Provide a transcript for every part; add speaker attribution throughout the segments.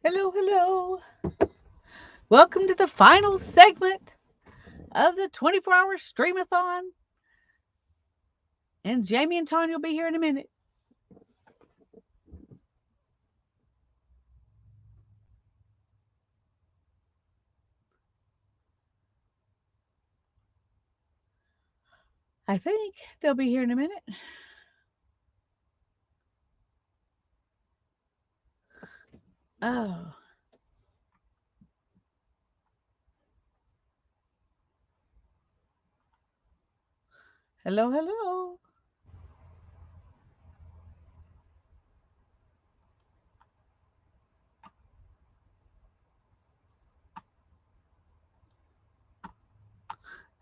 Speaker 1: Hello, hello. Welcome to the final segment of the 24-hour Streamathon. And Jamie and Tanya will be here in a minute. I think they'll be here in a minute. Oh, hello, hello.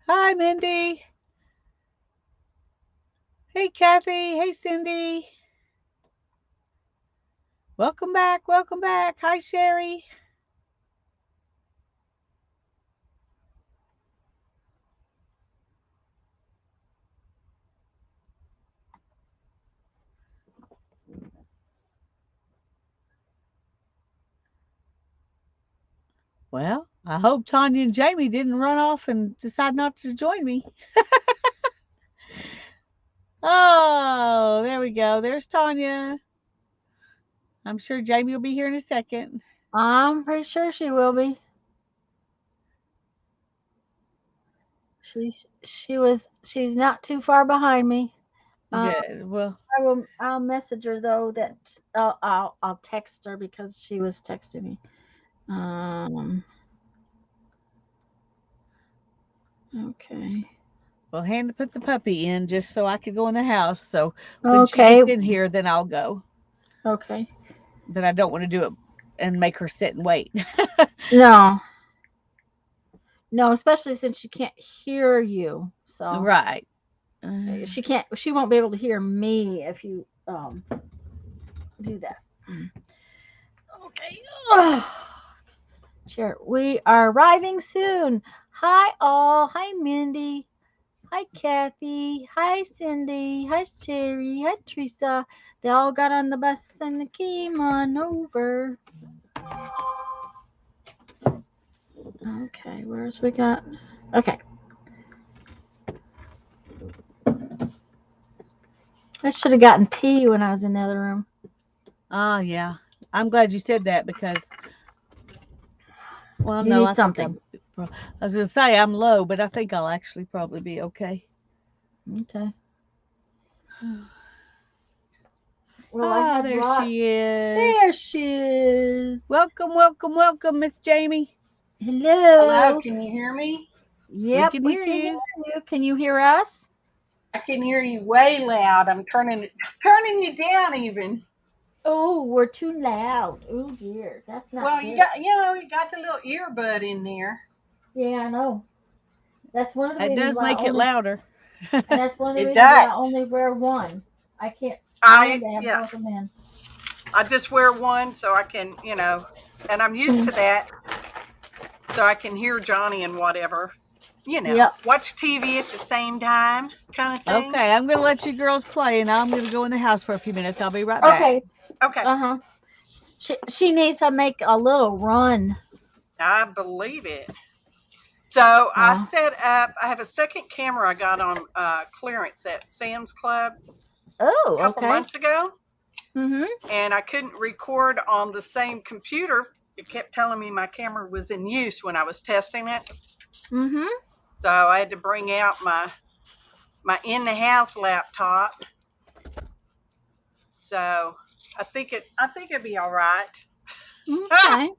Speaker 1: Hi, Mindy. Hey, Kathy. Hey, Cindy. Welcome back. Welcome back. Hi, Sherry. Well, I hope Tanya and Jamie didn't run off and decide not to join me. Oh, there we go. There's Tanya. I'm sure Jamie will be here in a second.
Speaker 2: I'm pretty sure she will be. She's not too far behind me. Um,
Speaker 1: Good. Well,
Speaker 2: I'll message her though that I'll text her because she was texting me. Um, okay.
Speaker 1: well, hand to put the puppy in just so I could go in the house. So when she
Speaker 2: Okay.
Speaker 1: gets in here, then I'll go.
Speaker 2: Okay.
Speaker 1: But I don't want to do it and make her sit and wait.
Speaker 2: No. No, especially since she can't hear you. So
Speaker 1: Right. Uh,
Speaker 2: she won't be able to hear me if you do that. Okay. Ugh. Sure. We are arriving soon. Hi all. Hi Mindy. Hi Kathy. Hi Cindy. Hi Sherry. Hi Teresa. They all got on the bus and they came on over. Okay, where's we got? Okay. I should have gotten tea when I was in the other room.
Speaker 1: yeah. I'm glad you said that because, well,
Speaker 2: You
Speaker 1: no,
Speaker 2: need
Speaker 1: I think
Speaker 2: something.
Speaker 1: I was going to say I'm low, but I think I'll actually probably be okay.
Speaker 2: Okay. Well, I
Speaker 1: Ah,
Speaker 2: had
Speaker 1: there
Speaker 2: brought.
Speaker 1: she
Speaker 2: There
Speaker 1: is.
Speaker 2: she is.
Speaker 1: Welcome, welcome, welcome, Miss Jamie.
Speaker 3: Hello,
Speaker 2: Hello.
Speaker 3: can you hear me?
Speaker 1: We
Speaker 2: Yep,
Speaker 1: can
Speaker 2: we
Speaker 1: hear
Speaker 2: can hear
Speaker 1: you.
Speaker 2: you. Can you hear us?
Speaker 3: I can hear you way loud. I'm turning you down even.
Speaker 2: Oh, we're too loud. Oh dear, that's not
Speaker 3: Well,
Speaker 2: good.
Speaker 3: you got the little earbud in there.
Speaker 2: Yeah, I know. That's one of the
Speaker 1: It
Speaker 2: reasons
Speaker 1: does
Speaker 2: why I
Speaker 1: make it
Speaker 2: only,
Speaker 1: louder.
Speaker 2: and that's one of the
Speaker 3: It
Speaker 2: reasons why
Speaker 3: does.
Speaker 2: I only wear one. I can't stand
Speaker 3: I
Speaker 2: to have
Speaker 3: yeah,
Speaker 2: both of them in.
Speaker 3: I just wear one so I can, and I'm used to that, so I can hear Johnny and whatever.
Speaker 2: Yep.
Speaker 3: Watch TV at the same time, kind of thing.
Speaker 1: Okay, I'm going to let you girls play and I'm going to go in the house for a few minutes. I'll be right back.
Speaker 2: Okay.
Speaker 3: Okay,
Speaker 2: Uh huh. She needs to make a little run.
Speaker 3: I believe it. So I
Speaker 2: Uh,
Speaker 3: set up. I have a second camera I got on clearance at Sam's Club
Speaker 2: oh,
Speaker 3: a couple
Speaker 2: okay.
Speaker 3: months ago,
Speaker 2: Mhm.
Speaker 3: and I couldn't record on the same computer. It kept telling me my camera was in use when I was testing it,
Speaker 2: Mhm.
Speaker 3: so I had to bring out my in the house laptop. So I think it'd be all right.
Speaker 2: Okay.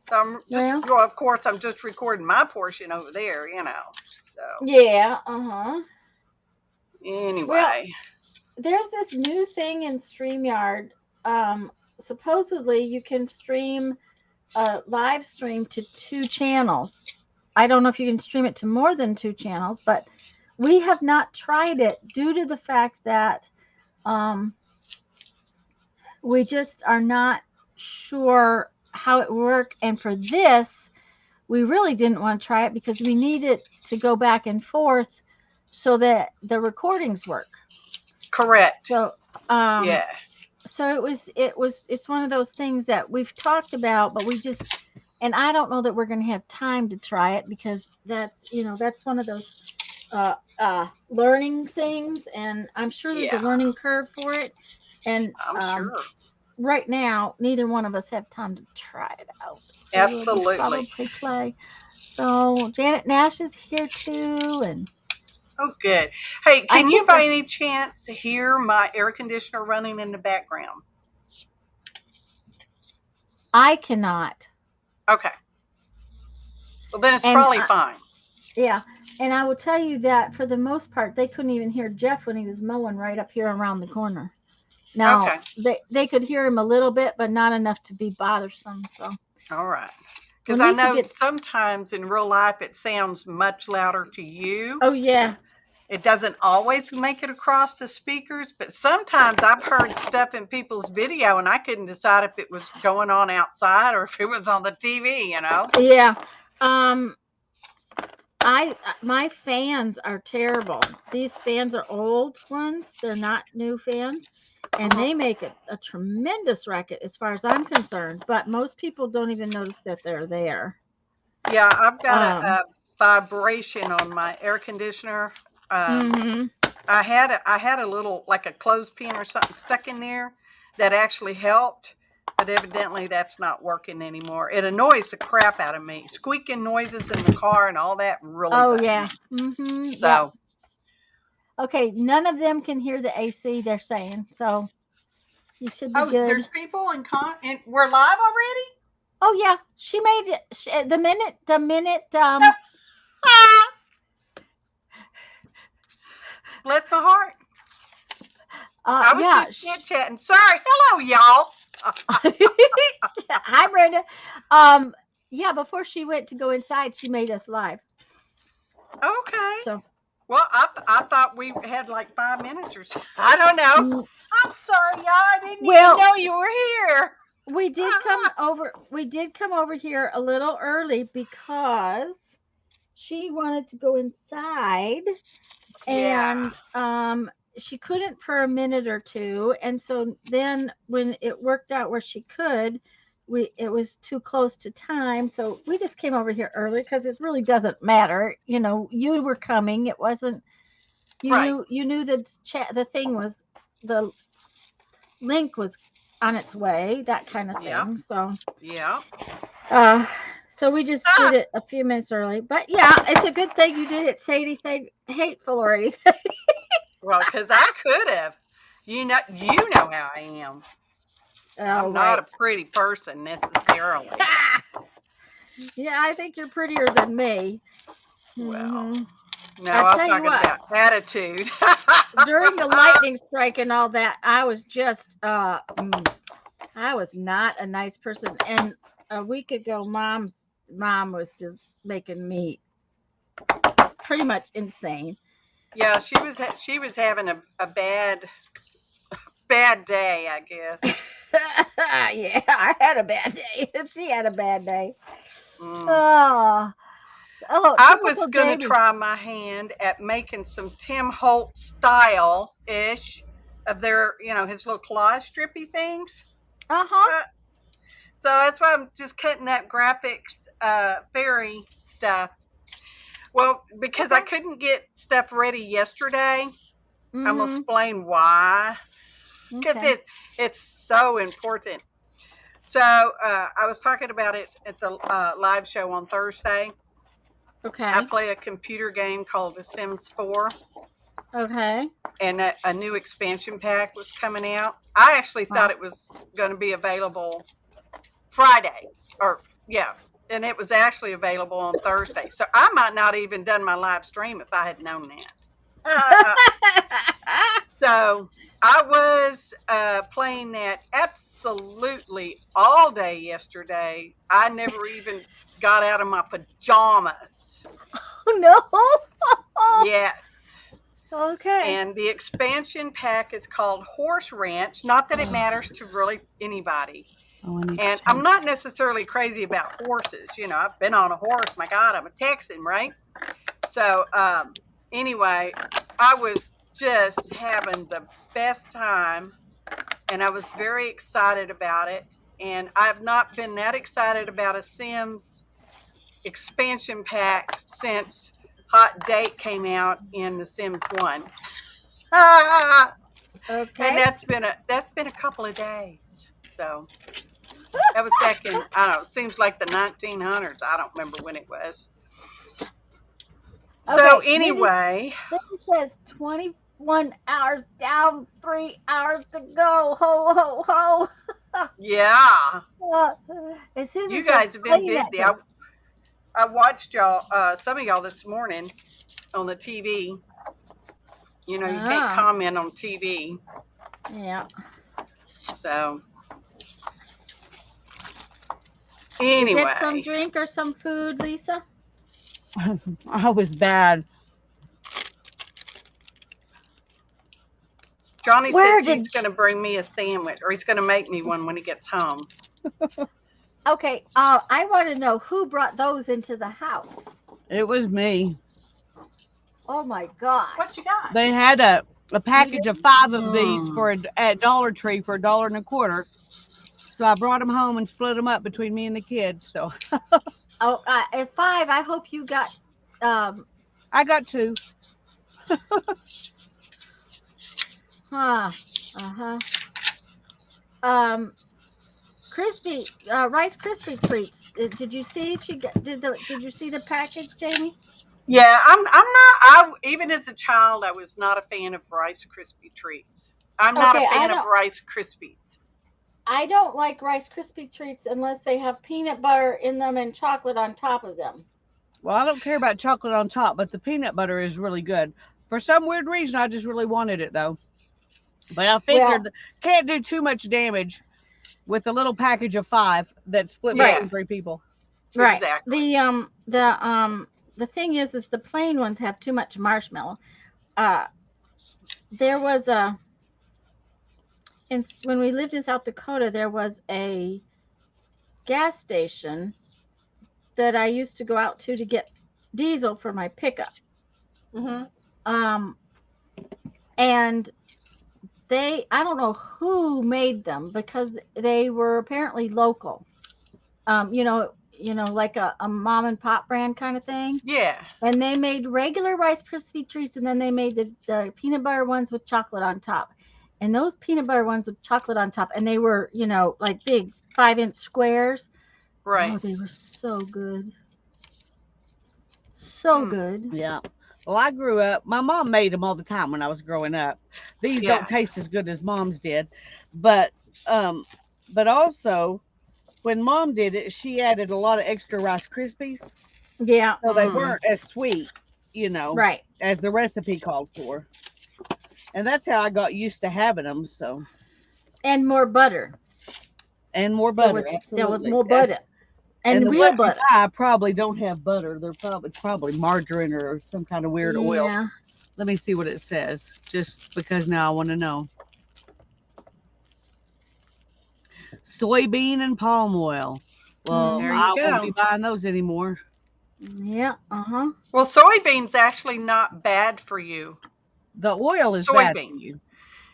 Speaker 3: So I'm just
Speaker 2: Well,
Speaker 3: well, of course, I'm just recording my portion over there. So
Speaker 2: yeah. Uh huh. Well,
Speaker 3: anyway,
Speaker 2: there's this new thing in StreamYard. Um, Supposedly you can stream a live stream to two channels. I don't know if you can stream it to more than two channels, but we have not tried it due to the fact that um, we just are not sure how it work. And for this, we really didn't want to try it because we need it to go back and forth so that the recordings work.
Speaker 3: correct.
Speaker 2: So, um,
Speaker 3: Yeah.
Speaker 2: So it's one of those things that we've talked about, but and I don't know that we're going to have time to try it because that's one of those learning things, and I'm sure there's a
Speaker 3: Yeah,
Speaker 2: learning curve for it. And
Speaker 3: I'm sure.
Speaker 2: right now, neither one of us have time to try it out. So we'll just
Speaker 3: Absolutely.
Speaker 2: probably play. So Janet Nash is here too, and
Speaker 3: Oh, good. Hey,
Speaker 2: I
Speaker 3: can you
Speaker 2: think
Speaker 3: by any chance hear my air conditioner running in the background?
Speaker 2: I cannot.
Speaker 3: Okay. Well, then it's
Speaker 2: And
Speaker 3: probably fine.
Speaker 2: yeah, and I will tell you that for the most part, they couldn't even hear Jeff when he was mowing right up here around the corner. Now
Speaker 3: Okay.
Speaker 2: they could hear him a little bit, but not enough to be bothersome. So
Speaker 3: All right. Because
Speaker 2: when
Speaker 3: I
Speaker 2: Lisa
Speaker 3: know
Speaker 2: gets,
Speaker 3: sometimes in real life it sounds much louder to you.
Speaker 2: oh yeah,
Speaker 3: It doesn't always make it across the speakers, but sometimes I've heard stuff in people's video and I couldn't decide if it was going on outside or if it was on the TV, you know?
Speaker 2: yeah. Um, my fans are terrible. These fans are old ones. They're not new fans. And
Speaker 3: Mhm.
Speaker 2: they make a tremendous racket as far as I'm concerned. But most people don't even notice that they're there.
Speaker 3: Yeah, I've got
Speaker 2: Um,
Speaker 3: a vibration on my air conditioner. Um,
Speaker 2: hmm
Speaker 3: I had a little like a clothespin or something stuck in there that actually helped, but evidently that's not working anymore. It annoys the crap out of me. Squeaking noises in the car and all that really
Speaker 2: Oh
Speaker 3: bug
Speaker 2: yeah.
Speaker 3: me.
Speaker 2: Yep.
Speaker 3: So,
Speaker 2: Okay. None of them can hear the AC. They're saying so. You should be
Speaker 3: oh,
Speaker 2: good.
Speaker 3: there's people and we're live already?
Speaker 2: Oh yeah. She made it. The minute.
Speaker 3: Bless my heart. I was
Speaker 2: Yeah.
Speaker 3: just chit chatting. Sorry. Hello, y'all.
Speaker 2: Hi, Brenda. Um, yeah, before she went to go inside, she made us live.
Speaker 3: Okay.
Speaker 2: So,
Speaker 3: Well, I thought we had like 5 minutes or so. I don't know. I'm sorry, y'all. I didn't even
Speaker 2: well,
Speaker 3: know you were here.
Speaker 2: we did come over. We did come over here a little early because she wanted to go inside,
Speaker 3: Yeah.
Speaker 2: and she couldn't for a minute or two, and so then when it worked out where she could, it was too close to time, so we just came over here early because it really doesn't matter. You were coming. It wasn't. You
Speaker 3: Right.
Speaker 2: knew the chat. The link was on its way. That kind of
Speaker 3: Yeah.
Speaker 2: thing. So.
Speaker 3: Yeah.
Speaker 2: Uh, so we just did it a few minutes early. But yeah, it's a good thing you didn't say anything hateful or anything.
Speaker 3: Well, because I could have. You know how I am.
Speaker 2: Oh,
Speaker 3: I'm not
Speaker 2: right.
Speaker 3: a pretty person necessarily.
Speaker 2: Yeah, I think you're prettier than me.
Speaker 3: Well,
Speaker 2: hmm
Speaker 3: no,
Speaker 2: I
Speaker 3: I was
Speaker 2: tell you
Speaker 3: talking
Speaker 2: what,
Speaker 3: about attitude.
Speaker 2: during the lightning strike and all that, I was just, I was not a nice person. And a week ago, mom's mom was just making me pretty much insane.
Speaker 3: Yeah, she was having a bad day, I guess.
Speaker 2: Yeah, I had a bad day. She had a bad day.
Speaker 3: Mm.
Speaker 2: Oh,
Speaker 3: I was
Speaker 2: typical
Speaker 3: going to
Speaker 2: Jamie.
Speaker 3: try my hand at making some Tim Holt style ish of their, his little collage strippy things.
Speaker 2: Uh huh.
Speaker 3: Uh, so that's why I'm just cutting up graphics, fairy stuff. Well, because I
Speaker 2: Okay.
Speaker 3: couldn't get stuff ready yesterday, I'm going to
Speaker 2: Mhm.
Speaker 3: explain why. Because
Speaker 2: Okay.
Speaker 3: it's so important. So I was talking about it at the live show on Thursday. I
Speaker 2: Okay.
Speaker 3: play a computer game called The Sims 4,
Speaker 2: Okay.
Speaker 3: and a new expansion pack was coming out. I actually
Speaker 2: Wow.
Speaker 3: thought it was going to be available Friday, or yeah, and it was actually available on Thursday. So I might not even done my live stream if I had known that. So I was playing that absolutely all day yesterday. I never even got out of my pajamas.
Speaker 2: Oh no.
Speaker 3: Yes.
Speaker 2: Okay.
Speaker 3: And the expansion pack is called Horse Ranch. Not that it matters to really anybody.
Speaker 1: Oh, I need
Speaker 3: And
Speaker 1: to
Speaker 3: I'm
Speaker 1: change.
Speaker 3: not necessarily crazy about horses. I've been on a horse. My God, I'm a Texan, right? So anyway, I was just having the best time. and I was very excited about it. And I've not been that excited about a Sims expansion pack since Hot Date came out in The Sims 1. And
Speaker 2: Okay.
Speaker 3: that's been a couple of days. So that was back in, I don't know, it seems like the 1900s. I don't remember when it was. So
Speaker 2: Okay,
Speaker 3: anyway,
Speaker 2: Then it says 21 hours down, 3 hours to go. Ho, ho, ho.
Speaker 3: yeah,
Speaker 2: As soon as
Speaker 3: you
Speaker 2: it says
Speaker 3: guys have been
Speaker 2: play that
Speaker 3: busy.
Speaker 2: thing.
Speaker 3: I watched y'all, some of y'all this morning on the TV. You know, you can't
Speaker 2: Ah.
Speaker 3: comment on TV.
Speaker 2: Yeah.
Speaker 3: So
Speaker 2: You
Speaker 3: anyway,
Speaker 2: get some drink or some food, Lisa?
Speaker 1: I was bad.
Speaker 3: Johnny
Speaker 2: Where
Speaker 3: says
Speaker 2: did
Speaker 3: he's going to bring me a sandwich, or he's going to make me one when he gets home.
Speaker 2: Okay, I want to know who brought those into the house.
Speaker 1: It was me.
Speaker 2: Oh my gosh.
Speaker 3: What you got?
Speaker 1: They had a package of 5 of these
Speaker 2: Mm.
Speaker 1: for at Dollar Tree for $1.25. So I brought them home and split them up between me and the kids. So
Speaker 2: Oh, at 5, I hope you got
Speaker 1: I got 2.
Speaker 2: uh-huh. Crispy Rice Krispie treats. Did you see did you see the package, Jamie?
Speaker 3: Yeah, I'm not. I even as a child, I was not a fan of Rice Krispie treats. I'm not
Speaker 2: Okay,
Speaker 3: a fan of Rice Krispies.
Speaker 2: I don't like Rice Krispie treats unless they have peanut butter in them and chocolate on top of them.
Speaker 1: Well, I don't care about chocolate on top, but the peanut butter is really good. For some weird reason, I just really wanted it though. But I figured can't do too much damage with a little package of 5 that's split
Speaker 3: Yeah.
Speaker 1: between 3 people.
Speaker 2: Right.
Speaker 3: Exactly.
Speaker 2: The thing is the plain ones have too much marshmallow. There was when we lived in South Dakota, there was a gas station that I used to go out to get diesel for my pickup.
Speaker 3: Mm-hmm.
Speaker 2: And I don't know who made them because they were apparently local. You know, like a mom and pop brand kind of thing.
Speaker 3: Yeah.
Speaker 2: And they made regular Rice Krispie treats, and then they made the peanut butter ones with chocolate on top. And those peanut butter ones with chocolate on top, and they were, like big 5-inch squares.
Speaker 3: Right.
Speaker 2: Oh, they were so good. So good.
Speaker 1: Yeah. Well, I grew up, my mom made them all the time when I was growing up. These
Speaker 3: Yeah.
Speaker 1: don't taste as good as mom's did. But also when mom did it, she added a lot of extra Rice Krispies.
Speaker 2: Yeah.
Speaker 1: So they weren't as sweet,
Speaker 2: Right.
Speaker 1: as the recipe called for. And that's how I got used to having them. So
Speaker 2: And more butter.
Speaker 1: and more butter, absolutely.
Speaker 2: There was more butter. And
Speaker 1: the
Speaker 2: real
Speaker 1: ones
Speaker 2: butter.
Speaker 1: I probably don't have butter. They're probably margarine or some kind of weird oil.
Speaker 2: Yeah.
Speaker 1: Let me see what it says, just because now I want to know. Soybean and palm oil. Well,
Speaker 3: There you
Speaker 1: I
Speaker 3: go.
Speaker 1: won't be buying those anymore.
Speaker 2: Yeah. Uh-huh.
Speaker 3: Well, soybeans actually not bad for you.
Speaker 1: The oil is bad for
Speaker 3: Soybean.
Speaker 1: you.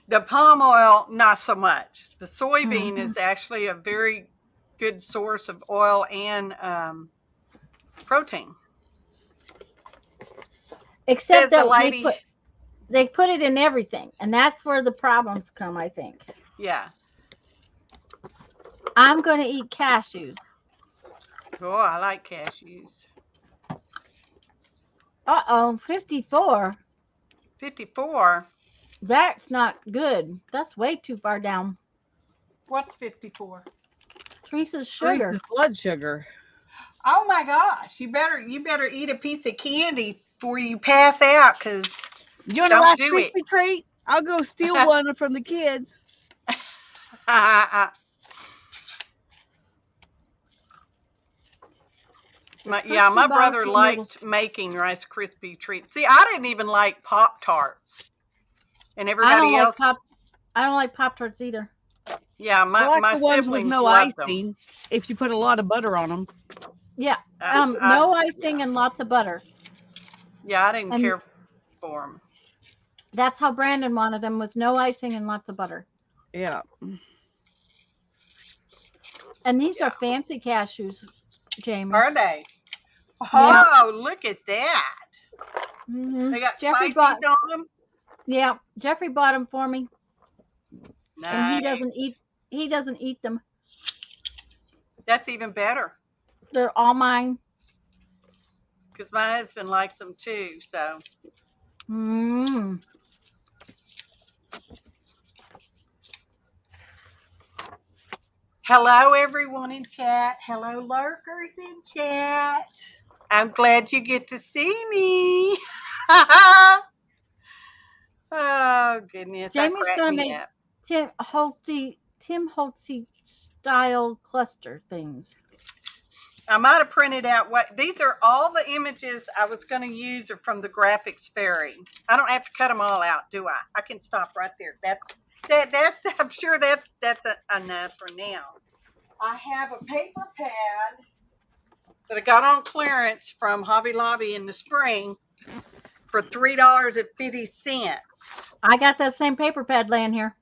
Speaker 3: The palm oil, not so much. The soybean is actually a very good source of oil and protein.
Speaker 2: Except
Speaker 3: Says the
Speaker 2: that
Speaker 3: lady.
Speaker 2: they put it in everything, and that's where the problems come, I think.
Speaker 3: Yeah.
Speaker 2: I'm going to eat cashews.
Speaker 3: Oh, I like cashews.
Speaker 2: Uh-oh, 54.
Speaker 3: 54.
Speaker 2: That's not good. That's way too far down.
Speaker 3: What's 54?
Speaker 2: Teresa's sugar.
Speaker 1: Teresa's blood sugar.
Speaker 3: Oh my gosh! You better eat a piece of candy before you pass out, because
Speaker 1: You want a
Speaker 3: don't
Speaker 1: Rice
Speaker 3: do it.
Speaker 1: Krispie treat? I'll go steal one from the kids.
Speaker 3: My brother liked making Rice Krispie treats. See, I didn't even like Pop-Tarts. And everybody else.
Speaker 2: I don't like Pop-Tarts either.
Speaker 3: Yeah,
Speaker 1: I like
Speaker 3: my
Speaker 1: the ones
Speaker 3: siblings
Speaker 1: with no
Speaker 3: loved
Speaker 1: icing.
Speaker 3: them.
Speaker 1: If you put a lot of butter on them.
Speaker 2: Yeah. No icing and lots of butter.
Speaker 3: Yeah, I didn't care for them.
Speaker 2: That's how Brandon wanted them, was no icing and lots of butter.
Speaker 1: Yeah.
Speaker 2: And these
Speaker 3: Yeah.
Speaker 2: are fancy cashews, Jamie.
Speaker 3: Are they?
Speaker 2: Yeah.
Speaker 3: Oh, look at that.
Speaker 2: Mm-hmm.
Speaker 3: They got
Speaker 2: Jeffrey
Speaker 3: spices
Speaker 2: bought.
Speaker 3: on them.
Speaker 2: Yeah, Jeffrey bought them for me, and he
Speaker 3: Nice.
Speaker 2: doesn't eat. He doesn't eat them.
Speaker 3: That's even better
Speaker 2: They're all mine.
Speaker 3: because my husband likes them too. So,
Speaker 2: Mm.
Speaker 3: hello, everyone in chat. Hello, lurkers in chat. I'm glad you get to see me. Oh, goodness. That
Speaker 2: Jamie's
Speaker 3: cracked
Speaker 2: gonna
Speaker 3: me
Speaker 2: make
Speaker 3: up.
Speaker 2: Tim Holtzy style cluster things.
Speaker 3: I might have printed out what these are. All the images I was going to use are from the graphics fairy. I don't have to cut them all out, do I? I can stop right there. That's I'm sure that's enough for now. I have a paper pad that I got on clearance from Hobby Lobby in the spring for $3.50.
Speaker 2: I got that same paper pad laying here.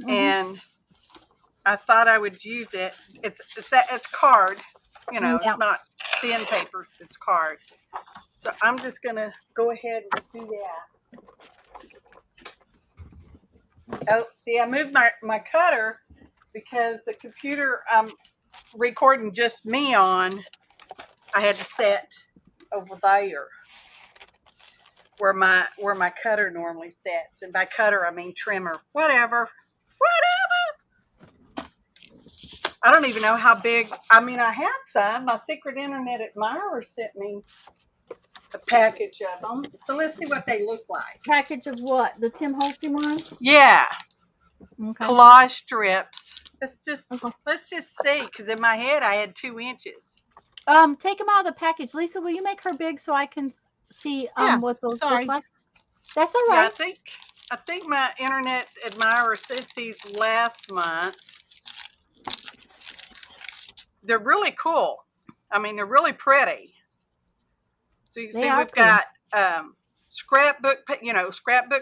Speaker 3: And I thought I would use it. It's card,
Speaker 2: Yeah.
Speaker 3: it's not thin paper, it's card. So I'm just gonna go ahead and do that. Oh, see, I moved my cutter because the computer I'm recording just me on, I had to set over there where my cutter normally sets. And by cutter I mean trimmer. Whatever. I don't even know how big. I mean, I have some. My secret internet admirer sent me a package of them. So let's see what they look like.
Speaker 2: Package of what? The Tim Holtzy one?
Speaker 3: Yeah.
Speaker 2: Okay.
Speaker 3: Collage strips. Let's just see, because in my head I had 2 inches.
Speaker 2: Take them out of the package. Lisa, will you make her big so I can see
Speaker 1: Yeah,
Speaker 2: what those
Speaker 1: sorry.
Speaker 2: look like? That's all
Speaker 3: Yeah,
Speaker 2: right.
Speaker 3: I think my internet admirer sent these last month. They're really cool. I mean, they're really pretty. So you can see we've got scrapbook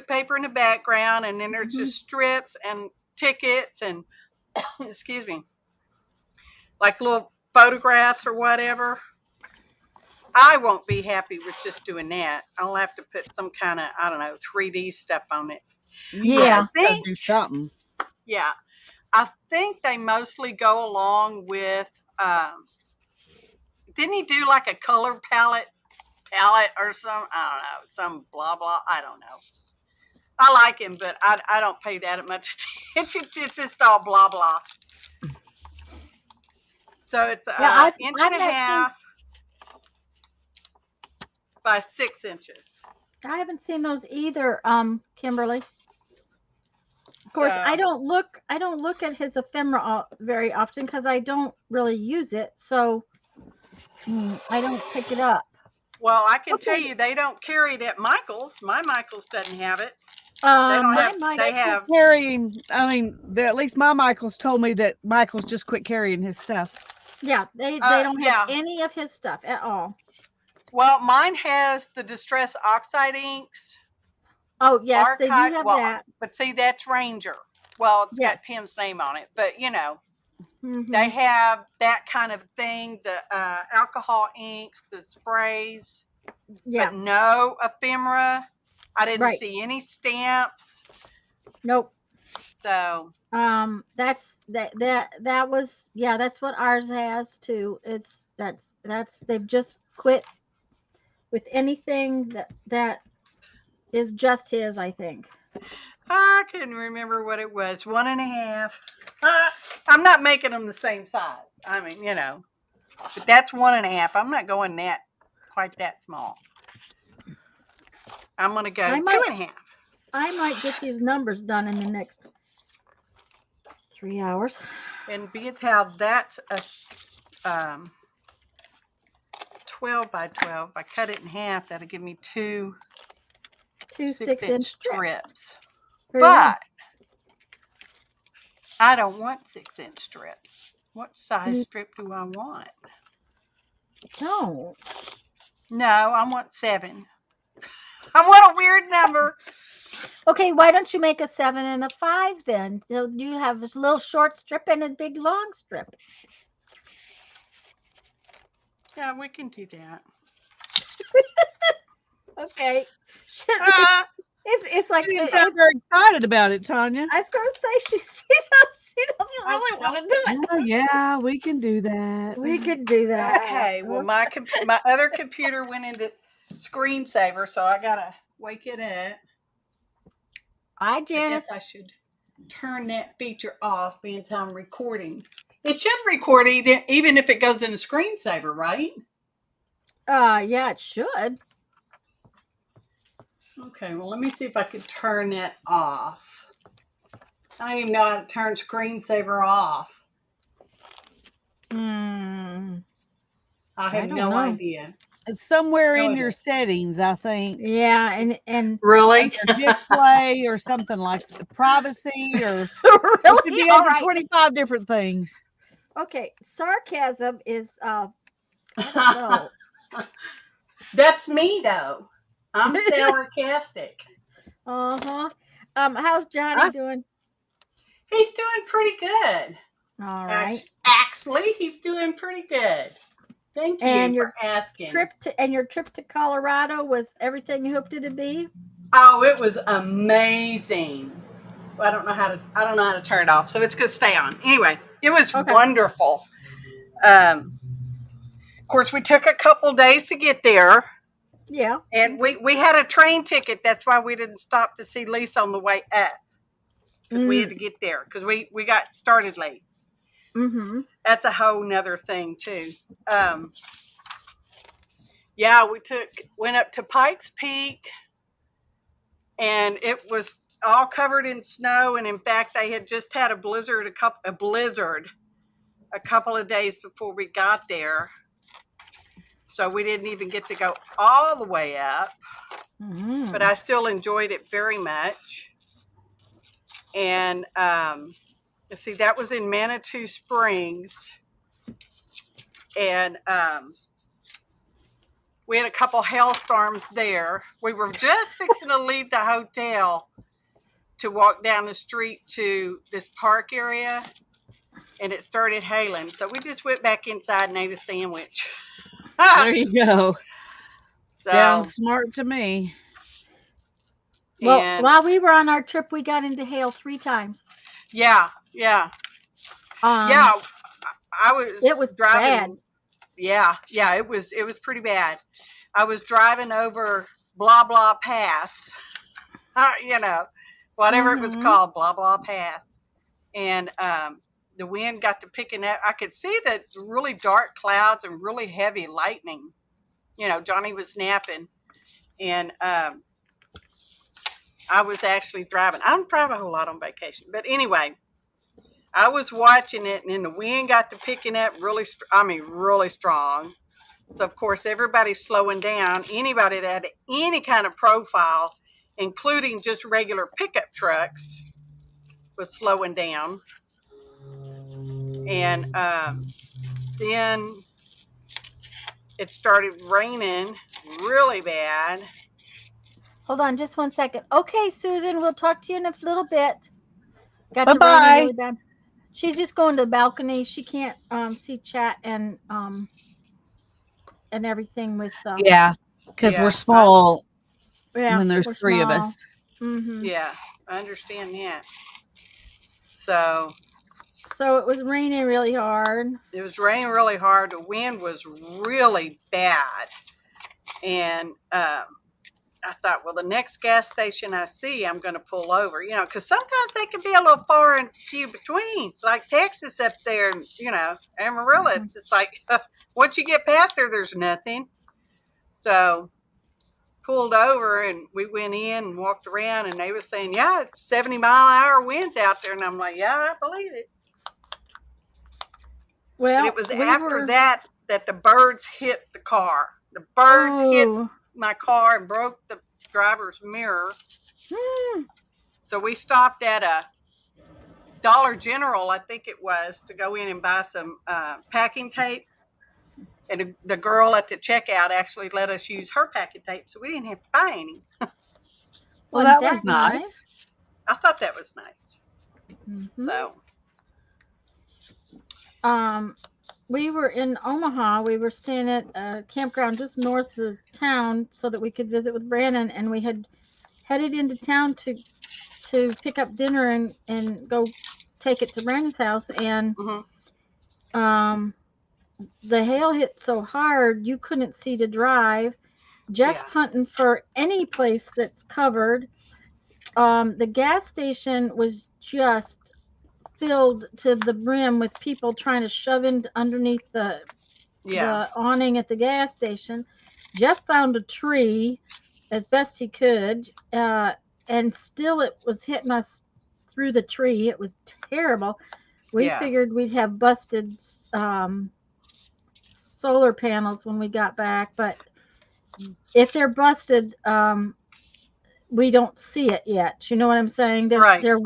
Speaker 3: paper in the background, and then there's just strips and tickets and excuse me, like little photographs or whatever. I won't be happy with just doing that. I'll have to put some kind of 3D stuff on it.
Speaker 2: Yeah.
Speaker 1: I think do something.
Speaker 3: Yeah, I think they mostly go along with. Didn't he do like a color palette or some? I don't know, some blah blah. I don't know. I like him, but I don't pay that much attention. It's just all blah blah. So it's an inch and a half by 6 inches.
Speaker 2: I haven't seen those either, Kimberly. Of course, I don't look at his ephemera very often because I don't really use it, so I don't pick it up.
Speaker 3: Well, I can tell you they don't carry it at Michael's. My Michael's doesn't have it. They have
Speaker 1: carrying. I mean, at least my Michael's told me that Michael's just quit carrying his stuff.
Speaker 2: Yeah, they don't have any of his stuff at all.
Speaker 3: Well, mine has the Distress Oxide inks.
Speaker 2: Oh, yes, they do have that.
Speaker 3: But see, that's Ranger. Well, it's got Tim's name on it, but they have that kind of thing, the alcohol inks, the sprays, but no ephemera. I didn't see any stamps.
Speaker 2: Nope.
Speaker 3: So
Speaker 2: that's what ours has too. They've just quit with anything that is just his, I think.
Speaker 3: I couldn't remember what it was. 1.5. I'm not making them the same size. I mean, but that's 1.5. I'm not going quite that small. I'm going to go 2.5.
Speaker 2: I might get these numbers done in the next 3 hours.
Speaker 3: And be it how that's a 12 by 12. If I cut it in half, that'll give me two 6-inch strips. But I don't want 6-inch strips. What size strip do I want?
Speaker 2: Don't.
Speaker 3: No, I want 7. I want a weird number.
Speaker 2: Okay, why don't you make a 7 and a 5 then? So you have this little short strip and a big long strip.
Speaker 3: Yeah, we can do that.
Speaker 2: Okay.
Speaker 3: Ah,
Speaker 2: It's like
Speaker 1: You didn't sound very excited about it, Tanya.
Speaker 2: I was going to say she doesn't really want to do it.
Speaker 1: Oh, yeah, we can do that.
Speaker 2: We could do that.
Speaker 3: okay. Well, my other computer went into screensaver, so I gotta wake it up.
Speaker 2: Hi,
Speaker 3: I
Speaker 2: Janice.
Speaker 3: guess I should turn that feature off, being I'm recording. It should record even if it goes in a screensaver, right?
Speaker 2: Yeah, it should.
Speaker 3: Okay, well, let me see if I can turn that off. I don't even know how to turn screensaver off.
Speaker 2: Hmm.
Speaker 3: I have
Speaker 2: don't
Speaker 3: no
Speaker 2: know.
Speaker 3: idea.
Speaker 1: It's somewhere
Speaker 3: No
Speaker 1: in
Speaker 3: idea.
Speaker 1: your settings, I think.
Speaker 2: Yeah, and
Speaker 3: Really?
Speaker 1: Display or something like that. Privacy or it could
Speaker 2: really
Speaker 1: be
Speaker 2: all
Speaker 1: under
Speaker 2: right.
Speaker 1: 25 different things.
Speaker 2: Okay, sarcasm is I don't know.
Speaker 3: That's me, though. I'm sarcastic.
Speaker 2: Uh-huh. How's Johnny doing?
Speaker 3: He's doing pretty good.
Speaker 2: All right.
Speaker 3: Actually, he's doing pretty good. Thank you
Speaker 2: And
Speaker 3: for asking.
Speaker 2: Your trip to Colorado was everything you hoped it to be?
Speaker 3: Oh, it was amazing. I don't know how to turn it off, so it's gonna stay on. Anyway, it was wonderful. Of course, we took a couple days to get there.
Speaker 2: Yeah.
Speaker 3: And we had a train ticket. That's why we didn't stop to see Lisa on the way up. Because we had to get there. Because we got started late.
Speaker 2: Mm-hmm.
Speaker 3: That's a whole nother thing, too. Yeah, went up to Pikes Peak. And it was all covered in snow. And in fact, they had just had a blizzard a couple of days before we got there. So we didn't even get to go all the way up.
Speaker 2: Mm-hmm.
Speaker 3: But I still enjoyed it very much. And let's see, that was in Manitou Springs. And we had a couple hailstorms there. We were just fixing to leave the hotel to walk down the street to this park area. And it started hailing. So we just went back inside and ate a sandwich.
Speaker 1: There you go. Sounds smart to me.
Speaker 2: Well, while we were on our trip, we got into hail 3 times.
Speaker 3: Yeah. Yeah. I was.
Speaker 2: It was
Speaker 3: driving.
Speaker 2: Bad.
Speaker 3: Yeah. It was pretty bad. I was driving over Blah Blah Pass. Whatever it was called, Blah Blah Pass, and the wind got to picking up. I could see the really dark clouds and really heavy lightning. Johnny was napping, and I was actually driving. I don't drive a whole lot on vacation, but anyway, I was watching it, and then the wind got to picking up really strong. So of course, everybody's slowing down. Anybody that had any kind of profile, including just regular pickup trucks, was slowing down. And then it started raining really bad.
Speaker 2: Hold on just 1 second. Okay, Susan, we'll talk to you in a little bit. Got to
Speaker 1: Bye-bye.
Speaker 2: really bad. She's just going to the balcony. She can't see chat and everything with
Speaker 1: because we're small when there's 3 of us.
Speaker 2: Mm-hmm.
Speaker 3: Yeah, I understand that.
Speaker 2: So it was raining really hard.
Speaker 3: It was raining really hard. The wind was really bad. And I thought, well, the next gas station I see, I'm going to pull over, because sometimes they can be a little far and few between. It's like Texas up there, and, Amarillo. It's just like, once you get past there, there's nothing. So pulled over and we went in and walked around, and they were saying, yeah, it's 70-mile-an-hour winds out there. And I'm like, yeah, I believe it.
Speaker 2: Well,
Speaker 3: and it was after that the birds hit the car. The birds hit my car and broke the driver's mirror. So we stopped at a Dollar General, I think it was, to go in and buy some packing tape. And the girl at the checkout actually let us use her packing tape, so we didn't have to buy any.
Speaker 1: Well,
Speaker 2: Wasn't
Speaker 1: that was nice.
Speaker 3: I thought that was nice.
Speaker 2: Mhm.
Speaker 3: So,
Speaker 2: We were in Omaha. We were staying at a campground just north of town so that we could visit with Brandon, and we had headed into town to pick up dinner and go take it to Brandon's house, and
Speaker 3: mhm.
Speaker 2: the hail hit so hard you couldn't see to drive. Jeff's
Speaker 3: Yeah.
Speaker 2: hunting for any place that's covered. The gas station was just filled to the brim with people trying to shove in underneath the
Speaker 3: Yeah.
Speaker 2: awning at the gas station. Jeff found a tree as best he could, and still it was hitting us through the tree. It was terrible. We
Speaker 3: Yeah.
Speaker 2: figured we'd have busted solar panels when we got back, but if they're busted, we don't see it yet. You know what I'm saying?
Speaker 3: Right.
Speaker 2: They're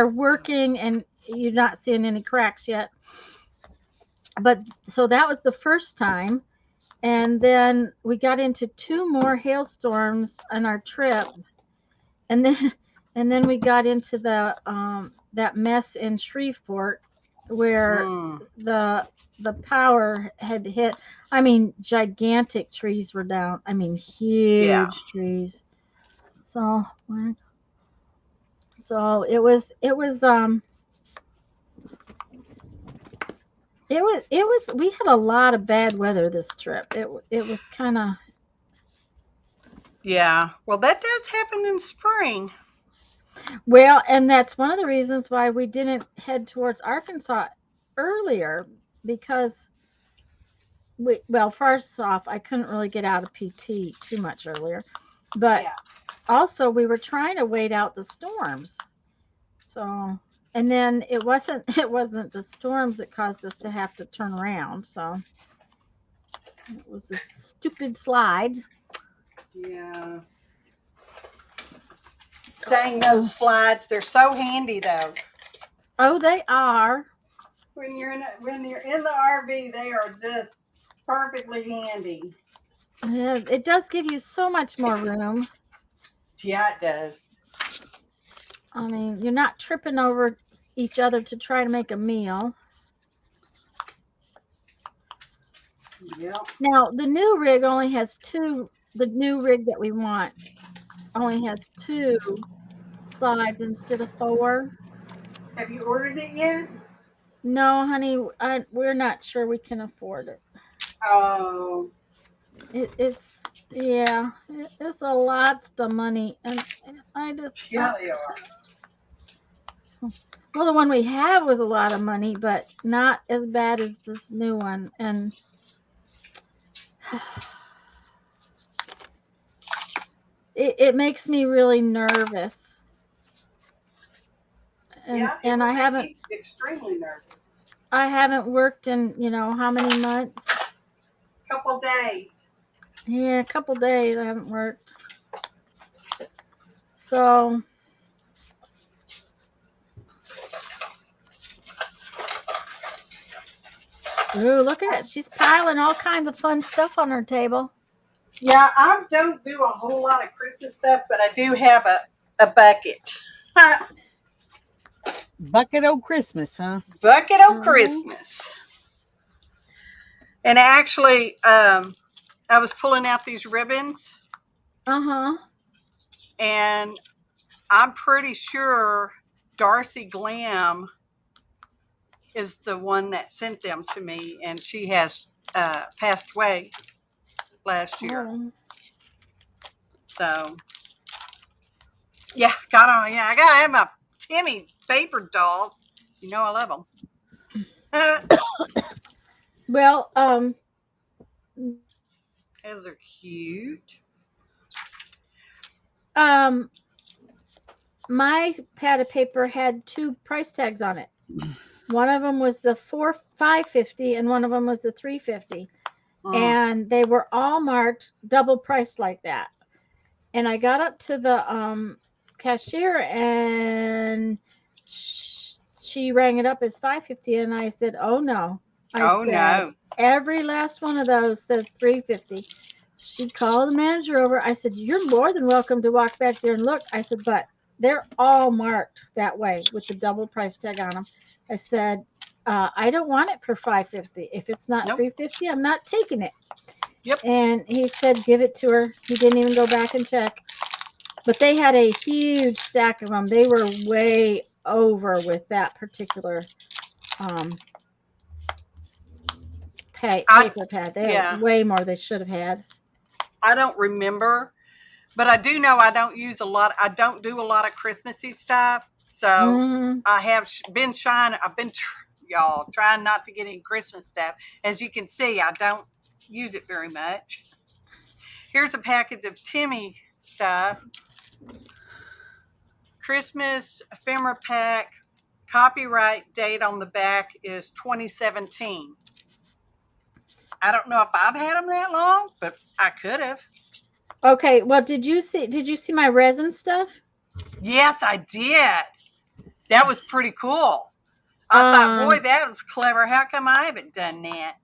Speaker 2: working, and you're not seeing any cracks yet. But so that was the first time, and then we got into 2 more hailstorms on our trip, and then we got into the that mess in Shreveport where the power had hit. I mean, gigantic trees were down. I mean, huge trees. So it was we had a lot of bad weather this trip. It was kind of.
Speaker 3: Yeah. Well, that does happen in spring.
Speaker 2: Well, and that's one of the reasons why we didn't head towards Arkansas earlier, because first off, I couldn't really get out of PT too much earlier, but also we were trying to wait out the storms. So, and then it wasn't the storms that caused us to have to turn around. So it was the stupid slides.
Speaker 3: Yeah. Dang those slides! They're so handy though.
Speaker 2: Oh, they are.
Speaker 3: When you're in the RV, they are just perfectly handy.
Speaker 2: Yeah, it does give you so much more room.
Speaker 3: Yeah, it does.
Speaker 2: I mean, you're not tripping over each other to try to make a meal.
Speaker 3: Yep.
Speaker 2: Now, the new rig only has 2. The new rig that we want only has 2 slides instead of 4.
Speaker 3: Have you ordered it yet?
Speaker 2: No, honey, we're not sure we can afford it.
Speaker 3: Oh.
Speaker 2: It's a lot of money, and I just.
Speaker 3: Yeah, they are.
Speaker 2: Well, the one we have was a lot of money, but not as bad as this new one, and it makes me really nervous. And I haven't
Speaker 3: extremely nervous.
Speaker 2: I haven't worked in how many months?
Speaker 3: Couple days.
Speaker 2: Yeah, a couple days I haven't worked. So ooh, look at it. She's piling all kinds of fun stuff on her table.
Speaker 3: Yeah, I don't do a whole lot of Christmas stuff, but I do have a bucket.
Speaker 1: Bucket o' Christmas, huh?
Speaker 3: Bucket o' Christmas. And actually, I was pulling out these ribbons. And I'm pretty sure Darcy Glam is the one that sent them to me, and she has passed away last year. So, yeah, I gotta have my Timmy paper dolls. You know I love them.
Speaker 2: Well,
Speaker 3: those are cute.
Speaker 2: My pad of paper had 2 price tags on it. One of them was the $5.50, and one of them was the $3.50, and they were all marked double priced like that. And I got up to the cashier, and she rang it up as $5.50, and I said, "Oh no!" I said, "Every last one of those says $3.50." she called the manager over. I said, you're more than welcome to walk back there and look. I said, but they're all marked that way with the double price tag on them. I said, I don't want it for $5.50. If it's not
Speaker 3: Nope.
Speaker 2: $3.50, I'm not taking it.
Speaker 3: Yep.
Speaker 2: And he said, give it to her. He didn't even go back and check. But they had a huge stack of them. They were way over with that particular paper pad. They had way more they should have had.
Speaker 3: I don't remember, but I do know I don't do a lot of Christmassy stuff. So I have been trying. I've been y'all trying not to get any Christmas stuff. As you can see, I don't use it very much. Here's a package of Timmy stuff. Christmas ephemera pack. Copyright date on the back is 2017. I don't know if I've had them that long, but I could have.
Speaker 2: Okay. Well, did you see my resin stuff?
Speaker 3: Yes, I did. That was pretty cool. I thought, boy, that was clever. How come I haven't done that?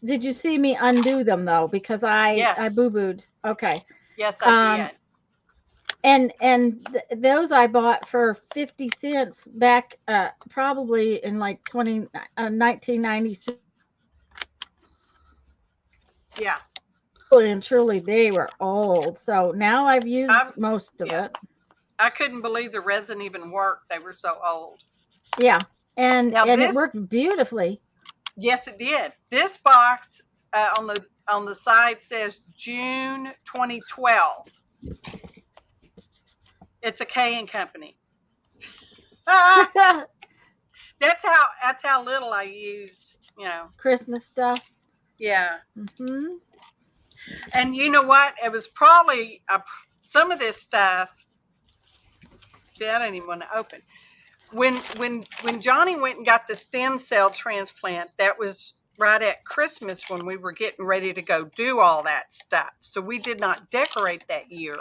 Speaker 2: Did you see me undo them though? Because I boo-booed. Okay.
Speaker 3: Yes, I did.
Speaker 2: And those I bought for 50 cents back probably in like 1996.
Speaker 3: Yeah.
Speaker 2: And truly they were old. So now I've used most of it.
Speaker 3: I couldn't believe the resin even worked. They were so old.
Speaker 2: Yeah. And it worked beautifully.
Speaker 3: Yes, it did. This box on the side says June 2012. It's a K & Company. That's how little I use,
Speaker 2: Christmas stuff.
Speaker 3: Yeah.
Speaker 2: Mm-hmm.
Speaker 3: And you know what? It was probably some of this stuff. See, I don't even want to open. When Johnny went and got the stem cell transplant, that was right at Christmas when we were getting ready to go do all that stuff. So we did not decorate that year.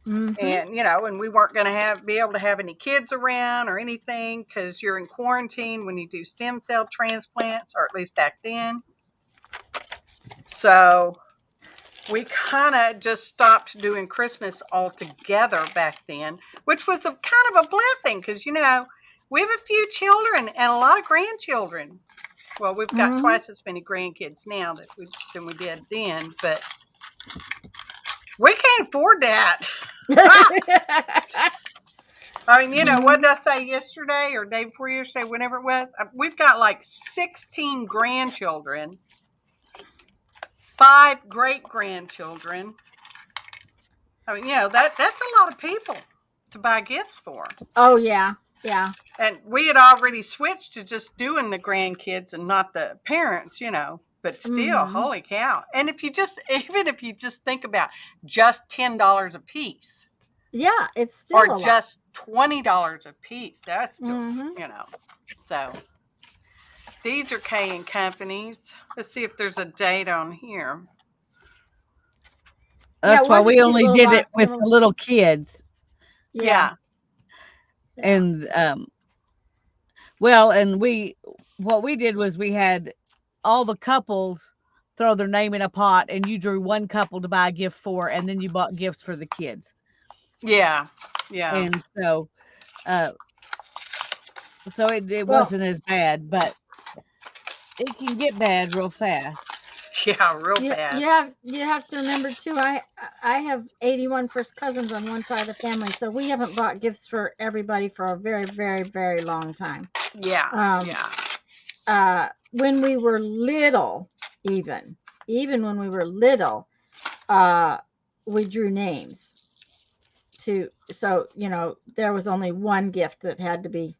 Speaker 3: Mm-hmm. And, and we weren't going to be able to have any kids around or anything because you're in quarantine when you do stem cell transplants, or at least back then. So we kind of just stopped doing Christmas altogether back then, which was kind of a blessing because, we have a few children and a lot of grandchildren. Well, we've got twice as many grandkids now than we did then, but we can't afford that. I mean, what did I say yesterday or day before yesterday, whenever it was? We've got like 16 grandchildren, 5 great-grandchildren. I mean, that's a lot of people to buy gifts for. Oh,
Speaker 2: yeah. Yeah.
Speaker 3: And we had already switched to just doing the grandkids and not the parents, but still, holy cow. And even if you just think about just $10 a piece.
Speaker 2: Yeah, it's still
Speaker 3: or just $20 a piece. That's still, so these are K & Companies. Let's see if there's a date on here.
Speaker 1: That's why we only did it with the little kids.
Speaker 3: Yeah.
Speaker 1: And what we did was we had all the couples throw their name in a pot, and you drew one couple to buy a gift for, and then you bought gifts for the kids.
Speaker 3: Yeah.
Speaker 1: And so it wasn't as bad, but it can get bad real fast.
Speaker 3: Yeah, real bad.
Speaker 2: You have to remember too. I have 81 first cousins on one side of the family, so we haven't bought gifts for everybody for a very, very, very long time.
Speaker 3: Yeah.
Speaker 2: When we were little, even when we were little, we drew names. So there was only one gift that had to be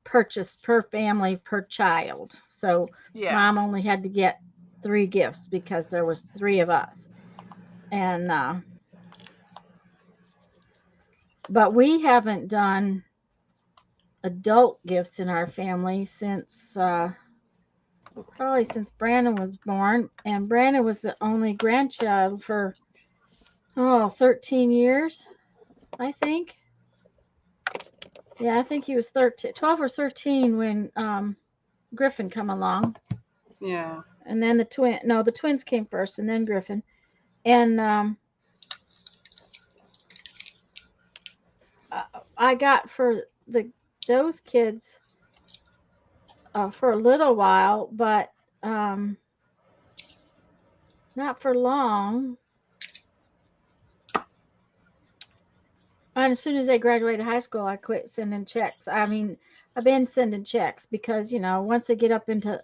Speaker 2: purchased per family per child. So Mom only had to get 3 gifts because there was 3 of us. And but we haven't done adult gifts in our family since probably since Brandon was born, and Brandon was the only grandchild for 13 years, I think. Yeah, I think he was 12 or 13 when Griffin come along.
Speaker 3: Yeah.
Speaker 2: And then the twins came first, and then Griffin. And I got for those kids for a little while, but not for long. And as soon as they graduated high school, I quit sending checks. I mean, I've been sending checks because, once they get up into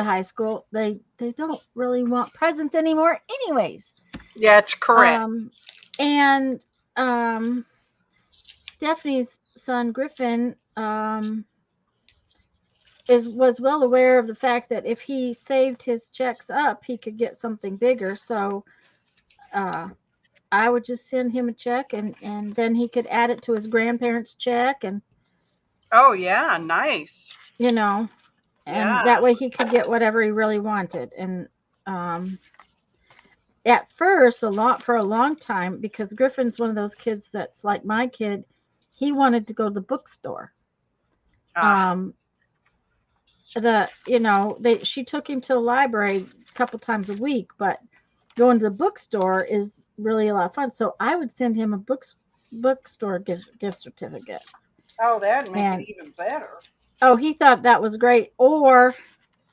Speaker 2: high school, they don't really want presents anymore anyways.
Speaker 3: Yeah, it's correct.
Speaker 2: And Stephanie's son Griffin was well aware of the fact that if he saved his checks up, he could get something bigger. So I would just send him a check, and then he could add it to his grandparents' check, and
Speaker 3: Oh yeah, nice.
Speaker 2: and that way he could get whatever he really wanted. And at first, for a long time, because Griffin's one of those kids that's like my kid, he wanted to go to the bookstore. She took him to the library a couple times a week, but going to the bookstore is really a lot of fun. So I would send him a bookstore gift certificate.
Speaker 3: Oh, that'd make it even better.
Speaker 2: Oh, he thought that was great. Or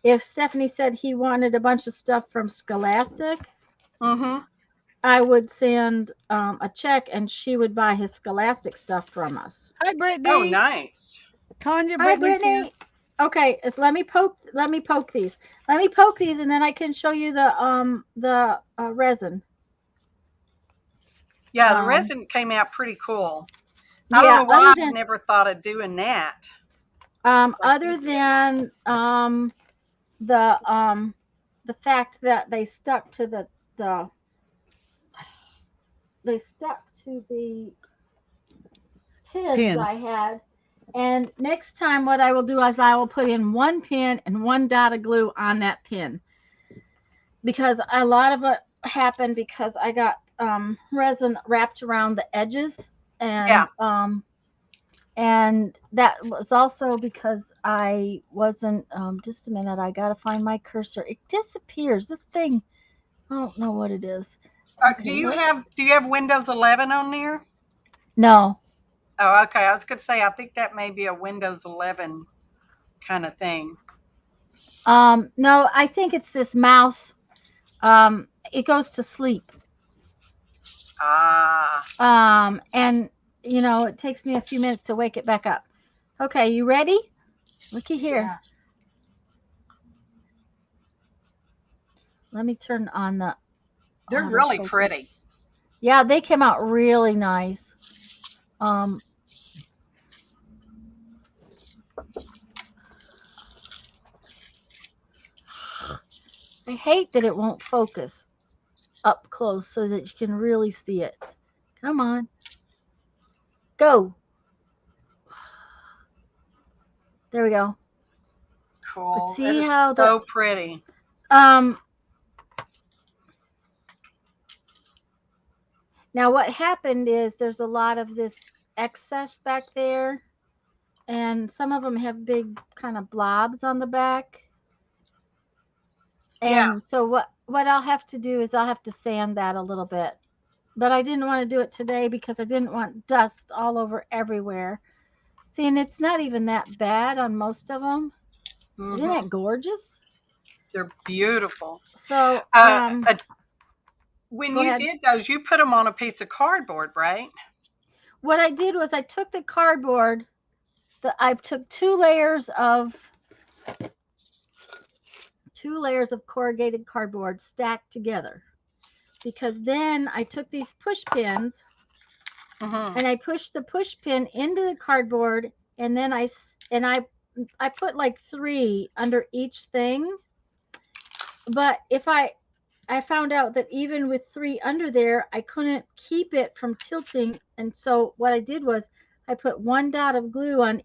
Speaker 2: if Stephanie said he wanted a bunch of stuff from Scholastic, I would send a check, and she would buy his Scholastic stuff from us.
Speaker 1: Hi, Brittany.
Speaker 3: Oh, nice.
Speaker 1: Tanya,
Speaker 2: Hi, Brittany. Okay, let me poke these. Let me poke these, and then I can show you the resin.
Speaker 3: Yeah, the resin came out pretty cool. I don't know why I never thought of doing that.
Speaker 2: Other than the fact that they stuck to the pins I had. And next time what I will do is I will put in one pin and one dot of glue on that pin, because a lot of it happened because I got resin wrapped around the edges, and and that was also because I wasn't just a minute, I gotta find my cursor. It disappears, this thing. I don't know what it is.
Speaker 3: Okay, do you have Windows 11 on there?
Speaker 2: No.
Speaker 3: Oh, okay. I was going to say, I think that may be a Windows 11 kind of thing.
Speaker 2: No, I think it's this mouse. It goes to sleep. And it takes me a few minutes to wake it back up. Okay, you ready? Looky here. Yeah. Let me turn on the.
Speaker 3: They're really pretty.
Speaker 2: Yeah, they came out really nice. I hate that it won't focus up close so that you can really see it. Come on. Go. There we go.
Speaker 3: Cool.
Speaker 2: But see how
Speaker 3: so pretty.
Speaker 2: Now what happened is there's a lot of this excess back there, and some of them have big kind of blobs on the back. And so what I'll have to do is I'll have to sand that a little bit. But I didn't want to do it today because I didn't want dust all over everywhere. See, and it's not even that bad on most of them. Isn't that gorgeous?
Speaker 3: They're beautiful.
Speaker 2: So
Speaker 3: when you did those, you put them on a piece of cardboard, right?
Speaker 2: What I did was I took the cardboard. I took two layers of corrugated cardboard stacked together, because then I took these push pins and I pushed the push pin into the cardboard, and then I put like 3 under each thing. But if I found out that even with 3 under there, I couldn't keep it from tilting. And so what I did was I put 1 dot of glue on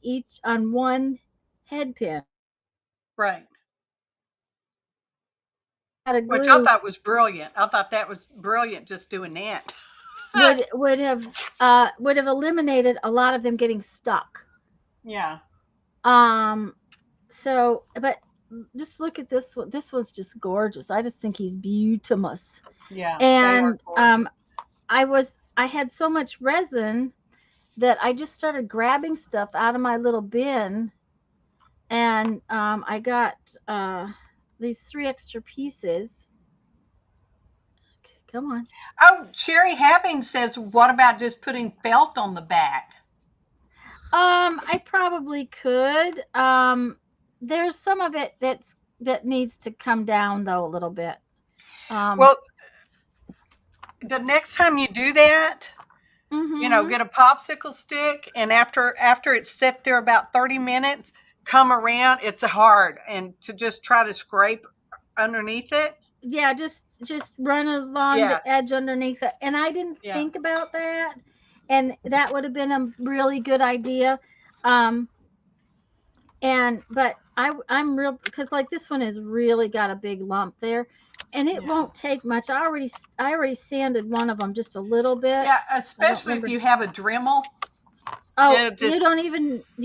Speaker 2: one head pin.
Speaker 3: Right. Which I thought was brilliant. I thought that was brilliant, just doing that.
Speaker 2: would have eliminated a lot of them getting stuck.
Speaker 3: Yeah.
Speaker 2: So, but just look at this one. This one's just gorgeous. I just think he's beautiful.
Speaker 3: Yeah, they are
Speaker 2: And
Speaker 3: gorgeous.
Speaker 2: I had so much resin that I just started grabbing stuff out of my little bin, and I got these 3 extra pieces. Okay, come on.
Speaker 3: Oh, Sherry Happing says, what about just putting felt on the back?
Speaker 2: I probably could. There's some of it that needs to come down though a little bit.
Speaker 3: Well, the next time you do that,
Speaker 2: mhm.
Speaker 3: get a popsicle stick, and after it's set there about 30 minutes, come around. It's hard, and to just try to scrape underneath it.
Speaker 2: Yeah, just run along
Speaker 3: Yeah,
Speaker 2: the edge underneath it. And I didn't
Speaker 3: yeah,
Speaker 2: think about that, and that would have been a really good idea. But I'm real, because like this one has really got a big lump there, and it
Speaker 3: yeah.
Speaker 2: won't take much. I already sanded one of them just a little bit.
Speaker 3: Yeah,
Speaker 2: I don't
Speaker 3: especially if
Speaker 2: remember.
Speaker 3: you have a Dremel.
Speaker 2: Oh,
Speaker 3: It'll just
Speaker 2: you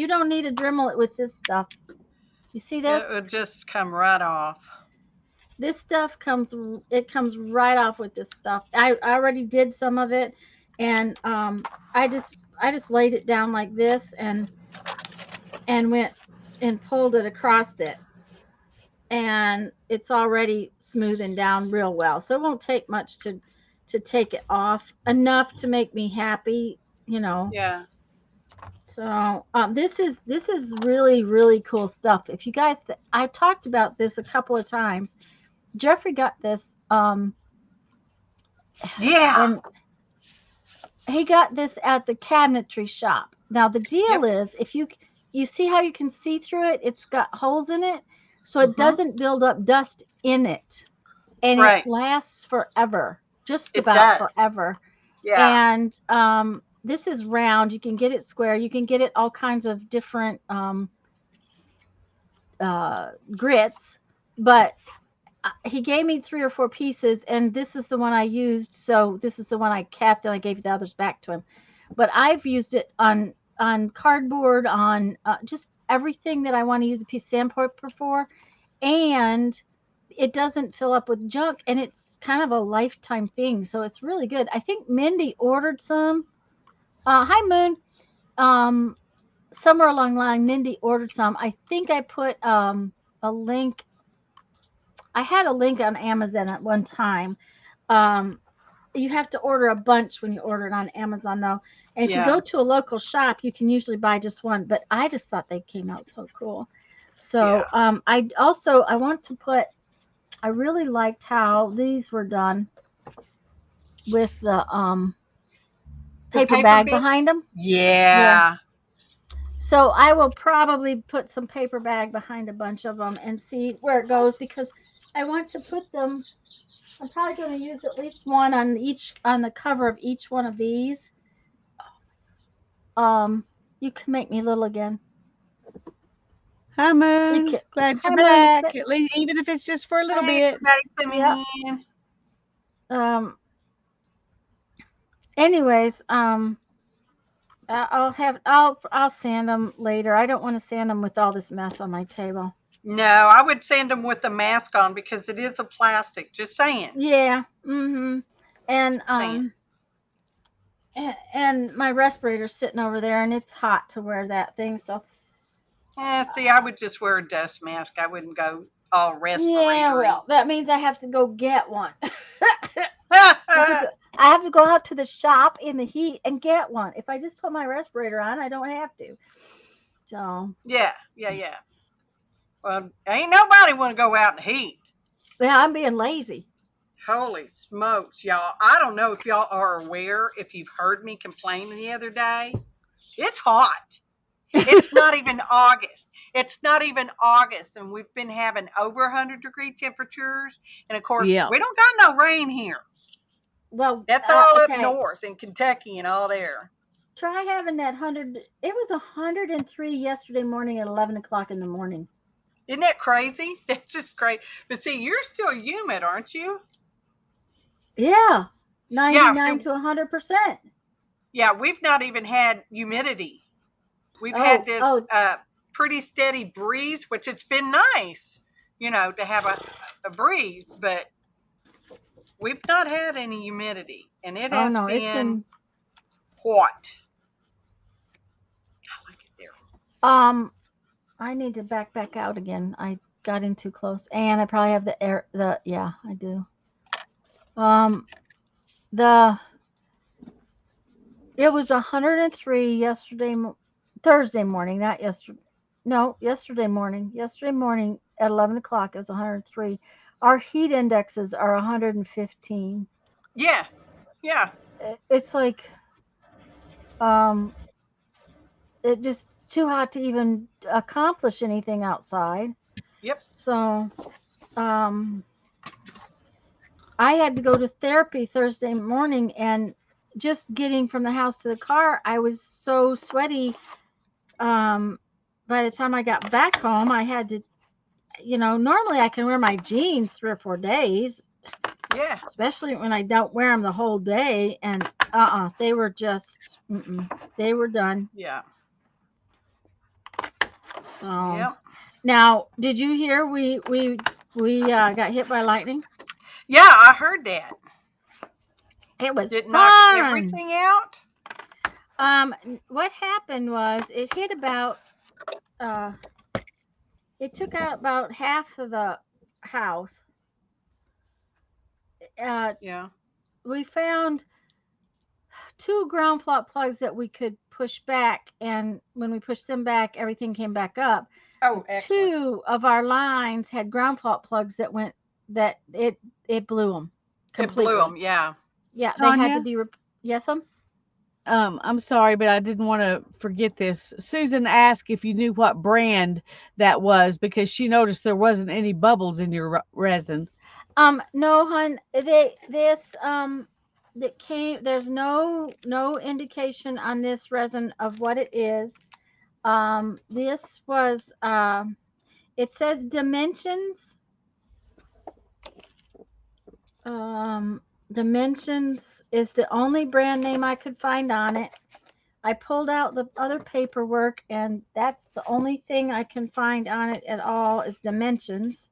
Speaker 2: don't need to Dremel it with this stuff. You see this?
Speaker 3: it'll just come right off.
Speaker 2: This stuff comes right off with this stuff. I already did some of it, and I just laid it down like this and went and pulled it across it, and it's already smoothing down real well. So it won't take much to take it off, enough to make me happy,
Speaker 3: Yeah.
Speaker 2: So this is really, really cool stuff. If you guys, I've talked about this a couple of times. Jeffrey got this,
Speaker 3: Yeah.
Speaker 2: and he got this at the cabinetry shop. Now the deal is, if you see how you can see through it, it's got holes in it, so it doesn't build up dust in it, and
Speaker 3: Right.
Speaker 2: it lasts forever, just
Speaker 3: It
Speaker 2: about
Speaker 3: does.
Speaker 2: forever.
Speaker 3: Yeah.
Speaker 2: And this is round. You can get it square. You can get it all kinds of different grits, but he gave me 3 or 4 pieces, and this is the one I used. So this is the one I kept, and I gave the others back to him. But I've used it on cardboard, on just everything that I want to use a piece of sandpaper for, and it doesn't fill up with junk, and it's kind of a lifetime thing. So it's really good. I think Mindy ordered some. Hi, Moon. Somewhere along the line, Mindy ordered some. I think I put a link. I had a link on Amazon at one time. You have to order a bunch when you order it on Amazon, though. And if you go to a local shop, you can usually buy just one. But I just thought they came out so cool. So I want to put. I really liked how these were done with the paper bag behind them.
Speaker 3: Yeah.
Speaker 2: So I will probably put some paper bag behind a bunch of them and see where it goes, because I want to put them. I'm probably going to use at least one on the cover of each one of these. You can make me little again.
Speaker 1: Hi, Moon. Glad you're back. At least, even if it's just for a little bit.
Speaker 2: Anyways, I'll sand them later. I don't want to sand them with all this mess on my table.
Speaker 3: No, I would sand them with the mask on, because it is a plastic. Just saying.
Speaker 2: Yeah. Mm-hmm. And my respirator's sitting over there, and it's hot to wear that thing. So.
Speaker 3: See, I would just wear a dust mask. I wouldn't go all respiratory.
Speaker 2: Yeah, well, that means I have to go get one. I have to go out to the shop in the heat and get one. If I just put my respirator on, I don't have to. So.
Speaker 3: Yeah. Well, ain't nobody want to go out in the heat.
Speaker 2: Yeah, I'm being lazy.
Speaker 3: Holy smokes, y'all. I don't know if y'all are aware, if you've heard me complaining the other day. It's hot. It's not even August. And we've been having over 100-degree temperatures. And of course, we don't got no rain here.
Speaker 2: Well,
Speaker 3: that's all up north in Kentucky and all there.
Speaker 2: Try having that 100. It was 103 yesterday morning at 11 o'clock in the morning.
Speaker 3: Isn't that crazy? That's just great. But see, you're still humid, aren't you?
Speaker 2: Yeah, 99 to 100%.
Speaker 3: Yeah, we've not even had humidity. We've had this pretty steady breeze, which it's been nice. to have a breeze, but we've not had any humidity, and it has
Speaker 2: no,
Speaker 3: been,
Speaker 2: it's been
Speaker 3: hot. I like it there.
Speaker 2: I need to back out again. I got in too close, and I probably have the air. Yeah, I do. The It was 103 Thursday morning, not yesterday. No, yesterday morning. Yesterday morning at 11 o'clock, it was 103. Our heat indexes are 115.
Speaker 3: Yeah, yeah,
Speaker 2: It's like, um, it just too hot to even accomplish anything outside.
Speaker 3: yep.
Speaker 2: So, um, I had to go to therapy Thursday morning, and just getting from the house to the car, I was so sweaty. Um, by the time I got back home, I had to, normally I can wear my jeans 3 or 4 days,
Speaker 3: Yeah.
Speaker 2: especially when I don't wear them the whole day. And they were just, they were done.
Speaker 3: Yeah.
Speaker 2: So
Speaker 3: Yep.
Speaker 2: now, did you hear we got hit by lightning?
Speaker 3: Yeah, I heard that.
Speaker 2: It was
Speaker 3: Did it
Speaker 2: fun.
Speaker 3: knock everything out?
Speaker 2: What happened was it hit about, it took out about half of the house.
Speaker 3: Yeah.
Speaker 2: We found 2 ground fault plugs that we could push back, and when we pushed them back, everything came back up.
Speaker 3: Oh, excellent.
Speaker 2: 2 of our lines had ground fault plugs that it blew them completely.
Speaker 3: It blew them. Yeah.
Speaker 2: Yeah, they had
Speaker 1: Tanya?
Speaker 2: to be. Yes,
Speaker 1: I'm sorry, but I didn't want to forget this. Susan asked if you knew what brand that was because she noticed there wasn't any bubbles in your resin.
Speaker 2: No, hun. That came. There's no indication on this resin of what it is. This was. It says Dimensions. Dimensions is the only brand name I could find on it. I pulled out the other paperwork, and that's the only thing I can find on it at all is Dimensions.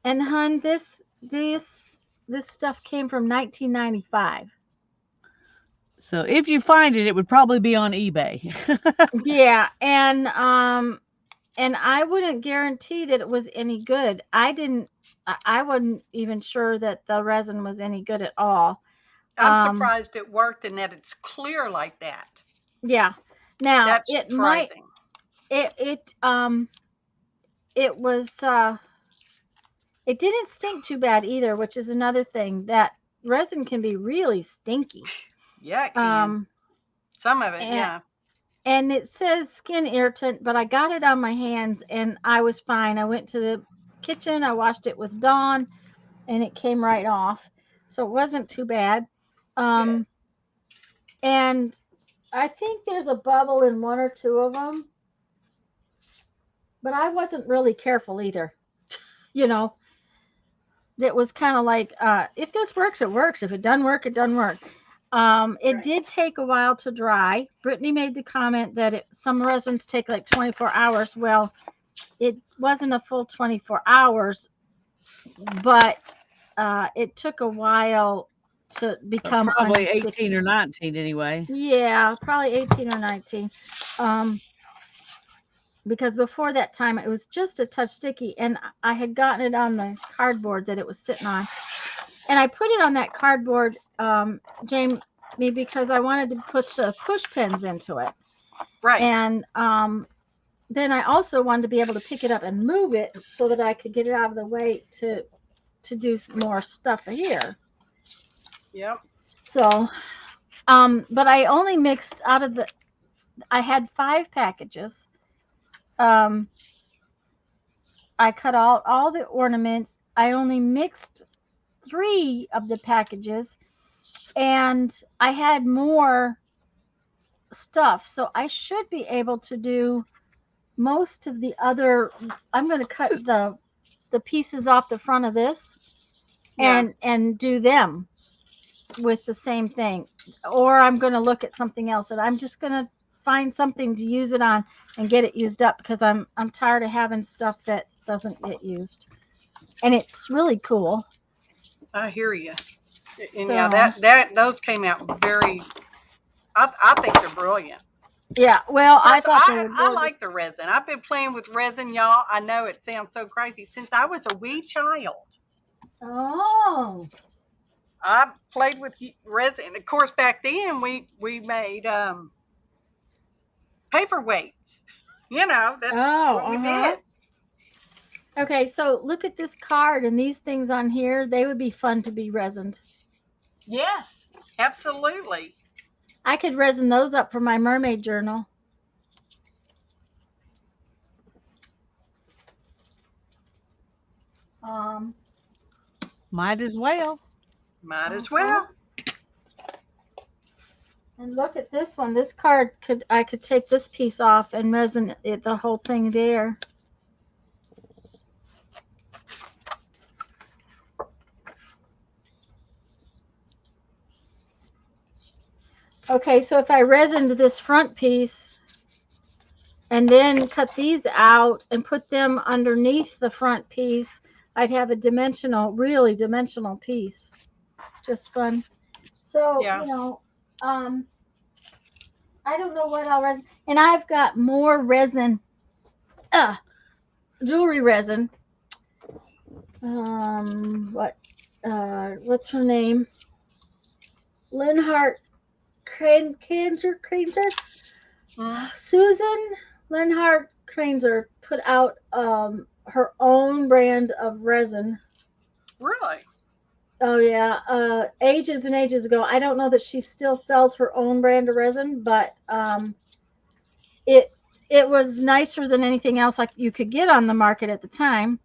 Speaker 2: And hun, this stuff came from 1995.
Speaker 1: So if you find it, it would probably be on eBay.
Speaker 2: Yeah, and I wouldn't guarantee that it was any good. I wasn't even sure that the resin was any good at all.
Speaker 3: I'm surprised it worked and that it's clear like that.
Speaker 2: Yeah. Now
Speaker 3: That's
Speaker 2: it
Speaker 3: surprising.
Speaker 2: it was it didn't stink too bad either, which is another thing. That resin can be really stinky.
Speaker 3: Yeah, it can. Some of it, yeah.
Speaker 2: And it says skin irritant, but I got it on my hands and I was fine. I went to the kitchen, I washed it with Dawn, and it came right off. So it wasn't too bad. And I think there's a bubble in 1 or 2 of them. But I wasn't really careful either. It was kind of like, if this works, it works. If it doesn't work, it doesn't work. It did take a while to dry. Brittany made the comment that some resins take like 24 hours. Well, it wasn't a full 24 hours, but it took a while to become
Speaker 1: probably 18 or 19 anyway.
Speaker 2: Yeah, probably 18 or 19. Because before that time, it was just a touch sticky, and I had gotten it on the cardboard that it was sitting on. And I put it on that cardboard, Jamie, because I wanted to put the push pins into it.
Speaker 3: Right.
Speaker 2: And then I also wanted to be able to pick it up and move it so that I could get it out of the way to do more stuff here.
Speaker 3: Yep.
Speaker 2: So, but I only mixed I had 5 packages. I cut out all the ornaments. I only mixed 3 of the packages, and I had more stuff, so I should be able to do most of the other. I'm going to cut the pieces off the front of this and do them with the same thing, or I'm going to look at something else, and I'm just going to find something to use it on and get it used up, because I'm tired of having stuff that doesn't get used. And it's really cool.
Speaker 3: I hear you. And
Speaker 2: So,
Speaker 3: yeah, those came out very. I think they're brilliant.
Speaker 2: yeah, well, I
Speaker 3: Plus,
Speaker 2: thought they were
Speaker 3: I
Speaker 2: gorgeous.
Speaker 3: like the resin. I've been playing with resin, y'all. I know it sounds so crazy. Since I was a wee child,
Speaker 2: Oh,
Speaker 3: I played with resin. Of course, back then we made paperweights. You know, that's what we did.
Speaker 2: Okay, so look at this card and these things on here. They would be fun to be resined.
Speaker 3: Yes, absolutely.
Speaker 2: I could resin those up for my mermaid journal.
Speaker 1: Might as well.
Speaker 3: Might as well.
Speaker 2: And look at this one. This card I could take this piece off and resin it the whole thing there. Okay, so if I resined this front piece and then cut these out and put them underneath the front piece, I'd have a really dimensional piece. Just fun. So,
Speaker 3: Yeah.
Speaker 2: you know, I don't know what I'll resin. And I've got more resin, jewelry resin. What's her name? Linhart Kranzer. Susan Linhart Kranzer put out her own brand of resin.
Speaker 3: Really?
Speaker 2: Oh yeah, ages and ages ago. I don't know that she still sells her own brand of resin, but it was nicer than anything else like you could get on the market at the time.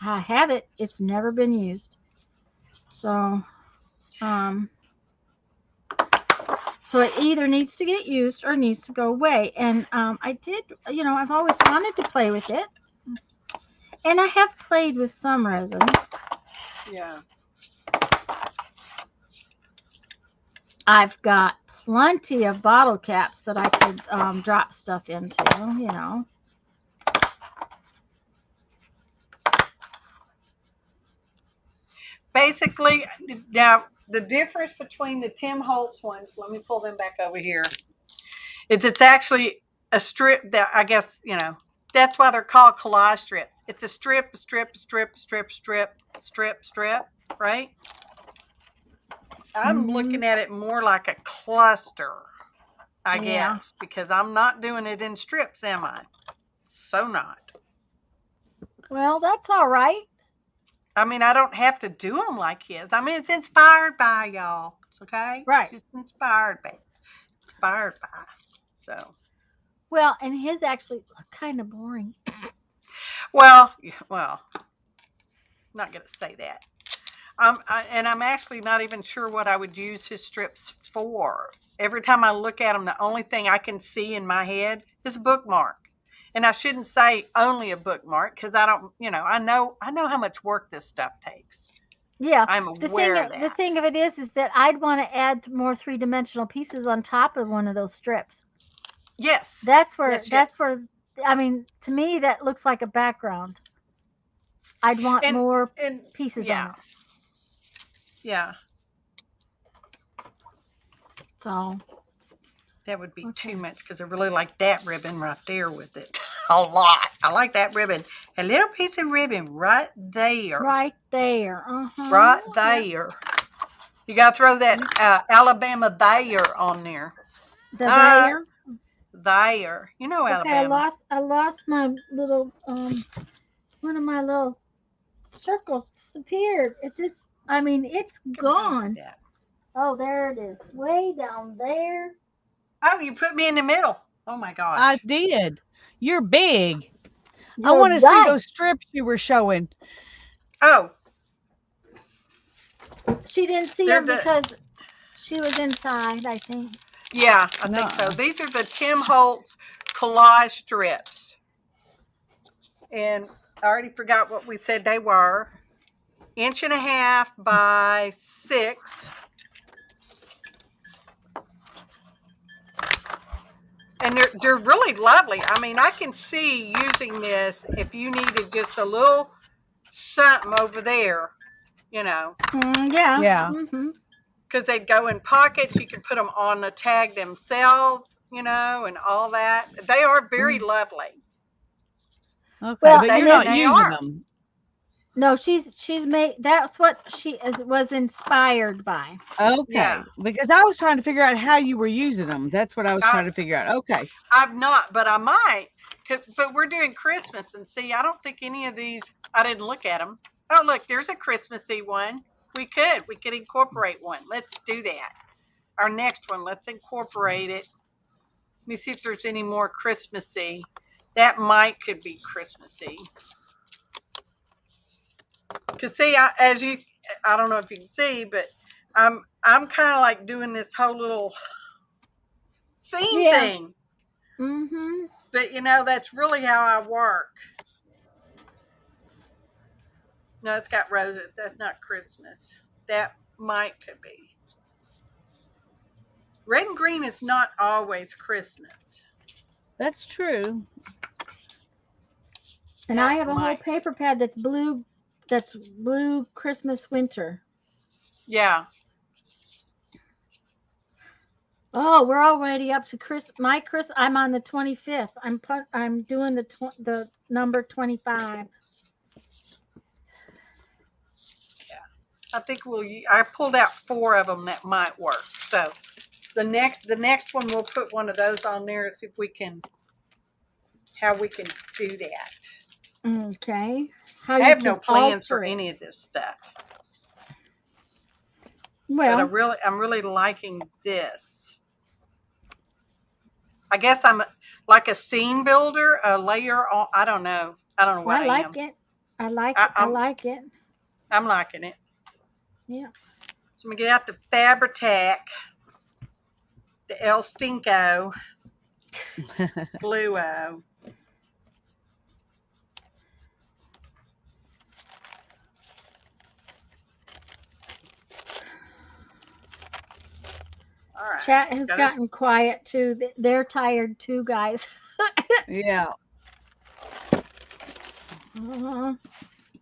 Speaker 2: I have it. It's never been used. So so it either needs to get used or needs to go away. And I did, you know, I've always wanted to play with it. And I have played with some resin.
Speaker 3: Yeah.
Speaker 2: I've got plenty of bottle caps that I could drop stuff into, you know.
Speaker 3: Basically, now the difference between the Tim Holtz ones, let me pull them back over here, is it's actually a strip that I guess, you know, that's why they're called collage strips. It's a strip, right? I'm looking at it more like a cluster, I guess, because I'm not doing it in strips, am I? So not.
Speaker 2: Well, that's all right.
Speaker 3: I mean, I don't have to do them like his. I mean, it's inspired by y'all. It's okay?
Speaker 2: Right.
Speaker 3: It's just inspired by. So.
Speaker 2: Well, and his actually look kind of boring.
Speaker 3: Well, not going to say that. And I'm actually not even sure what I would use his strips for. Every time I look at them, the only thing I can see in my head is a bookmark. And I shouldn't say only a bookmark because I don't, you know, I know how much work this stuff takes.
Speaker 2: Yeah,
Speaker 3: I'm aware of that.
Speaker 2: The thing of it is that I'd want to add more three-dimensional pieces on top of one of those strips.
Speaker 3: Yes.
Speaker 2: That's where, I mean, to me, that looks like a background. I'd want more pieces on it.
Speaker 3: Yeah.
Speaker 2: So.
Speaker 3: That would be too much because I really like that ribbon right there with it. A lot. I like that ribbon. A little piece of ribbon right there.
Speaker 2: Right there. Uh-huh.
Speaker 3: Right there. You got to throw that Alabama there on there.
Speaker 2: The there?
Speaker 3: There. You know Alabama.
Speaker 2: I lost my little, one of my little circles disappeared. It's gone. Oh, there it is. Way down there.
Speaker 3: Oh, you put me in the middle. Oh my gosh.
Speaker 1: I did. You're big. I want to see those strips you were showing.
Speaker 3: Oh.
Speaker 2: She didn't see them because she was inside, I think.
Speaker 3: Yeah, I think so. These are the Tim Holtz collage strips. And I already forgot what we said they were. 1.5 by 6. And they're really lovely. I mean, I can see using this if you needed just a little something over there, you know.
Speaker 2: Yeah.
Speaker 1: Yeah.
Speaker 2: Mm-hmm.
Speaker 3: Because they'd go in pockets. You can put them on the tag themselves, you know, and all that. They are very lovely.
Speaker 1: Okay,
Speaker 2: Well,
Speaker 1: but
Speaker 3: They,
Speaker 1: you're
Speaker 2: and
Speaker 1: not
Speaker 3: they
Speaker 1: using
Speaker 3: are.
Speaker 1: them.
Speaker 2: no, she's made. That's what she was inspired by.
Speaker 1: Okay,
Speaker 3: Yeah.
Speaker 1: because I was trying to figure out how you were using them. That's what I was
Speaker 3: I,
Speaker 1: trying to figure out. Okay.
Speaker 3: I've not, but I might. But we're doing Christmas, and see, I don't think any of these. I didn't look at them. Oh, look, there's a Christmassy one. We could incorporate one. Let's do that. Our next one, let's incorporate it. Let me see if there's any more Christmassy. That could be Christmassy. Cause see, I don't know if you can see, but I'm kind of like doing this whole little scene
Speaker 2: Yeah.
Speaker 3: thing.
Speaker 2: Mm-hmm.
Speaker 3: But you know, that's really how I work. No, it's got roses. That's not Christmas. That could be. Red and green is not always Christmas.
Speaker 1: That's true.
Speaker 2: And
Speaker 3: That
Speaker 2: I have a whole
Speaker 3: might.
Speaker 2: paper pad that's blue. That's blue Christmas winter.
Speaker 3: Yeah.
Speaker 2: Oh, we're already up to I'm on the 25th. I'm doing the number 25.
Speaker 3: I think I pulled out 4 of them that might work. So the next one we'll put one of those on there and see if we can how we can do that.
Speaker 2: Okay. How
Speaker 3: I
Speaker 2: you
Speaker 3: have no
Speaker 2: can
Speaker 3: plans for
Speaker 2: alter
Speaker 3: any
Speaker 2: it.
Speaker 3: of this stuff. But
Speaker 2: Well,
Speaker 3: I'm really liking this. I guess I'm like a scene builder, a layer on. I don't know. I don't know what
Speaker 2: I
Speaker 3: I
Speaker 2: like
Speaker 3: am.
Speaker 2: it. I like
Speaker 3: I,
Speaker 2: it. I
Speaker 3: I'm
Speaker 2: like it.
Speaker 3: I'm liking it.
Speaker 2: Yeah.
Speaker 3: So I'm gonna get out the Fabri-Tac, the El Stinko, Fluo. All right.
Speaker 2: Chat has gotten quiet too. They're tired too, guys.
Speaker 1: Yeah.
Speaker 2: Worn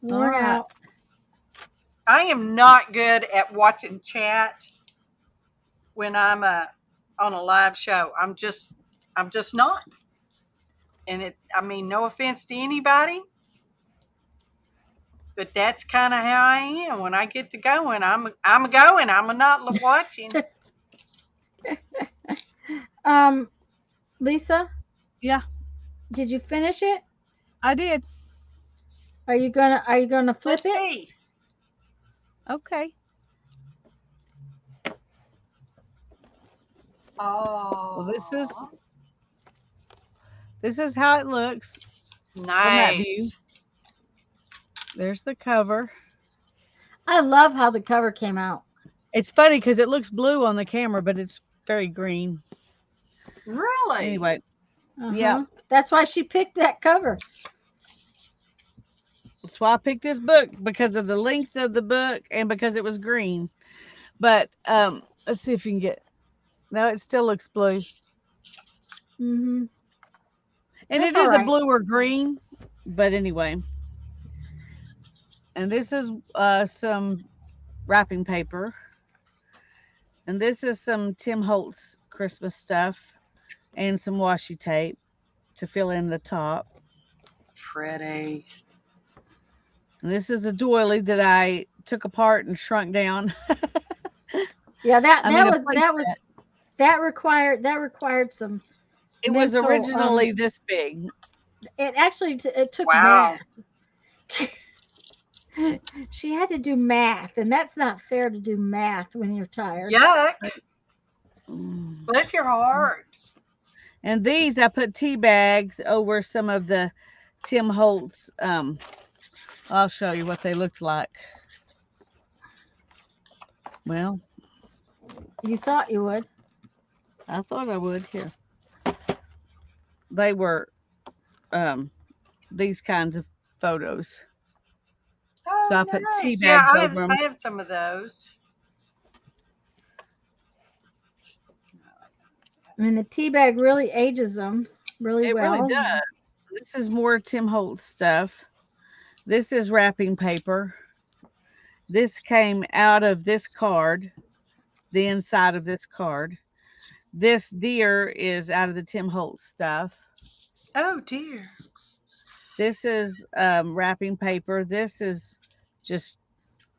Speaker 1: right.
Speaker 2: out.
Speaker 3: I am not good at watching chat when I'm on a live show. I'm just not. And I mean, no offense to anybody, but that's kind of how I am. When I get to going, I'm going. I'm not watching.
Speaker 2: Lisa,
Speaker 1: Yeah,
Speaker 2: did you finish it?
Speaker 1: I did.
Speaker 2: Are you gonna flip
Speaker 3: Let's
Speaker 2: it?
Speaker 3: see.
Speaker 1: Okay.
Speaker 3: Oh,
Speaker 1: Well, this is how it looks from that view.
Speaker 3: nice.
Speaker 1: There's the cover.
Speaker 2: I love how the cover came out.
Speaker 1: It's funny because it looks blue on the camera, but it's very green.
Speaker 3: Really?
Speaker 1: Anyway, yeah.
Speaker 2: That's why she picked that cover.
Speaker 1: That's why I picked this book, because of the length of the book and because it was green. But let's see if you can get. No, it still looks blue.
Speaker 2: Mm-hmm.
Speaker 1: And
Speaker 2: That's
Speaker 1: it is
Speaker 2: all
Speaker 1: a
Speaker 2: right.
Speaker 1: blue or green, but anyway. And this is some wrapping paper. And this is some Tim Holtz Christmas stuff and some washi tape to fill in the top.
Speaker 3: Pretty.
Speaker 1: And this is a doily that I took apart and shrunk down.
Speaker 2: Yeah,
Speaker 1: that
Speaker 2: required some.
Speaker 1: It was
Speaker 2: mental,
Speaker 1: originally this big.
Speaker 2: It took
Speaker 3: Wow.
Speaker 2: math. She had to do math, and that's not fair to do math when you're tired.
Speaker 3: Yuck. Bless your heart.
Speaker 1: And these, I put tea bags over some of the Tim Holtz. I'll show you what they looked like. Well,
Speaker 2: You thought you would.
Speaker 1: I thought I would. Here. They were these kinds of photos.
Speaker 3: Oh,
Speaker 1: So I put tea
Speaker 3: nice.
Speaker 1: bags
Speaker 3: Yeah,
Speaker 1: over them.
Speaker 3: I have some of those.
Speaker 2: I mean, the tea bag really ages them really
Speaker 1: It really
Speaker 2: well.
Speaker 1: does. This is more Tim Holtz stuff. This is wrapping paper. This came out of this card, the inside of this card. This deer is out of the Tim Holtz stuff.
Speaker 3: Oh dear.
Speaker 1: This is wrapping paper. This is just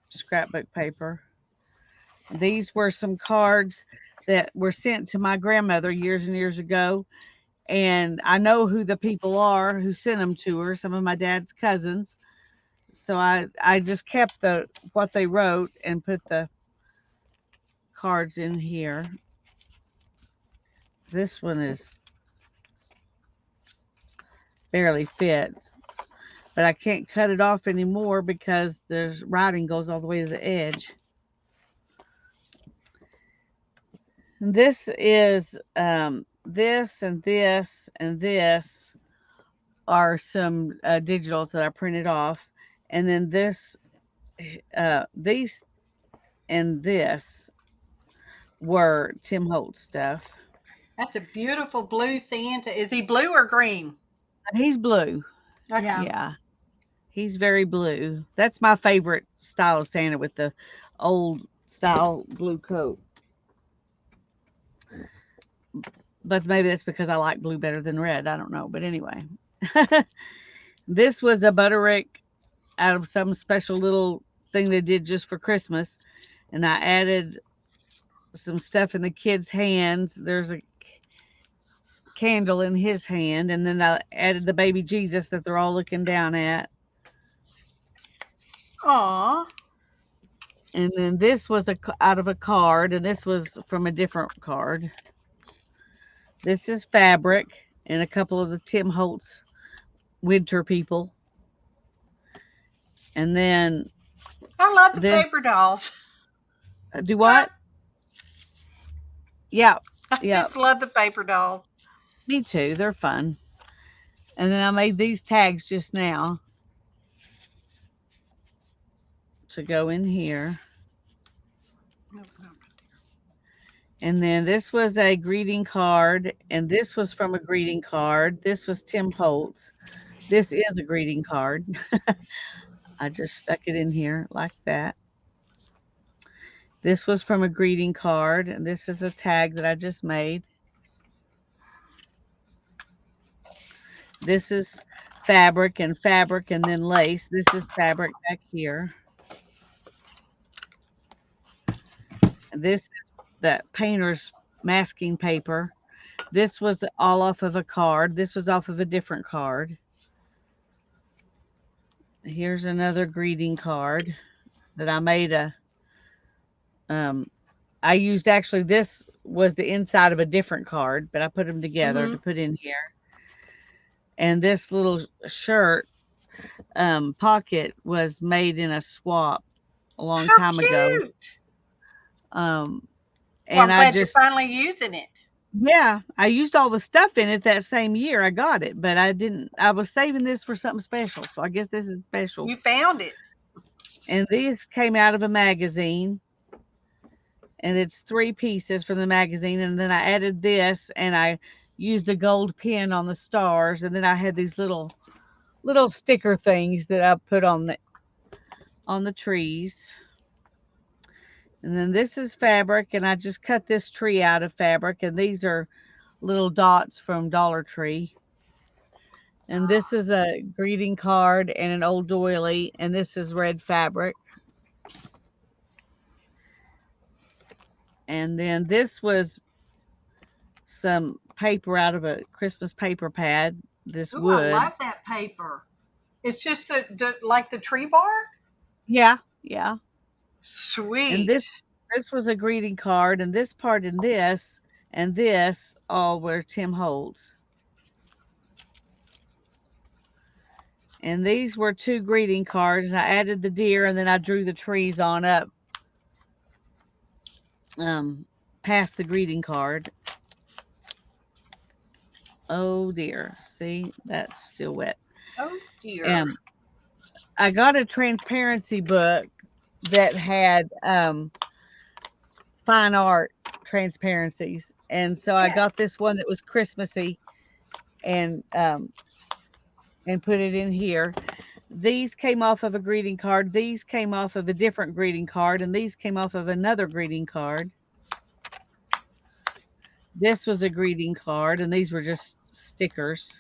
Speaker 1: scrapbook paper. These were some cards that were sent to my grandmother years and years ago. And I know who the people are who sent them to her, some of my dad's cousins. So I just kept what they wrote and put the cards in here. This one is barely fits, but I can't cut it off anymore because there's writing goes all the way to the edge. And this is this and this and this are some digitals that I printed off, and then this these and this were Tim Holtz stuff.
Speaker 3: That's a beautiful blue Santa. Is he blue or green?
Speaker 1: And he's blue.
Speaker 3: Okay.
Speaker 1: Yeah. He's very blue. That's my favorite style of Santa, with the old style blue coat. But maybe that's because I like blue better than red. I don't know. But anyway, this was a Butterick out of some special little thing they did just for Christmas. And I added some stuff in the kid's hands. There's a candle in his hand. And then I added the baby Jesus that they're all looking down at.
Speaker 3: Aw.
Speaker 1: And then this was out of a card, and this was from a different card. This is fabric and a couple of the Tim Holtz winter people. And then
Speaker 3: I love the
Speaker 1: this,
Speaker 3: paper dolls.
Speaker 1: do what? Yeah.
Speaker 3: I
Speaker 1: Yeah.
Speaker 3: just love the paper dolls.
Speaker 1: Me too. They're fun. And then I made these tags just now to go in here. And then this was a greeting card, and this was from a greeting card. This was Tim Holtz. This is a greeting card. I just stuck it in here like that. This was from a greeting card, and this is a tag that I just made. This is fabric and then lace. This is fabric back here. And this is that painter's masking paper. This was all off of a card. This was off of a different card. Here's another greeting card that I made I used, actually, this was the inside of a different card, but I put them together to put in here. And this little shirt pocket was made in a swap a long time ago.
Speaker 3: And I'm glad you're finally using it.
Speaker 1: Yeah, I used all the stuff in it that same year I got it, but I was saving this for something special. So I guess this is special.
Speaker 3: You found it.
Speaker 1: And these came out of a magazine, and it's 3 pieces from the magazine. And then I added this, and I used a gold pin on the stars. And then I had these little sticker things that I put on the trees. And then this is fabric, and I just cut this tree out of fabric, and these are little dots from Dollar Tree. And this is a greeting card and an old doily, and this is red fabric. And then this was some paper out of a Christmas paper pad, this wood.
Speaker 3: I like that paper. It's just like the tree bark?
Speaker 1: Yeah.
Speaker 3: Sweet.
Speaker 1: And this was a greeting card, and this part and this all were Tim Holtz. And these were 2 greeting cards. I added the deer, and then I drew the trees on up past the greeting card. Oh dear. See, that's still wet.
Speaker 3: Oh dear.
Speaker 1: I got a transparency book that had fine art transparencies, And so I
Speaker 3: Yeah.
Speaker 1: got this one that was Christmassy and put it in here. These came off of a greeting card. These came off of a different greeting card, and these came off of another greeting card. This was a greeting card, and these were just stickers.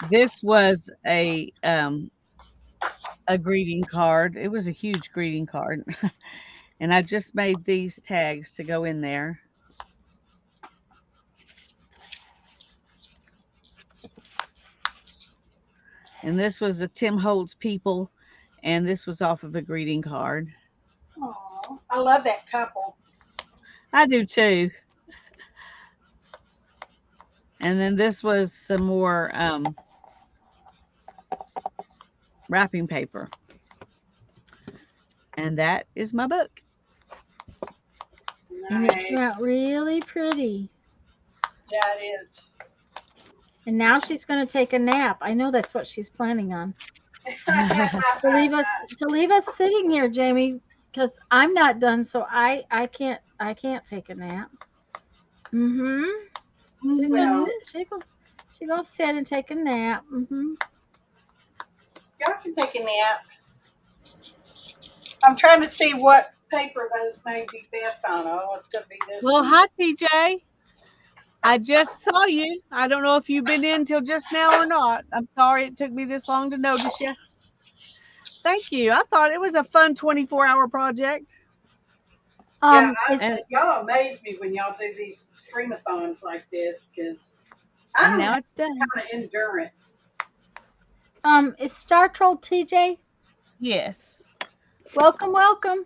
Speaker 1: This was a greeting card. It was a huge greeting card. And I just made these tags to go in there. And this was a Tim Holtz People, and this was off of a greeting card.
Speaker 3: Aw, I love that couple.
Speaker 1: I do too. And then this was some more wrapping paper. And that is my book.
Speaker 2: And it turned out really pretty.
Speaker 3: Yeah, it is.
Speaker 2: And now she's going to take a nap. I know that's what she's planning on. To leave us sitting here, Jamie, because I'm not done, so I can't take a nap.
Speaker 3: Well,
Speaker 2: She gonna sit and take a nap.
Speaker 3: y'all can take a nap. I'm trying to see what paper those may be best on. Oh, it's gonna be this.
Speaker 1: Well,
Speaker 3: one.
Speaker 1: hi, TJ. I just saw you. I don't know if you've been in till just now or not. I'm sorry it took me this long to notice you. Thank you. I thought it was a fun 24-hour project.
Speaker 3: Yeah, y'all amaze me when y'all do these streamathons like this because I
Speaker 1: And
Speaker 3: don't
Speaker 1: now
Speaker 3: have
Speaker 1: it's done.
Speaker 3: that kind of endurance.
Speaker 2: Is Star Troll TJ?
Speaker 1: Yes.
Speaker 2: Welcome.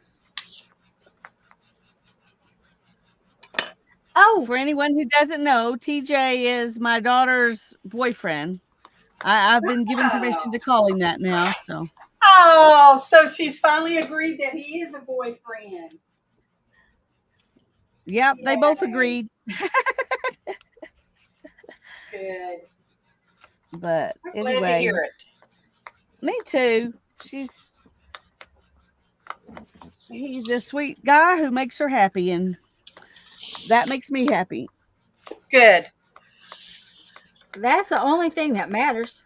Speaker 2: Oh,
Speaker 1: For anyone who doesn't know, TJ is my daughter's boyfriend. I've been given permission to call him that now.
Speaker 3: So she's finally agreed that he is a boyfriend.
Speaker 1: Yep, they both
Speaker 3: Yay.
Speaker 1: agreed.
Speaker 3: Good.
Speaker 1: But
Speaker 3: I'm glad to
Speaker 1: anyway,
Speaker 3: hear it.
Speaker 1: me too. He's a sweet guy who makes her happy, and that makes me happy.
Speaker 3: Good.
Speaker 2: that's the only thing that matters.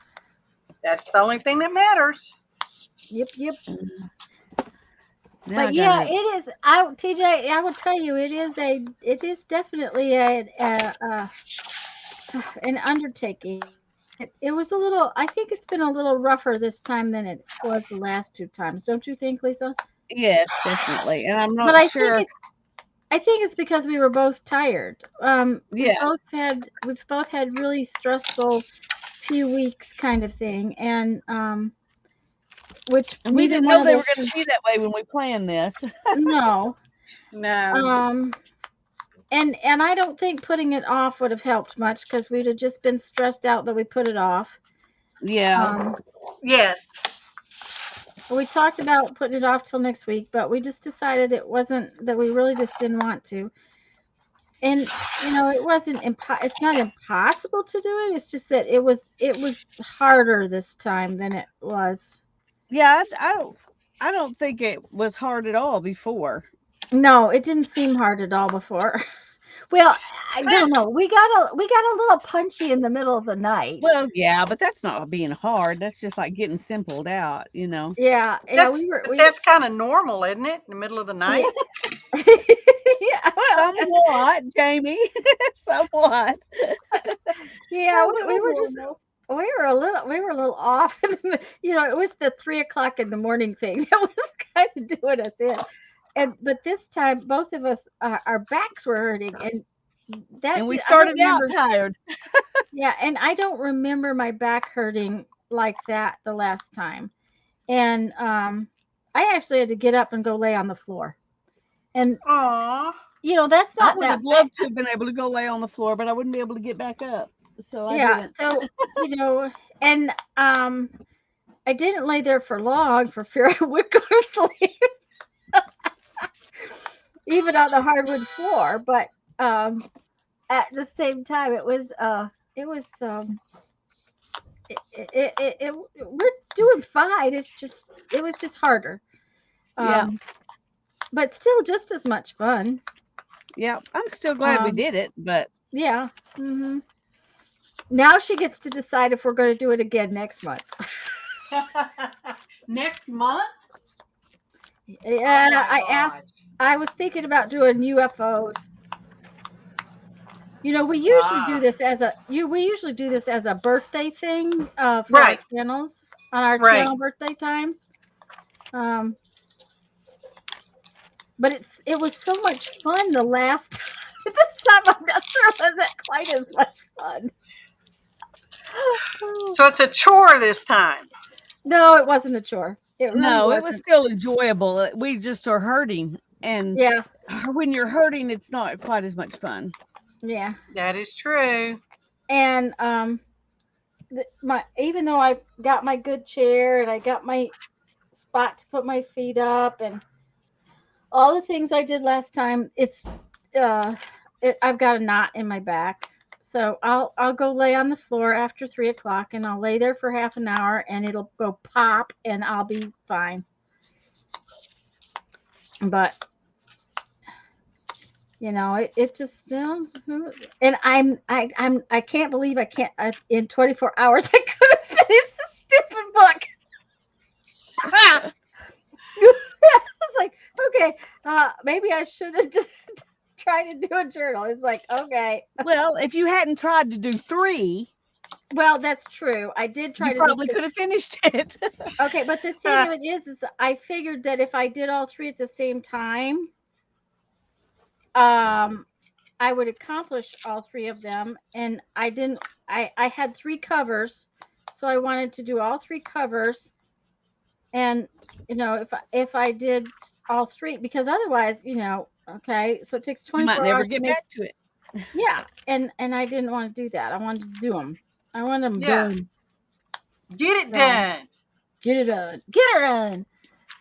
Speaker 3: That's the only thing that matters.
Speaker 2: Yep.
Speaker 1: Now
Speaker 2: But
Speaker 1: I
Speaker 2: yeah,
Speaker 1: gotta-
Speaker 2: it is. TJ, I will tell you, it is definitely an undertaking. It was a little. I think it's been a little rougher this time than it was the last two times. Don't you think, Lisa?
Speaker 1: yes, definitely. And I'm
Speaker 2: But
Speaker 1: not
Speaker 2: I
Speaker 1: sure.
Speaker 2: I think it's because we were both tired.
Speaker 1: Yeah.
Speaker 2: We've both had really stressful few weeks, kind of thing, and which
Speaker 1: And we didn't
Speaker 2: neither one
Speaker 1: know
Speaker 2: of
Speaker 1: they were
Speaker 2: us
Speaker 1: going to be that way when we planned this.
Speaker 2: no.
Speaker 3: No.
Speaker 2: And I don't think putting it off would have helped much because we'd have just been stressed out that we put it off.
Speaker 1: Yeah.
Speaker 3: Yes.
Speaker 2: We talked about putting it off till next week, but we just decided it wasn't that we really just didn't want to. And it's not impossible to do it. It's just that it was harder this time than it was.
Speaker 1: Yeah, I don't think it was hard at all before.
Speaker 2: No, it didn't seem hard at all before. Well, I don't know. We got a little punchy in the middle of the night.
Speaker 1: Well, yeah, but that's not being hard. That's just like getting simpled out, you know.
Speaker 2: Yeah,
Speaker 3: That's kind of normal, isn't it? In the middle of the night.
Speaker 2: yeah, well,
Speaker 1: Somewhat, Jamie. Somewhat.
Speaker 2: yeah, we were a little off. It was the 3:00 in the morning thing that was kind of doing us in. But this time, both of us, our backs were hurting,
Speaker 1: And we started out tired.
Speaker 2: Yeah, and I don't remember my back hurting like that the last time. And I actually had to get up and go lay on the floor. And
Speaker 3: Aw.
Speaker 2: that's
Speaker 1: I
Speaker 2: not
Speaker 1: would
Speaker 2: that
Speaker 1: have loved to have been able to go lay on the floor, but I wouldn't be able to get back up. So I didn't.
Speaker 2: So and I didn't lay there for long for fear I would go to sleep. Even on the hardwood floor, but at the same time we're doing fine. It was just harder.
Speaker 1: Yeah.
Speaker 2: But still just as much fun.
Speaker 1: Yeah, I'm still glad we did it, but
Speaker 2: Yeah. Hmm. Now she gets to decide if we're going to do it again next month.
Speaker 3: Next month?
Speaker 2: Yeah,
Speaker 3: Oh my
Speaker 2: I was thinking about doing UFOs. You know, we usually do this as a birthday thing for our
Speaker 3: Right,
Speaker 2: channels on our
Speaker 3: right.
Speaker 2: channel birthday times. Um, but it was so much fun the last time. This time I'm not sure it wasn't quite as much fun.
Speaker 3: So it's a chore this time.
Speaker 2: No, it wasn't a chore. It really
Speaker 1: no, it was
Speaker 2: wasn't.
Speaker 1: still enjoyable. We just are hurting, and
Speaker 2: Yeah,
Speaker 1: when you're hurting, it's not quite as much fun.
Speaker 2: yeah.
Speaker 3: That is true.
Speaker 2: And even though I got my good chair and I got my spot to put my feet up and all the things I did last time, I've got a knot in my back. So I'll go lay on the floor after 3 o'clock and I'll lay there for half an hour and it'll go pop and I'll be fine. But you know, it just still, and I can't believe in 24 hours I could have finished the stupid book. I was like, okay, maybe I should have tried to do a journal. It's like, okay.
Speaker 1: Well, if you hadn't tried to do 3,
Speaker 2: Well, that's true. I did try
Speaker 1: you
Speaker 2: to
Speaker 1: probably
Speaker 2: do
Speaker 1: could have finished it.
Speaker 2: okay, but the thing of it is I figured that if I did all 3 at the same time, I would accomplish all 3 of them, and I didn't. I had 3 covers, so I wanted to do all 3 covers, and you know, if I did all 3, because otherwise, you know, okay, so it takes
Speaker 1: You might
Speaker 2: 24
Speaker 1: never
Speaker 2: hours to
Speaker 1: get
Speaker 2: make.
Speaker 1: back to it.
Speaker 2: Yeah, and I didn't want to do that. I wanted to do them. I want them
Speaker 3: Yeah.
Speaker 2: done.
Speaker 3: Get it
Speaker 2: So,
Speaker 3: done.
Speaker 2: get it done. Get her done.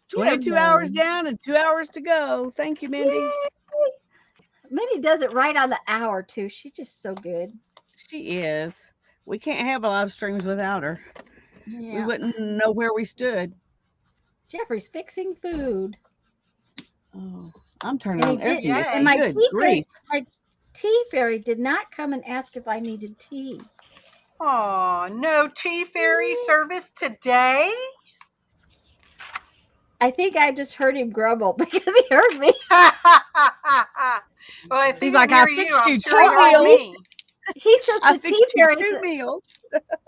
Speaker 1: 22 hours down and 2 hours to go. Thank you, Mindy.
Speaker 2: Yay! Minnie does it right on the hour too. She's just so good.
Speaker 1: She is. We can't have live streams without her. We
Speaker 2: Yeah.
Speaker 1: wouldn't know where we stood.
Speaker 2: Jeffrey's fixing food.
Speaker 1: Oh, I'm turning
Speaker 2: And
Speaker 1: on
Speaker 2: he
Speaker 1: the air
Speaker 2: did.
Speaker 3: Yay.
Speaker 1: conditioning. Good grief.
Speaker 2: My tea fairy did not come and ask if I needed tea.
Speaker 3: Oh, no tea fairy service today?
Speaker 2: I think I just heard him grumble because he heard me.
Speaker 3: Well, if he
Speaker 1: He's
Speaker 3: didn't
Speaker 1: like, I
Speaker 3: hear you,
Speaker 1: fixed
Speaker 3: I'm
Speaker 1: you
Speaker 3: sure he
Speaker 1: 2
Speaker 3: heard
Speaker 1: meals.
Speaker 3: me.
Speaker 2: He says
Speaker 1: I
Speaker 2: the tea
Speaker 1: fixed you
Speaker 2: fairy's
Speaker 1: 2 meals.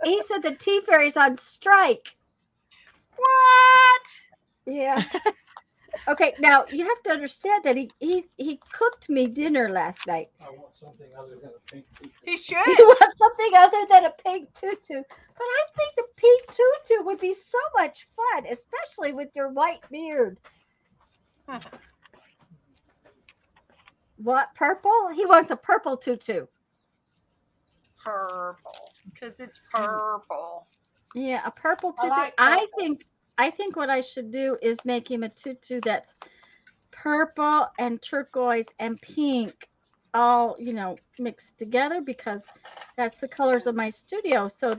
Speaker 2: he said the tea fairy's on strike.
Speaker 3: What?
Speaker 2: Yeah. Okay, now you have to understand that he cooked me dinner last night.
Speaker 4: I want something other than a pink t-shirt.
Speaker 3: He
Speaker 2: You
Speaker 3: should.
Speaker 2: want something other than a pink tutu. But I think the pink tutu would be so much fun, especially with your white beard. What, purple? He wants a purple tutu.
Speaker 3: Purple, because it's purple.
Speaker 2: Yeah, a purple tutu.
Speaker 3: like
Speaker 2: I
Speaker 3: purple.
Speaker 2: think what I should do is make him a tutu that's purple and turquoise and pink all, you know, mixed together because that's the colors of my studio. So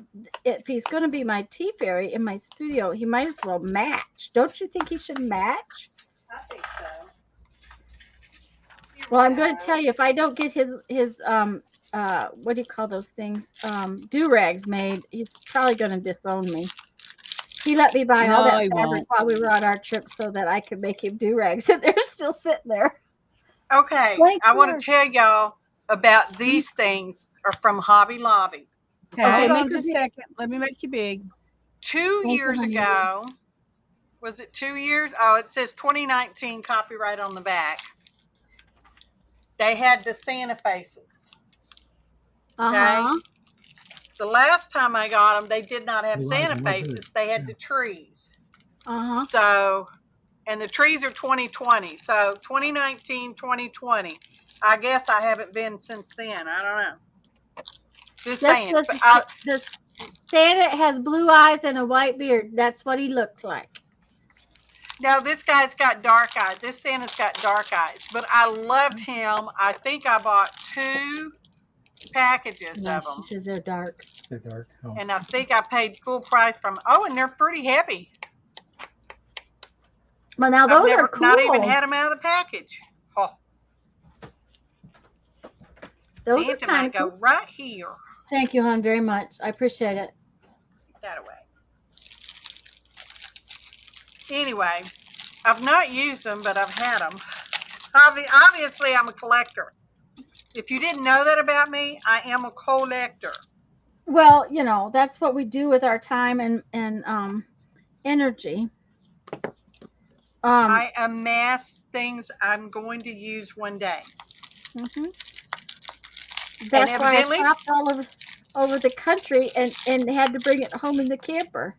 Speaker 2: if he's going to be my tea fairy in my studio, he might as well match. Don't you think he should match?
Speaker 3: I think so.
Speaker 2: Well, I'm going to tell you, if I don't get his what do you call those things? Do-rags made, he's probably going to disown me. He let me buy all
Speaker 1: No,
Speaker 2: that
Speaker 1: he
Speaker 2: fabric
Speaker 1: won't.
Speaker 2: while we were on our trip so that I could make him do-rags, and they're still sitting there.
Speaker 3: Okay,
Speaker 2: Right
Speaker 3: I want
Speaker 2: there.
Speaker 3: to tell y'all about these things are from Hobby Lobby.
Speaker 1: Okay,
Speaker 2: Okay,
Speaker 1: hold
Speaker 2: make
Speaker 1: on
Speaker 2: her
Speaker 1: just a
Speaker 2: big.
Speaker 1: second. Let me make you big.
Speaker 3: 2
Speaker 2: Thank you,
Speaker 3: years
Speaker 2: honey.
Speaker 3: ago, was it 2 years? Oh, it says 2019 copyright on the back. They had the Santa faces.
Speaker 2: Uh-huh.
Speaker 3: The last time I got them, they did not have
Speaker 4: You like
Speaker 3: Santa
Speaker 4: them, what
Speaker 3: faces. They had the trees.
Speaker 2: Uh-huh.
Speaker 3: So, and the trees are 2020. So 2019, 2020. I guess I haven't been since then. I don't know. Just saying. But
Speaker 2: The Santa has blue eyes and a white beard. That's what he looked like.
Speaker 3: now this guy's got dark eyes. This Santa's got dark eyes. But I loved him. I think I bought 2 packages
Speaker 2: Yeah,
Speaker 3: of them.
Speaker 2: she says they're dark.
Speaker 4: They're dark. Oh.
Speaker 3: And I think I paid full price from. Oh, and they're pretty heavy.
Speaker 2: Well, now
Speaker 3: I've
Speaker 2: those
Speaker 3: never
Speaker 2: are cool.
Speaker 3: not even had them out of the package. Oh,
Speaker 2: Those
Speaker 3: Santa
Speaker 2: are kind
Speaker 3: might
Speaker 2: of
Speaker 3: go
Speaker 2: cool.
Speaker 3: right here.
Speaker 2: Thank you, hon, very much. I appreciate it.
Speaker 3: That away. Anyway, I've not used them, but I've had them. Obviously, I'm a collector. If you didn't know that about me, I am a collector.
Speaker 2: Well, that's what we do with our time and energy.
Speaker 3: I amass things I'm going to use one day.
Speaker 2: Mm-hmm. That's
Speaker 3: and
Speaker 2: why I
Speaker 3: evidently,
Speaker 2: shopped all over the country and had to bring it home in the camper.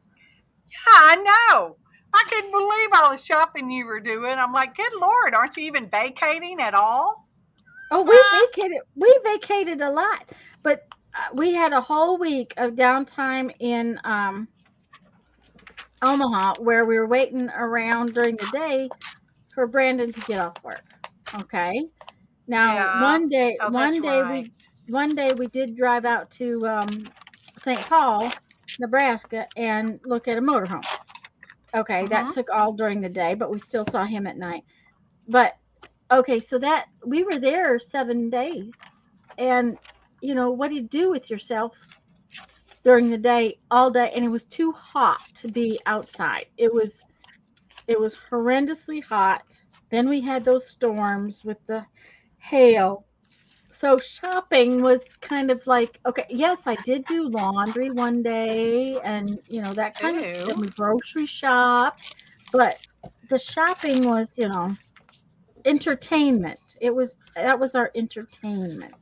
Speaker 3: yeah, I know. I couldn't believe all the shopping you were doing. I'm like, good Lord, aren't you even vacating at all?
Speaker 2: Oh, we vacated a lot, but we had a whole week of downtime in Omaha where we were waiting around during the day for Brandon to get off work. Okay. Now,
Speaker 3: Yeah.
Speaker 2: one day
Speaker 3: Right.
Speaker 2: we did drive out to St. Paul, Nebraska, and look at a motorhome. Okay, that took all during the day, but we still saw him at night. But okay, so that we were there 7 days, and what do you do with yourself during the day, all day? And it was too hot to be outside. It was horrendously hot. Then we had those storms with the hail. So shopping was kind of like, okay, yes, I did do laundry one day and that kind of stuff. We grocery shop, but the shopping was, entertainment. That was our entertainment.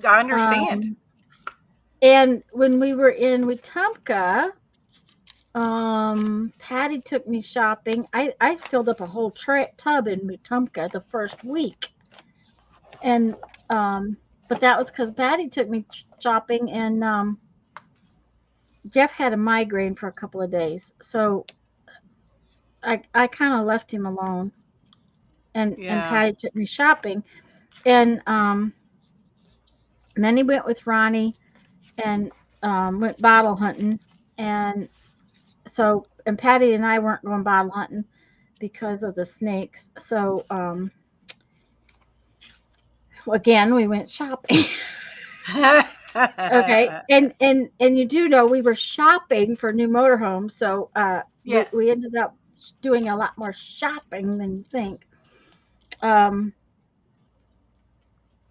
Speaker 3: I understand.
Speaker 2: And when we were in Wetumpka, Patty took me shopping. I filled up a whole tub in Wetumpka the first week. And but that was because Patty took me shopping, and Jeff had a migraine for a couple of days, so I kind of left him alone, and Patty took me shopping, and then he went with Ronnie and went bottle hunting, and Patty and I weren't going bottle hunting because of the snakes, so again we went shopping. Okay, and you do know we were shopping for new motorhomes, so
Speaker 3: Yes.
Speaker 2: we ended up doing a lot more shopping than you think.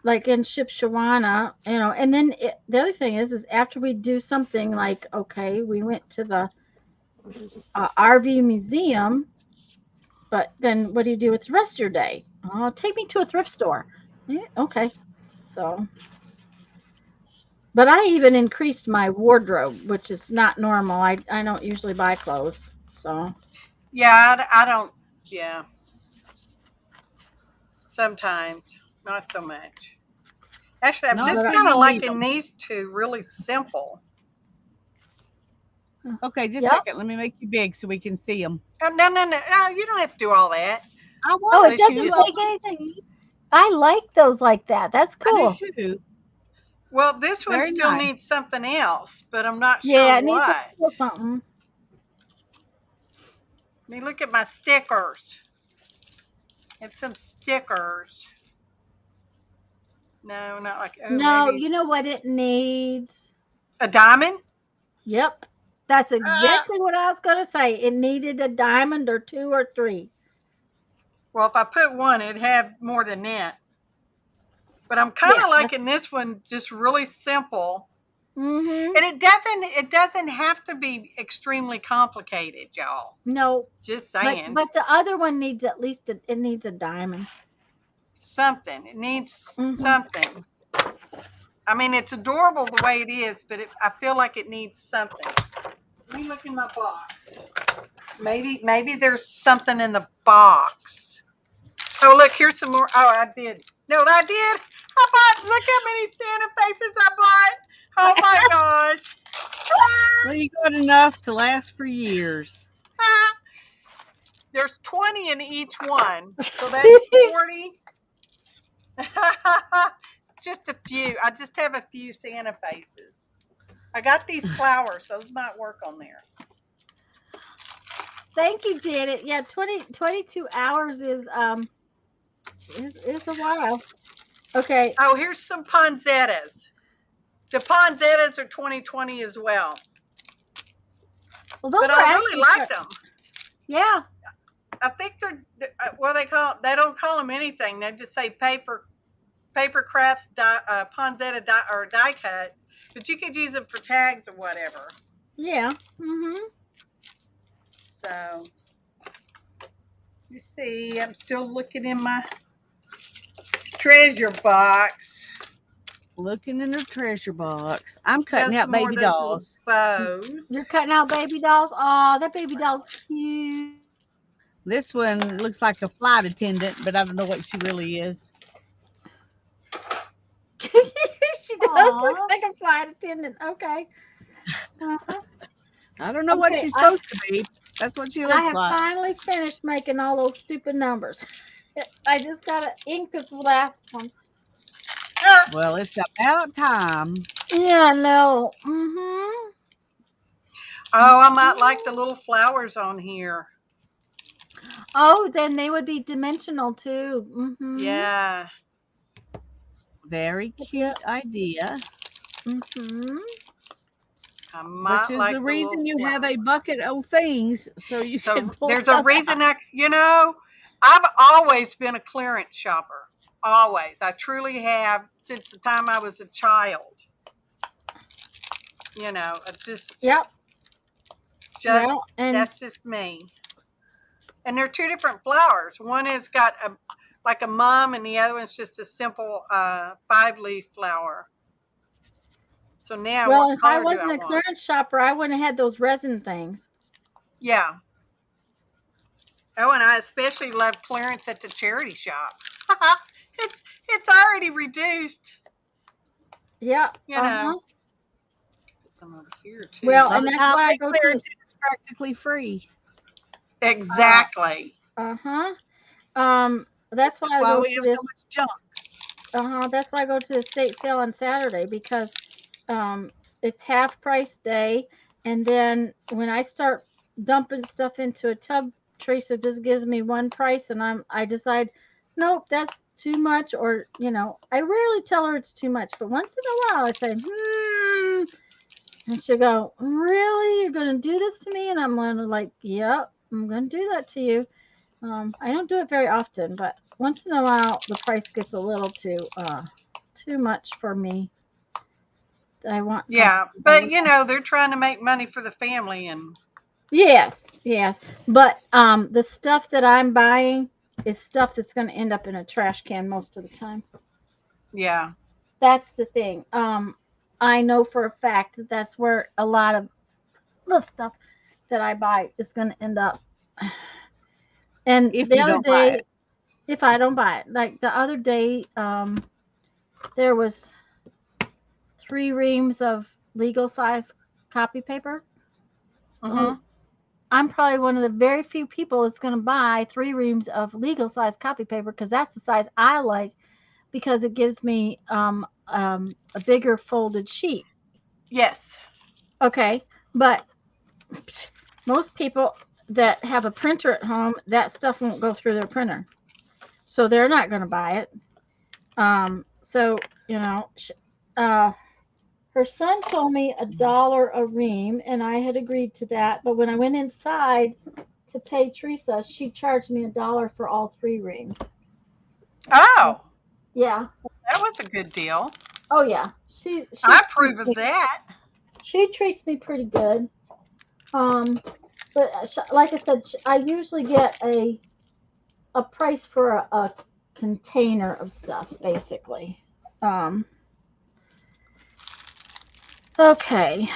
Speaker 2: Like in Shipshawana, and then the other thing is after we do something like, okay, we went to the RV museum, but then what do you do with the rest of your day? Oh, take me to a thrift store. Yeah, okay, so. But I even increased my wardrobe, which is not normal. I don't usually buy clothes, so.
Speaker 3: Yeah, I don't. Yeah. Sometimes, not so much. Actually, I'm just kind of liking these two, really simple.
Speaker 1: Okay, just a second. Let me make you big so we can see them.
Speaker 3: Oh, no, you don't have to do all that.
Speaker 1: I want
Speaker 2: it doesn't make anything. I like those like that. That's cool.
Speaker 1: I do too.
Speaker 3: Well, this one still needs something else, but I'm not sure
Speaker 2: it
Speaker 3: what.
Speaker 2: Needs something.
Speaker 3: Let me look at my stickers. It's some stickers. No, not like. Oh,
Speaker 2: no,
Speaker 3: maybe.
Speaker 2: You know what it needs?
Speaker 3: A diamond?
Speaker 2: Yep. That's exactly what I was going to say. It needed a diamond or 2 or 3.
Speaker 3: Well, if I put one, it'd have more than that. But I'm kind of liking this one, just really simple.
Speaker 2: Mm-hmm.
Speaker 3: And it doesn't have to be extremely complicated, y'all.
Speaker 2: No.
Speaker 3: Just saying.
Speaker 2: But the other one needs it needs a diamond.
Speaker 3: Something. It needs something. I mean, it's adorable the way it is, but I feel like it needs something. Let me look in my box. Maybe there's something in the box. Oh, look, here's some more. Oh, I did. No, I did. Look how many Santa faces I bought. Oh my gosh.
Speaker 1: Well, you got enough to last for years.
Speaker 3: There's 20 in each one. So that's 40. Just a few. I just have a few Santa faces. I got these flowers. Those might work on there.
Speaker 2: Thank you, Janet. Yeah, 22 hours is a while. Okay.
Speaker 3: Oh, here's some poinsettias. The poinsettias are 2020 as well.
Speaker 2: Well, those
Speaker 3: But
Speaker 2: are
Speaker 3: I really
Speaker 2: actually
Speaker 3: like them.
Speaker 2: Yeah.
Speaker 3: I think they're they don't call them anything. They just say paper crafts poinsettia die cuts, but you could use them for tags or whatever.
Speaker 2: Yeah. Mm-hmm.
Speaker 3: So you see, I'm still looking in my treasure box.
Speaker 1: Looking in her treasure box. I'm cutting
Speaker 3: Got
Speaker 1: out
Speaker 3: some more
Speaker 1: baby
Speaker 3: of those
Speaker 1: dolls.
Speaker 3: bows.
Speaker 2: You're cutting out baby dolls. Oh, that baby doll's cute.
Speaker 1: This one looks like a flight attendant, but I don't know what she really is.
Speaker 2: She does
Speaker 3: Aw.
Speaker 2: look like a flight attendant. Okay. Uh-huh.
Speaker 1: I don't know what
Speaker 2: Okay,
Speaker 1: she's supposed to be. That's what she
Speaker 2: I
Speaker 1: looks
Speaker 2: have
Speaker 1: like.
Speaker 2: finally finished making all those stupid numbers. I just gotta ink this last one.
Speaker 1: Well, it's about time.
Speaker 2: Yeah, no. Mm-hmm.
Speaker 3: Oh, I might like the little flowers on here.
Speaker 2: Oh, then they would be dimensional too. Mm-hmm.
Speaker 3: Yeah.
Speaker 1: Very cute idea.
Speaker 2: Mm-hmm.
Speaker 3: I might
Speaker 1: Which is
Speaker 3: like
Speaker 1: the
Speaker 3: the
Speaker 1: reason
Speaker 3: little
Speaker 1: you have a
Speaker 3: flower.
Speaker 1: bucket of things so you can
Speaker 3: So
Speaker 1: pull
Speaker 3: there's
Speaker 1: stuff
Speaker 3: a reason I've always been a clearance shopper. Always. I truly have since the time I was a child. You know,
Speaker 2: Yep. Yeah, and
Speaker 3: that's just me. And they're two different flowers. One has got like a mum, and the other one's just a simple 5-leaf flower. So now,
Speaker 2: well,
Speaker 3: what
Speaker 2: if I
Speaker 3: color do
Speaker 2: wasn't
Speaker 3: I
Speaker 2: a
Speaker 3: want?
Speaker 2: clearance shopper, I wouldn't have had those resin things.
Speaker 3: Yeah. Oh, and I especially love clearance at the charity shop. it's already reduced.
Speaker 2: Yeah.
Speaker 3: You know. Put some over here too.
Speaker 2: Well,
Speaker 1: By
Speaker 2: and
Speaker 1: the
Speaker 2: that's
Speaker 1: time
Speaker 2: why I
Speaker 1: they
Speaker 2: go
Speaker 1: clear
Speaker 2: to
Speaker 1: it, it's practically free.
Speaker 3: Exactly.
Speaker 2: uh-huh. That's why
Speaker 1: That's
Speaker 2: I
Speaker 1: why
Speaker 2: go
Speaker 1: we
Speaker 2: to
Speaker 1: have
Speaker 2: this.
Speaker 1: so much junk.
Speaker 2: That's why I go to the state sale on Saturday because it's half price day, and then when I start dumping stuff into a tub, Teresa just gives me one price, and I decide, nope, that's too much, or I rarely tell her it's too much, but once in a while I say, and she'll go, really, you're gonna do this to me? And I'm gonna like, yep, I'm gonna do that to you. I don't do it very often, but once in a while the price gets a little too much for me. I want
Speaker 3: Yeah, but they're trying to make money for the family, and
Speaker 2: yes, but the stuff that I'm buying is stuff that's going to end up in a trash can most of the time.
Speaker 3: yeah,
Speaker 2: That's the thing. I know for a fact that that's where a lot of the stuff that I buy is going to end up. And
Speaker 1: If
Speaker 2: the
Speaker 1: you
Speaker 2: other
Speaker 1: don't buy
Speaker 2: day,
Speaker 1: it.
Speaker 2: if I don't buy it, like the other day, there was 3 reams of legal size copy paper. And I'm probably one of the very few people that's going to buy 3 reams of legal size copy paper because that's the size I like because it gives me a bigger folded sheet.
Speaker 3: yes,
Speaker 2: Okay, but most people that have a printer at home, that stuff won't go through their printer, so they're not going to buy it. So her son told me $1 a ream, and I had agreed to that. But when I went inside to pay Teresa, she charged me $1 for all 3 reams.
Speaker 3: Oh,
Speaker 2: yeah,
Speaker 3: that was a good deal.
Speaker 2: Oh yeah, she
Speaker 3: I approve of that.
Speaker 2: She treats me pretty good. But like I said, I usually get a price for a container of stuff, basically. Okay.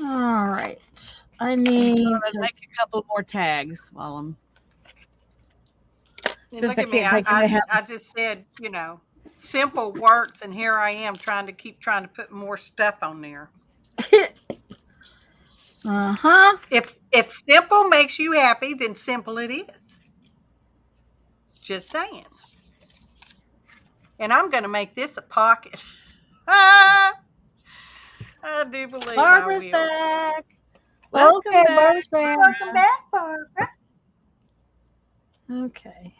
Speaker 2: All right. I need to
Speaker 1: make a couple more tags while I'm.
Speaker 3: Look at me. I just said, simple works, and here I am trying to put more stuff on there.
Speaker 2: Uh-huh.
Speaker 3: If simple makes you happy, then simple it is. Just saying. And I'm going to make this a pocket. I do believe
Speaker 2: Barbara's
Speaker 3: I will.
Speaker 2: back.
Speaker 1: Welcome
Speaker 2: Okay,
Speaker 1: back.
Speaker 2: Barbara's back.
Speaker 3: Welcome back, Barbara.
Speaker 2: Okay.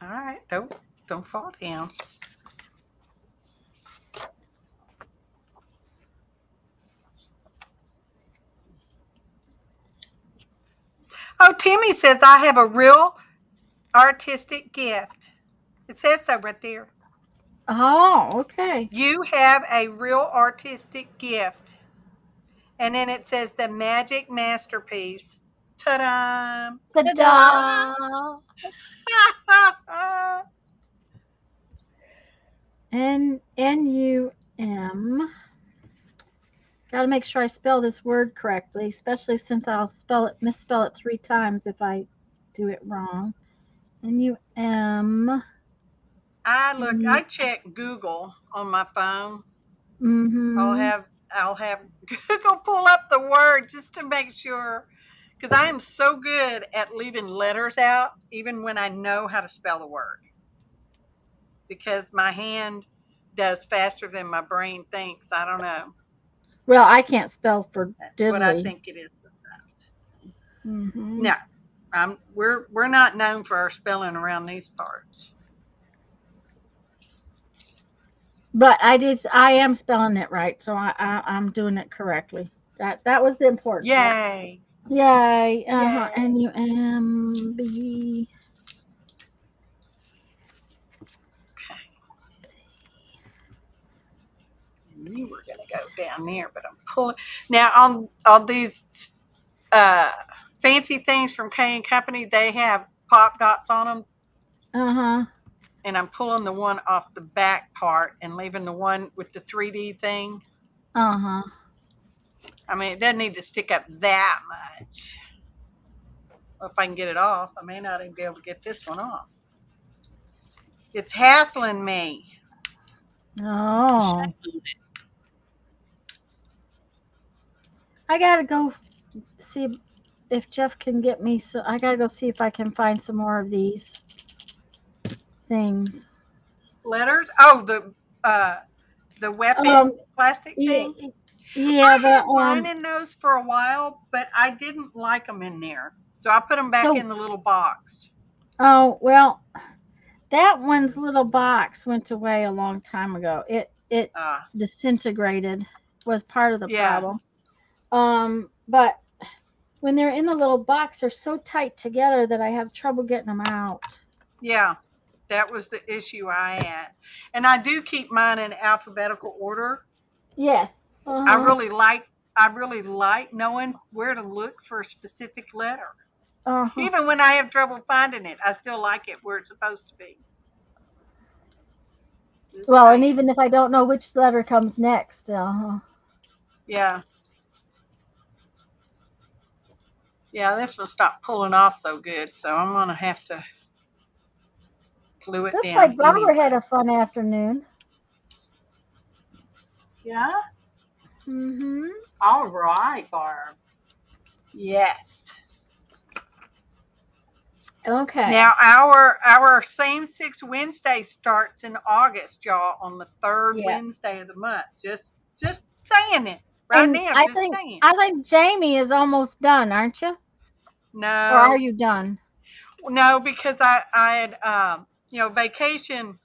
Speaker 3: All right, don't fall down. Oh, Timmy says I have a real artistic gift. It says so right there.
Speaker 2: Oh, okay.
Speaker 3: You have a real artistic gift. And then it says the magic masterpiece. Ta-da!
Speaker 2: Ta-da! N-U-M. Got to make sure I spell this word correctly, especially since I'll misspell it 3 times if I do it wrong. N-U-M.
Speaker 3: I check Google on my phone.
Speaker 2: Mm-hmm.
Speaker 3: I'll have Google pull up the word just to make sure, because I am so good at leaving letters out, even when I know how to spell the word, because my hand does faster than my brain thinks. I don't know.
Speaker 2: Well, I can't spell for
Speaker 3: That's
Speaker 2: diddly.
Speaker 3: what I think it is sometimes.
Speaker 2: Mm-hmm.
Speaker 3: No, we're not known for our spelling around these parts.
Speaker 2: But I am spelling it right, so I'm doing it correctly. That was the important part.
Speaker 3: Yay!
Speaker 2: Yay.
Speaker 3: Yay.
Speaker 2: N-U-M-B.
Speaker 3: Okay. You were going to go down there, but I'm pulling. Now, on these fancy things from K & Company, they have pop dots on them.
Speaker 2: Uh-huh.
Speaker 3: And I'm pulling the one off the back part and leaving the one with the 3D thing.
Speaker 2: Uh-huh.
Speaker 3: I mean, it doesn't need to stick up that much. Well, if I can get it off, I may not even be able to get this one off. It's hassling me.
Speaker 2: Oh. I gotta go see if Jeff can get me. So I gotta go see if I can find some more of these things.
Speaker 3: Letters? Oh, the weapon plastic thing?
Speaker 2: Yeah,
Speaker 3: I had mine in those for a while, but I didn't like them in there. So I put them back in the little box.
Speaker 2: Oh, well, that one's little box went away a long time ago. It disintegrated, was part of the problem. But when they're in the little box, they're so tight together that I have trouble getting them out.
Speaker 3: Yeah, that was the issue I had. And I do keep mine in alphabetical order.
Speaker 2: Yes.
Speaker 3: I really like knowing where to look for a specific letter. Even when I have trouble finding it, I still like it where it's supposed to be.
Speaker 2: Well, and even if I don't know which letter comes next.
Speaker 3: Yeah. Yeah, this one stopped pulling off so good, so I'm going to have to glue it down.
Speaker 2: Looks like Barbara had a fun afternoon.
Speaker 3: Yeah?
Speaker 2: Mm-hmm.
Speaker 3: All right, Barb. Yes.
Speaker 2: Okay.
Speaker 3: Now, our Same Six Wednesday starts in August, y'all, on the 3rd Wednesday of the month. Just saying it right now.
Speaker 2: I think Jamie is almost done, aren't you?
Speaker 3: No.
Speaker 2: Or are you done?
Speaker 3: No, because I had vacation.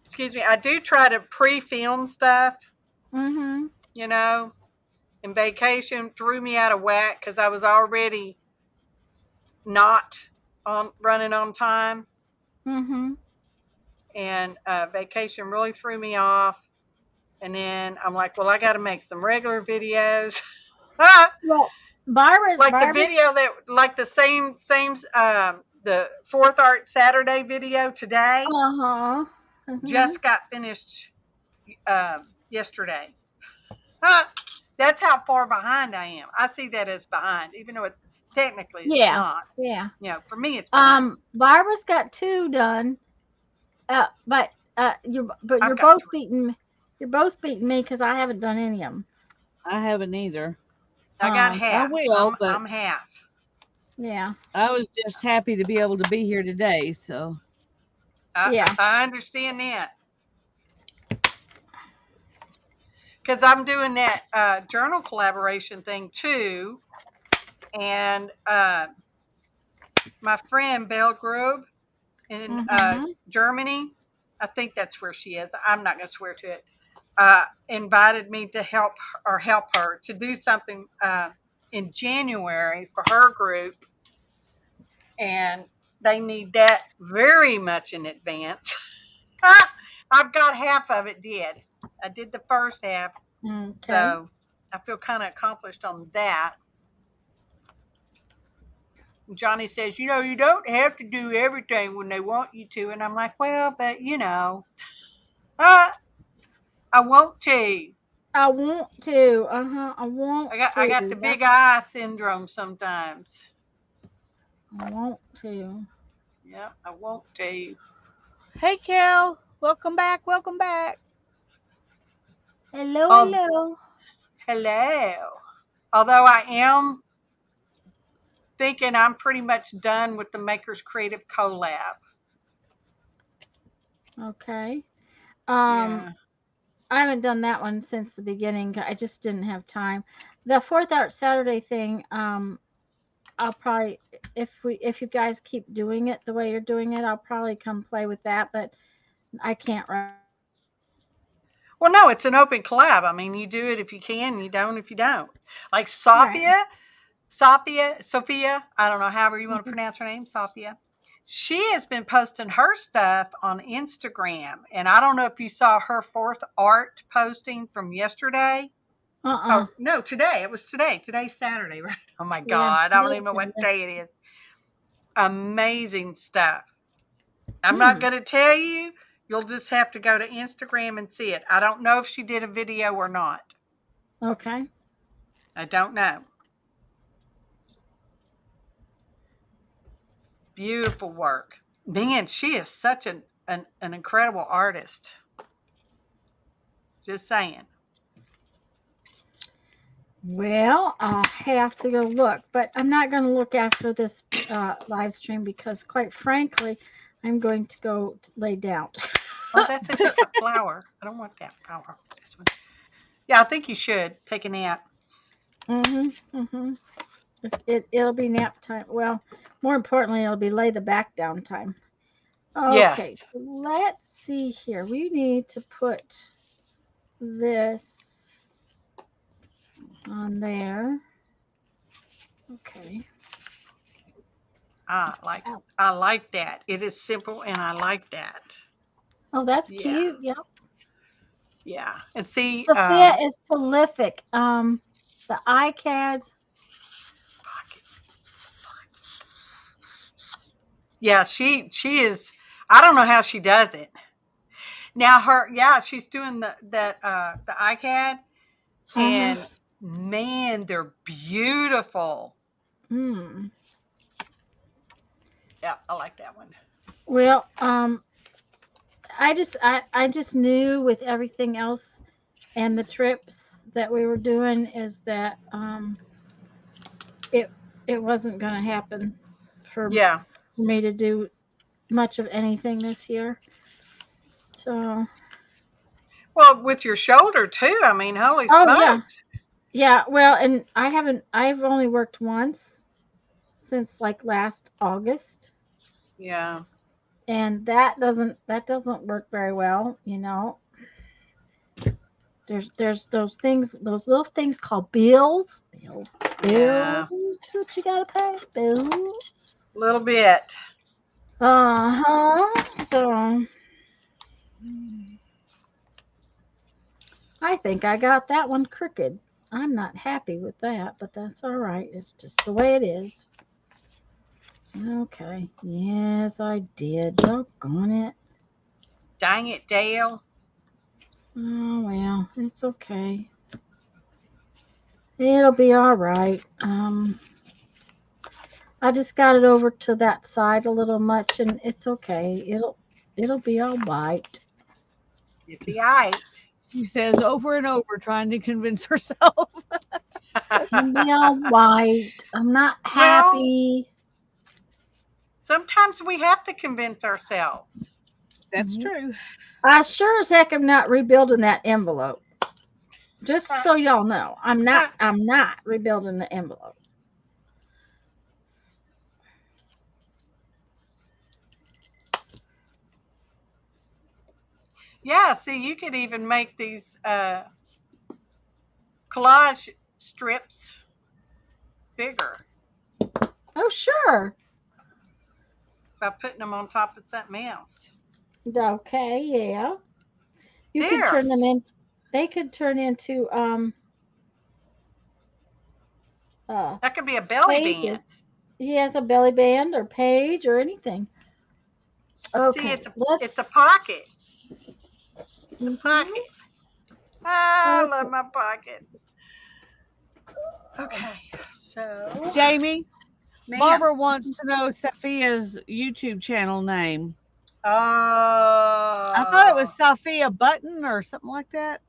Speaker 3: Excuse me. I do try to pre-film stuff.
Speaker 2: Mm-hmm.
Speaker 3: And vacation threw me out of whack because I was already not running on time.
Speaker 2: Mm-hmm.
Speaker 3: And vacation really threw me off. And then I'm like, well, I got to make some regular videos.
Speaker 2: Well, Barbara's
Speaker 3: the video the same the 4th Art Saturday video today. Just got finished yesterday. That's how far behind I am. I see that as behind, even though it technically it's not.
Speaker 2: Yeah.
Speaker 3: For me it's behind.
Speaker 2: Barbara's got 2 done. But you're both beating me because I haven't done any of them.
Speaker 1: I haven't either.
Speaker 3: I got
Speaker 2: Um,
Speaker 3: half.
Speaker 1: will, but
Speaker 3: I'm half.
Speaker 2: yeah,
Speaker 1: I was just happy to be able to be here today. So
Speaker 2: yeah.
Speaker 3: I understand that. Because I'm doing that journal collaboration thing too. And my friend Belgrove in
Speaker 2: Mm-hmm.
Speaker 3: Germany, I think that's where she is. I'm not going to swear to it. Invited me to help her to do something in January for her group, and they need that very much in advance. I've got half of it did. I did the first half,
Speaker 2: Okay.
Speaker 3: so I feel kind of accomplished on that. Johnny says, you don't have to do everything when they want you to. And I'm like, well, but I want to.
Speaker 2: I want to. Uh-huh. I want
Speaker 3: I got
Speaker 2: to.
Speaker 3: the big eye syndrome sometimes.
Speaker 2: I want to.
Speaker 3: Yeah, I want to.
Speaker 1: hey, Kel, welcome back. Welcome back.
Speaker 2: Hello,
Speaker 3: Oh,
Speaker 2: hello.
Speaker 3: hello. Although I am thinking I'm pretty much done with the Makers Creative Collab.
Speaker 2: Okay.
Speaker 3: Yeah.
Speaker 2: I haven't done that one since the beginning. I just didn't have time. The Fourth Art Saturday thing, I'll probably if you guys keep doing it the way you're doing it, I'll probably come play with that, but I can't right.
Speaker 3: Well, no, it's an open collab. I mean, you do it if you can, you don't if you don't. Like
Speaker 2: Right.
Speaker 3: Sophia, I don't know, however you want to pronounce her name, Sophia. She has been posting her stuff on Instagram. And I don't know if you saw her fourth art posting from yesterday.
Speaker 2: Uh-uh.
Speaker 3: Oh, no, today. It was today. Today's Saturday, right? Oh my
Speaker 2: Yeah.
Speaker 3: God. I don't even
Speaker 2: Today's
Speaker 3: know what
Speaker 2: Saturday.
Speaker 3: day it is. Amazing stuff. I'm not
Speaker 2: Hmm.
Speaker 3: going to tell you. You'll just have to go to Instagram and see it. I don't know if she did a video or not.
Speaker 2: Okay.
Speaker 3: I don't know. Beautiful work. Man, she is such an incredible artist. Just saying.
Speaker 2: Well, I'll have to go look, but I'm not going to look after this live stream because, quite frankly, I'm going to go lay down.
Speaker 3: Oh, that's a different flower. I don't want that flower. This one. Yeah, I think you should take a nap.
Speaker 2: Mm-hmm. It'll be nap time. Well, more importantly, it'll be lay the back down time.
Speaker 3: Yes.
Speaker 2: Okay, so let's see here. We need to put this on there. Okay.
Speaker 3: I like that. It is simple and I like that.
Speaker 2: Oh, that's
Speaker 3: Yeah.
Speaker 2: cute. Yep.
Speaker 3: Yeah. And see,
Speaker 2: Sophia is prolific. The iCads.
Speaker 3: yeah, she is. I don't know how she does it. Now she's doing the iCAD,
Speaker 2: Uh-huh.
Speaker 3: and man, they're beautiful.
Speaker 2: Hmm.
Speaker 3: Yeah, I like that one.
Speaker 2: Well, I just knew with everything else and the trips that we were doing is that it it wasn't going to happen for
Speaker 3: Yeah.
Speaker 2: me to do much of anything this year. So,
Speaker 3: Well, with your shoulder too. I mean, holy
Speaker 2: oh yeah,
Speaker 3: smokes.
Speaker 2: yeah. Well, and I've only worked once since like last August,
Speaker 3: Yeah.
Speaker 2: and that doesn't work very well. There's those little things called bills
Speaker 3: Yeah.
Speaker 2: that you gotta pay, bills.
Speaker 3: A little bit.
Speaker 2: Uh-huh. So I think I got that one crooked. I'm not happy with that, but that's all right. It's just the way it is. Okay. Yes, I did. Doggone it.
Speaker 3: Dang it, Dale.
Speaker 2: Oh well, it's okay. It'll be all right. I just got it over to that side a little much, and it's okay. It'll be all right.
Speaker 3: It'd be all right.
Speaker 1: She says over and over, trying to convince herself.
Speaker 2: Can be all white. I'm not
Speaker 3: Well,
Speaker 2: happy.
Speaker 3: sometimes we have to convince ourselves.
Speaker 1: That's
Speaker 2: Mhm.
Speaker 1: true.
Speaker 2: I sure as heck am not rebuilding that envelope. Just so y'all know, I'm not rebuilding the envelope.
Speaker 3: Yeah, see, you could even make these collage strips bigger
Speaker 2: Oh, sure.
Speaker 3: by putting them on top of something else.
Speaker 2: Okay, yeah. You could
Speaker 3: There,
Speaker 2: turn them in. They could turn into uh
Speaker 3: that could be a belly
Speaker 2: pages.
Speaker 3: band.
Speaker 2: Yes, a belly band or page or anything.
Speaker 3: See,
Speaker 2: Okay,
Speaker 3: it's a
Speaker 2: let's.
Speaker 3: pocket. It's a
Speaker 2: Mhm.
Speaker 3: pocket. Ah, I love
Speaker 2: Okay.
Speaker 3: my pockets. Okay, so,
Speaker 1: Jamie,
Speaker 3: ma'am.
Speaker 1: Barbara wants to know Sophia's YouTube channel name. I thought it
Speaker 3: Oh,
Speaker 1: was Sophia Button or something like that.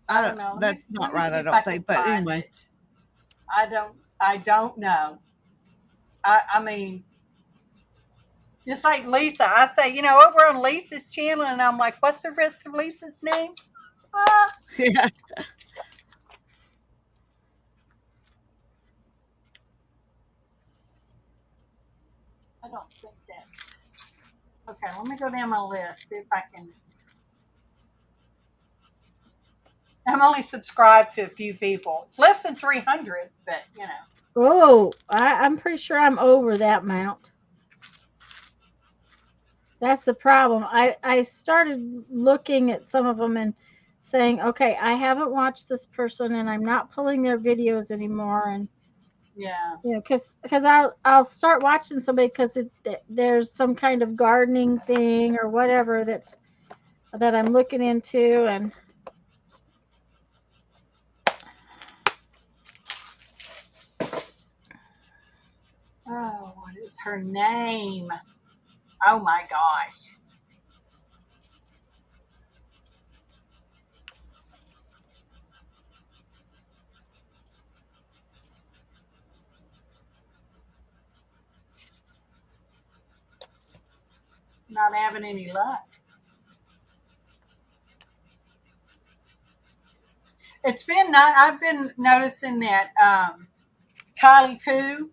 Speaker 3: I don't know.
Speaker 1: That's
Speaker 3: Let
Speaker 1: not
Speaker 3: me
Speaker 1: right,
Speaker 3: see
Speaker 1: I
Speaker 3: if I
Speaker 1: don't
Speaker 3: can
Speaker 1: think. But
Speaker 3: find
Speaker 1: anyway,
Speaker 3: it. I don't know. I mean, just like Lisa, I say, over on Lisa's channel, and I'm like, what's the rest of Lisa's name? Ah,
Speaker 1: yeah.
Speaker 3: I don't think that. Okay, let me go down my list, see if I can. I'm only subscribed to a few people. It's less than 300, but
Speaker 2: Oh, I'm pretty sure I'm over that amount. That's the problem. I started looking at some of them and saying, okay, I haven't watched this person and I'm not pulling their videos anymore. And
Speaker 3: yeah.
Speaker 2: because I'll start watching somebody because there's some kind of gardening thing or whatever that I'm looking into, and
Speaker 3: Oh, what is her name? Oh my gosh. Not having any luck. It's been not. I've been noticing that Kylie Koo,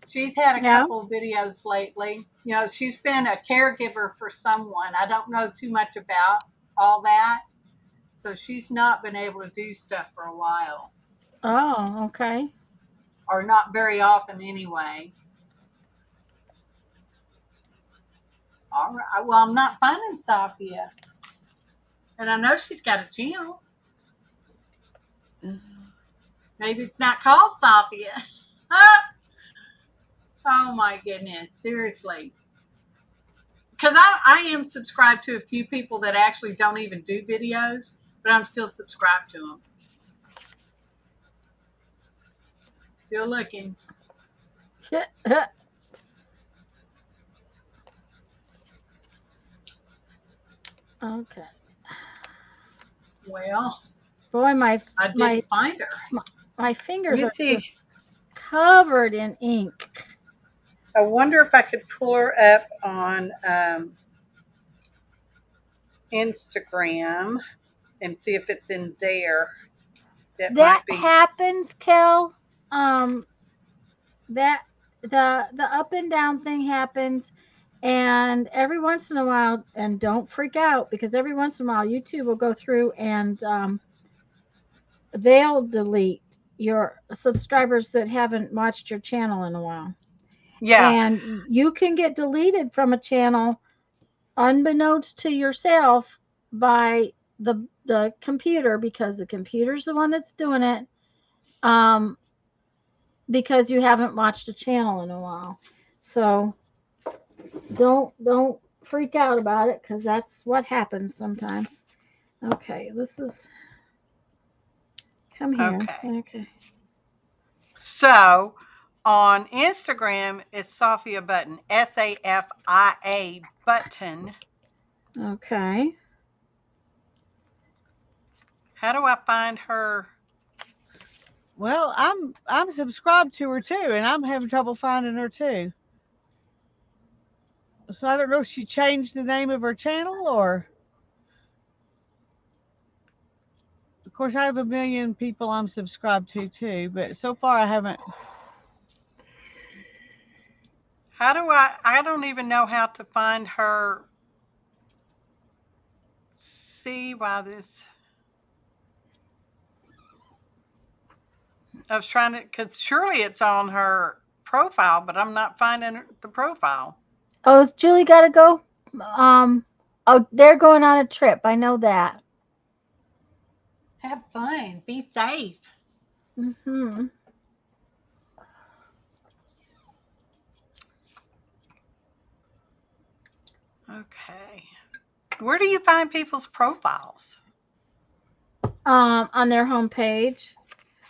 Speaker 3: she's had a
Speaker 2: yeah.
Speaker 3: couple of videos lately. She's been a caregiver for someone. I don't know too much about all that, so she's not been able to do stuff for a while,
Speaker 2: Oh, okay.
Speaker 3: or not very often anyway. All right. Well, I'm not finding Sophia, and I know she's got a channel. Maybe it's not called Sophia. Oh my goodness, seriously. Because I am subscribed to a few people that actually don't even do videos, but I'm still subscribed to them. Still looking.
Speaker 2: Okay.
Speaker 3: Well,
Speaker 2: Boy, my
Speaker 3: I
Speaker 2: my
Speaker 3: didn't find her.
Speaker 2: my, my
Speaker 3: Let
Speaker 2: fingers
Speaker 3: me
Speaker 2: are just
Speaker 3: see.
Speaker 2: covered in ink.
Speaker 3: I wonder if I could pull her up on Instagram and see if it's in there. That
Speaker 2: That
Speaker 3: might be.
Speaker 2: happens, Kel. Um, that the up and down thing happens, and every once in a while, and don't freak out because every once in a while YouTube will go through and they'll delete your subscribers that haven't watched your channel in a while,
Speaker 3: Yeah.
Speaker 2: and you can get deleted from a channel unbeknownst to yourself by the computer, because the computer's the one that's doing it, um because you haven't watched a channel in a while. So don't freak out about it, because that's what happens sometimes. Okay, this is, come here.
Speaker 3: Okay.
Speaker 2: Okay.
Speaker 3: So on Instagram, it's Sophia Button, Safia Button.
Speaker 2: Okay.
Speaker 3: How do I find her?
Speaker 1: Well, I'm subscribed to her too, and I'm having trouble finding her too. So I don't know if she changed the name of her channel or. Of course, I have a million people I'm subscribed to too, but so far I haven't.
Speaker 3: How do I don't even know how to find her. See why this. I was trying to, because surely it's on her profile, but I'm not finding the profile.
Speaker 2: Oh, has Julie got to go? Oh, they're going on a trip. I know that.
Speaker 3: Have fun. Be safe.
Speaker 2: Mm-hmm.
Speaker 3: Okay. Where do you find people's profiles?
Speaker 2: On their homepage.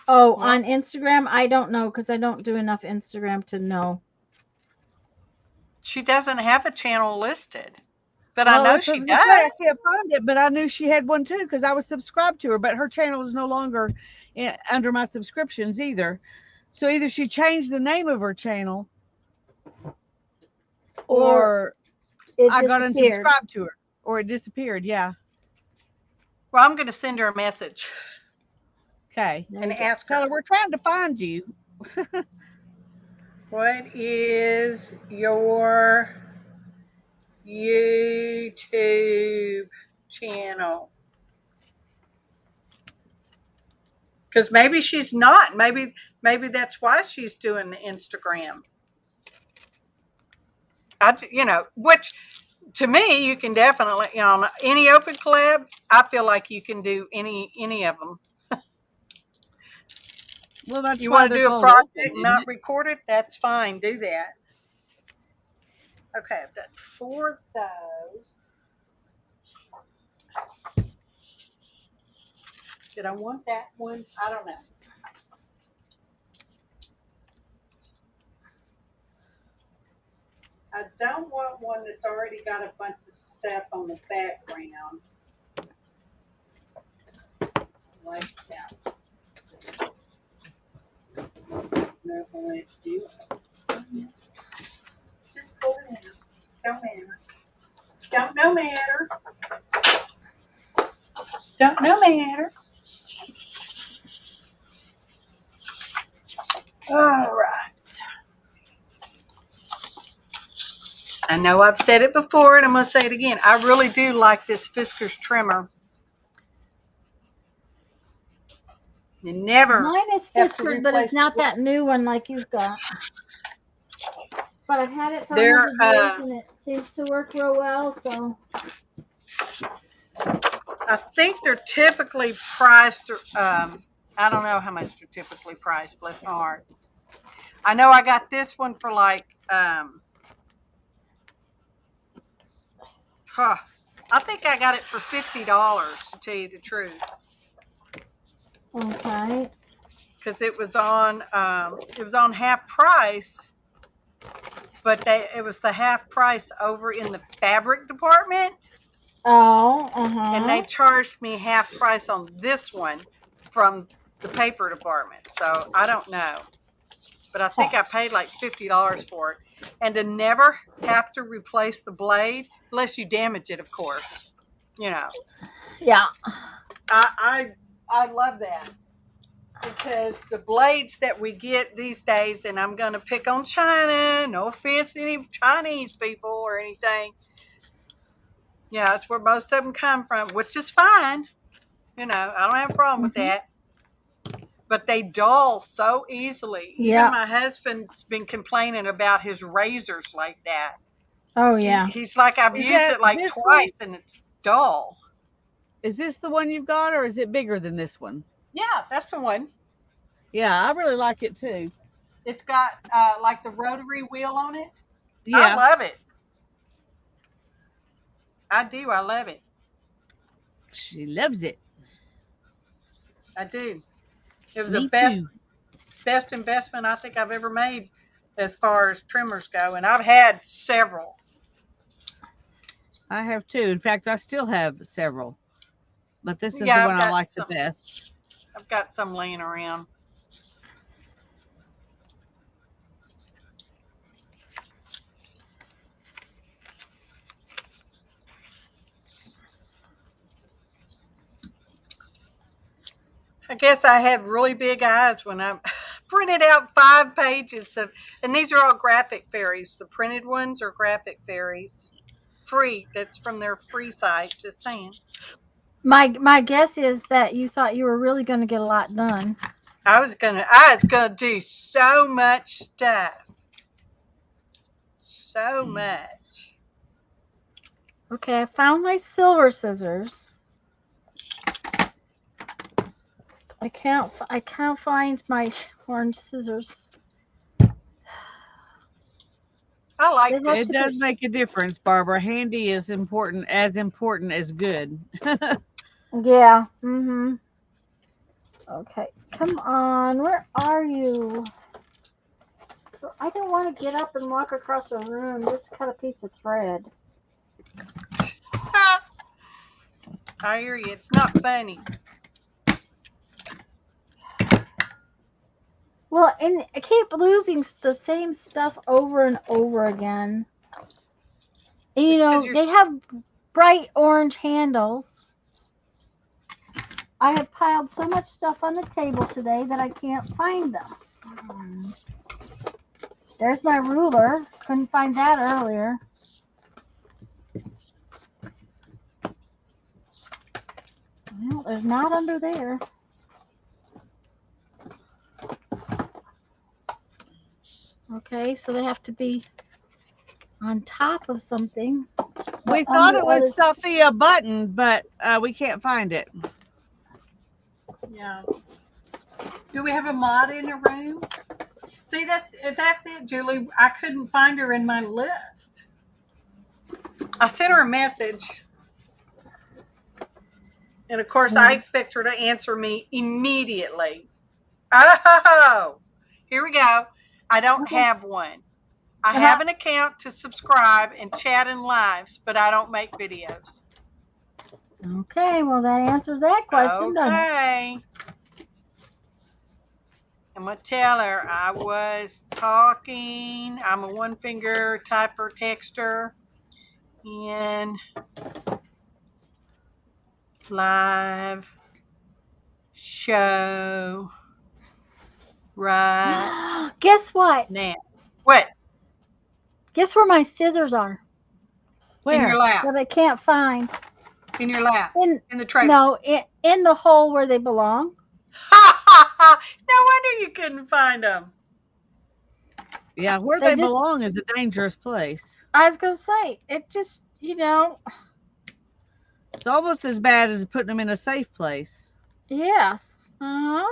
Speaker 2: Oh,
Speaker 3: Well,
Speaker 2: on Instagram, I don't know because I don't do enough Instagram to know.
Speaker 3: she doesn't have a channel listed, but I
Speaker 1: Well,
Speaker 3: know
Speaker 1: that's what I
Speaker 3: she
Speaker 1: was gonna say. I
Speaker 3: does.
Speaker 1: can't find it, but I knew she had one too because I was subscribed to her. But her channel is no longer under my subscriptions either. So either she changed the name of her channel,
Speaker 2: Or
Speaker 1: or
Speaker 2: it
Speaker 1: I got
Speaker 2: disappeared.
Speaker 1: unsubscribed to her, or it disappeared. Yeah.
Speaker 3: Well, I'm going to send her a message
Speaker 1: Okay.
Speaker 2: There
Speaker 3: and
Speaker 2: you go.
Speaker 3: ask
Speaker 1: Tell
Speaker 3: her,
Speaker 1: her we're trying to find you.
Speaker 3: what is your YouTube channel? Because maybe she's not. Maybe that's why she's doing the Instagram. Which to me, you can definitely, on any open collab, I feel like you can do any of them.
Speaker 1: Well, that's
Speaker 3: You
Speaker 1: why
Speaker 3: want to
Speaker 1: they're
Speaker 3: do a
Speaker 1: called
Speaker 3: project
Speaker 1: open,
Speaker 3: and
Speaker 1: isn't
Speaker 3: not
Speaker 1: it?
Speaker 3: record it? That's fine. Do that. Okay, I've done 4 of those. Did I want that one? I don't know. I don't want one that's already got a bunch of stuff on the background. Like that. No, I want to do it. Just pull it in. Don't matter. Don't no matter. Don't no matter. All right. I know I've said it before, and I'm going to say it again. I really do like this Fisker's trimmer. You never
Speaker 2: Mine is
Speaker 3: have to
Speaker 2: Fiskars, but it's
Speaker 3: replace
Speaker 2: not
Speaker 3: the.
Speaker 2: that new one like you've got. But I've had it for
Speaker 3: They're
Speaker 2: 100 years and it seems to work real well. So
Speaker 3: I think they're typically priced. I don't know how much they're typically priced. Bless my heart. I know I got this one for like. I think I got it for $50. To tell you the truth,
Speaker 2: okay.
Speaker 3: because it was on half price, but it was the half price over in the fabric department.
Speaker 2: Oh,
Speaker 3: And they charged me half price on this one from the paper department. So I don't know. But I think I paid like $50 for it. And to never have to replace the blade, unless you damage it, of course.
Speaker 2: Yeah.
Speaker 3: I love that. Because the blades that we get these days, and I'm going to pick on China, no offense to any Chinese people or anything. Yeah, that's where most of them come from, which is fine. I don't have a problem with that. But they dull so easily.
Speaker 2: Yeah.
Speaker 3: Even my husband's been complaining about his razors like that.
Speaker 2: Oh, yeah.
Speaker 3: He's like, I've used it like twice and it's dull.
Speaker 1: Is this the one you've got, or is it bigger than this one?
Speaker 3: Yeah, that's the one.
Speaker 1: Yeah, I really like it too.
Speaker 3: It's got like the rotary wheel on it.
Speaker 1: Yeah.
Speaker 3: I love it. I do. I love it.
Speaker 1: She loves it.
Speaker 3: I do. It was
Speaker 1: Me
Speaker 3: the best investment I think I've ever made as far as trimmers go. And I've had several.
Speaker 1: I have too. In fact, I still have several. But this is the one I like the best.
Speaker 3: I've got some laying around. I guess I had really big eyes when I printed out 5 pages of, and these are all graphic fairies. The printed ones are graphic fairies. Free. That's from their free site. Just saying.
Speaker 2: My guess is that you thought you were really going to get a lot done.
Speaker 3: I was gonna do so much stuff. So much.
Speaker 2: Okay, I found my silver scissors. I can't find my orange scissors.
Speaker 3: I like
Speaker 2: They
Speaker 3: this.
Speaker 1: It does make a difference, Barbara. Handy is important as good.
Speaker 2: Yeah. Mm-hmm. Okay. Come on. Where are you? I don't want to get up and walk across a room just to cut a piece of thread.
Speaker 3: I hear you. It's not funny.
Speaker 2: Well, and I keep losing the same stuff over and over again. And, you
Speaker 3: It's 'cause
Speaker 2: know,
Speaker 3: you're
Speaker 2: they have bright orange handles. I have piled so much stuff on the table today that I can't find them. There's my ruler. Couldn't find that earlier. Well, there's not under there. Okay, so they have to be on top of something.
Speaker 1: We thought it was Sophia Button, but we can't find it.
Speaker 3: Yeah. Do we have a mod in the room? See, that's it, Julie. I couldn't find her in my list. I sent her a message. And of course, I expect her to answer me immediately. Oh, here we go. I don't have one. I have an account to subscribe and chat in lives, but I don't make videos.
Speaker 2: Okay, well, that answers that question, doesn't it?
Speaker 3: Okay. I'm going to tell her I was talking. I'm a one-finger typer texter. And live show right
Speaker 2: Guess what?
Speaker 3: now. What?
Speaker 2: Guess where my scissors are?
Speaker 3: In your lap.
Speaker 2: That I can't find.
Speaker 3: In your lap. In the tray.
Speaker 2: No, in the hole where they belong.
Speaker 3: No wonder you couldn't find them.
Speaker 1: Yeah, where they belong is a dangerous place.
Speaker 2: I was going to say, it just, you know.
Speaker 1: It's almost as bad as putting them in a safe place.
Speaker 2: Yes. Uh-huh.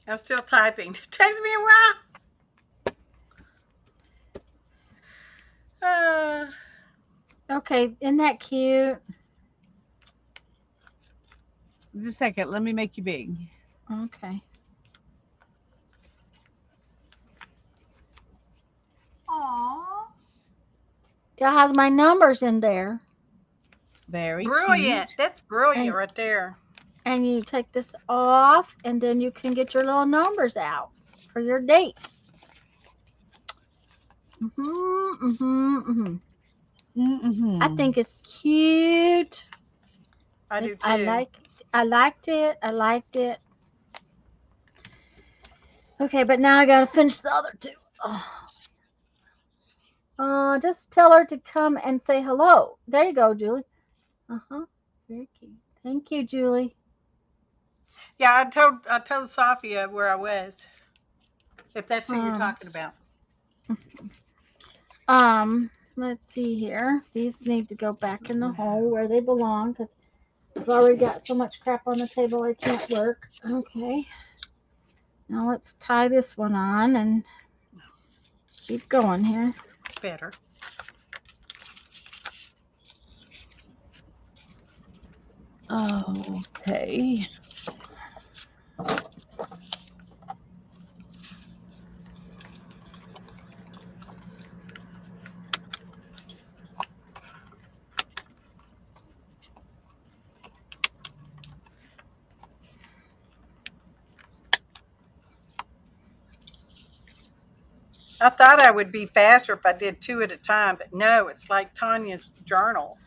Speaker 3: I'm still typing. It takes me a while.
Speaker 2: Okay, isn't that cute?
Speaker 1: Just a second, let me make you big.
Speaker 2: Okay.
Speaker 3: Aww.
Speaker 2: That has my numbers in there.
Speaker 1: Very
Speaker 3: brilliant.
Speaker 1: Cute.
Speaker 3: That's brilliant right there.
Speaker 2: And you take this off, and then you can get your little numbers out for your dates. I think it's cute.
Speaker 3: I do too.
Speaker 2: I liked it. Okay, but now I gotta finish the other two. Just tell her to come and say hello. There you go, Julie. Very cute. Thank you, Julie.
Speaker 3: Yeah, I told Sophia where I was. If that's who you're talking about.
Speaker 2: Let's see here. These need to go back in the hole where they belong because I've already got so much crap on the table I can't work. Okay. Now let's tie this one on and keep going here.
Speaker 3: Better.
Speaker 1: Okay.
Speaker 3: I thought I would be faster if I did 2 at a time, but no, it's like Tanya's journal.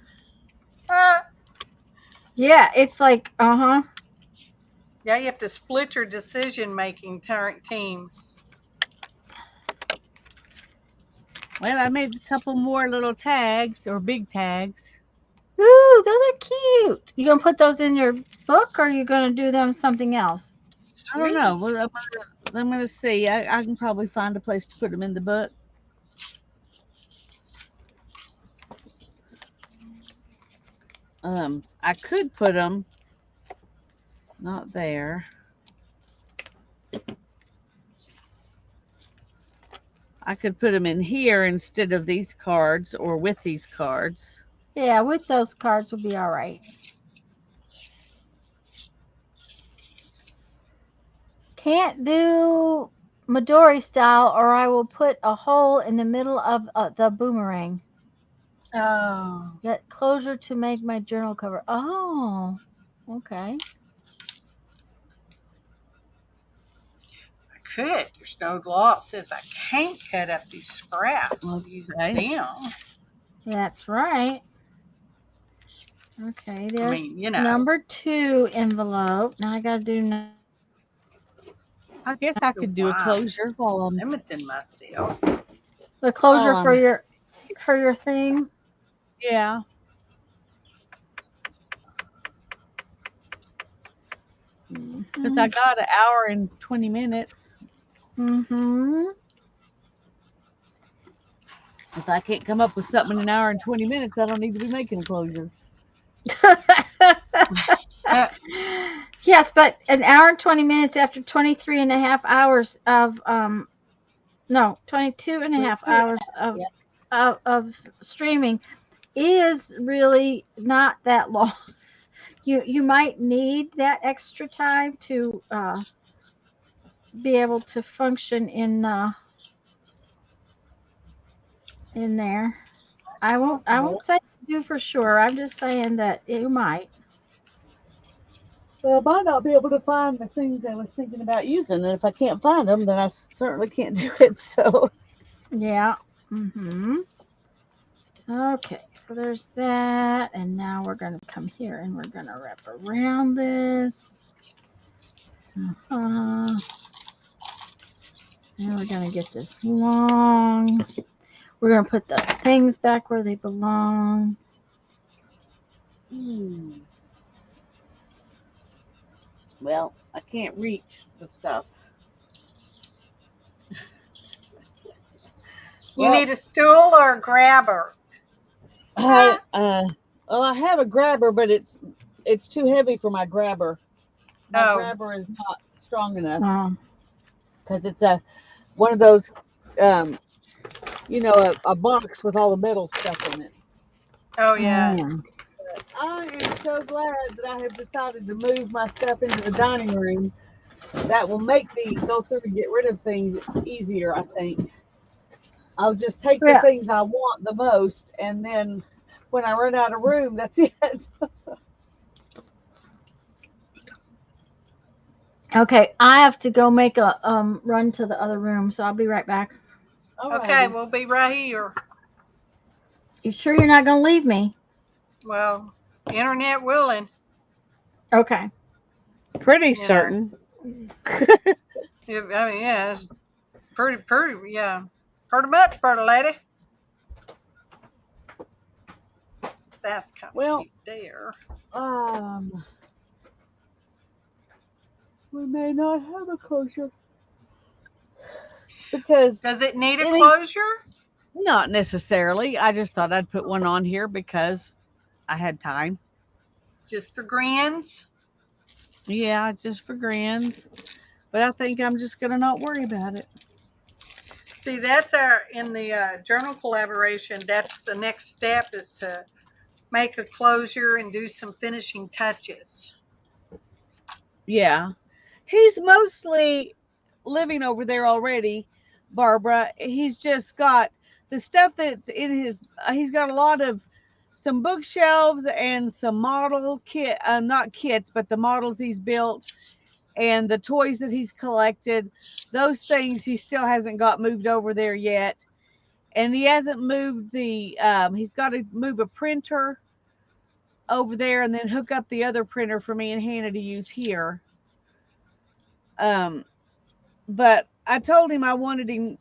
Speaker 2: Yeah, it's like, uh-huh.
Speaker 3: Yeah, you have to split your decision-making team.
Speaker 1: Well, I made a couple more little tags or big tags.
Speaker 2: Ooh, those are cute. You gonna put those in your book, or are you gonna do them something else?
Speaker 1: I don't know.
Speaker 3: Sweet.
Speaker 1: Well, I'm gonna see. I can probably find a place to put them in the book. I could put them not there. I could put them in here instead of these cards or with these cards.
Speaker 2: Yeah, with those cards will be all right. Can't do Midori style, or I will put a hole in the middle of the boomerang.
Speaker 3: Oh,
Speaker 2: That closure to make my journal cover. Oh, okay.
Speaker 3: I could. There's no law that says I can't cut up these scraps and use
Speaker 1: Okay.
Speaker 3: them.
Speaker 2: That's right. Okay,
Speaker 3: I
Speaker 2: there's
Speaker 3: mean, you know,
Speaker 2: number 2 envelope. Now I gotta do
Speaker 1: I guess I could do a
Speaker 3: wow,
Speaker 1: closure while I'm
Speaker 3: limiting myself.
Speaker 2: the closure
Speaker 1: while
Speaker 2: for
Speaker 1: I'm
Speaker 2: your thing.
Speaker 1: yeah. Because I got an hour and 20 minutes.
Speaker 2: Mm-hmm.
Speaker 1: If I can't come up with something in an hour and 20 minutes, I don't need to be making a closure.
Speaker 2: Yes, but an hour and 20 minutes after 23 and a half hours of no, 22 and a half
Speaker 1: 22 and a
Speaker 2: hours
Speaker 1: half, yeah.
Speaker 2: of streaming is really not that long. You might need that extra time to be able to function in there. I won't
Speaker 1: Possible.
Speaker 2: say you do for sure. I'm just saying that you might.
Speaker 1: Well, I might not be able to find the things I was thinking about using, and if I can't find them, then I certainly can't do it. So,
Speaker 2: Yeah. Mm-hmm. Okay, so there's that, and now we're going to come here and we're going to wrap around this. And we're going to get this long. We're going to put the things back where they belong.
Speaker 1: well, I can't reach the stuff.
Speaker 3: You need a stool or a grabber?
Speaker 1: Well, I have a grabber, but it's too heavy for my grabber. My grabber is not strong enough because it's one of those, a box with all the metal stuff in it.
Speaker 3: Oh, yeah.
Speaker 1: But I am so glad that I have decided to move my stuff into the dining room. That will make me go through and get rid of things easier, I think. I'll just take the things I want the most, and then when I run out of room, that's it.
Speaker 2: Okay, I have to go make a run to the other room, so I'll be right back.
Speaker 3: Okay, we'll be right here.
Speaker 2: You sure you're not going to leave me?
Speaker 3: Well, internet willing.
Speaker 2: Okay.
Speaker 1: Pretty certain.
Speaker 3: I mean, yeah, it's pretty, yeah. Pretty much, pretty lady. That's kind of cute there.
Speaker 1: We may not have a closure. Because
Speaker 3: does it need a closure?
Speaker 1: Not necessarily. I just thought I'd put one on here because I had time.
Speaker 3: Just for grins?
Speaker 1: Yeah, just for grins. But I think I'm just going to not worry about it.
Speaker 3: See, that's in the journal collaboration, that's the next step, is to make a closure and do some finishing touches.
Speaker 1: Yeah. He's mostly living over there already, Barbara. He's just got the stuff that's in his, he's got a lot of some bookshelves and some model kit, not kits, but the models he's built. and the toys that he's collected, those things he still hasn't got moved over there yet. And he hasn't moved he's got to move a printer over there and then hook up the other printer for me and Hannah to use here. But I told him I wanted him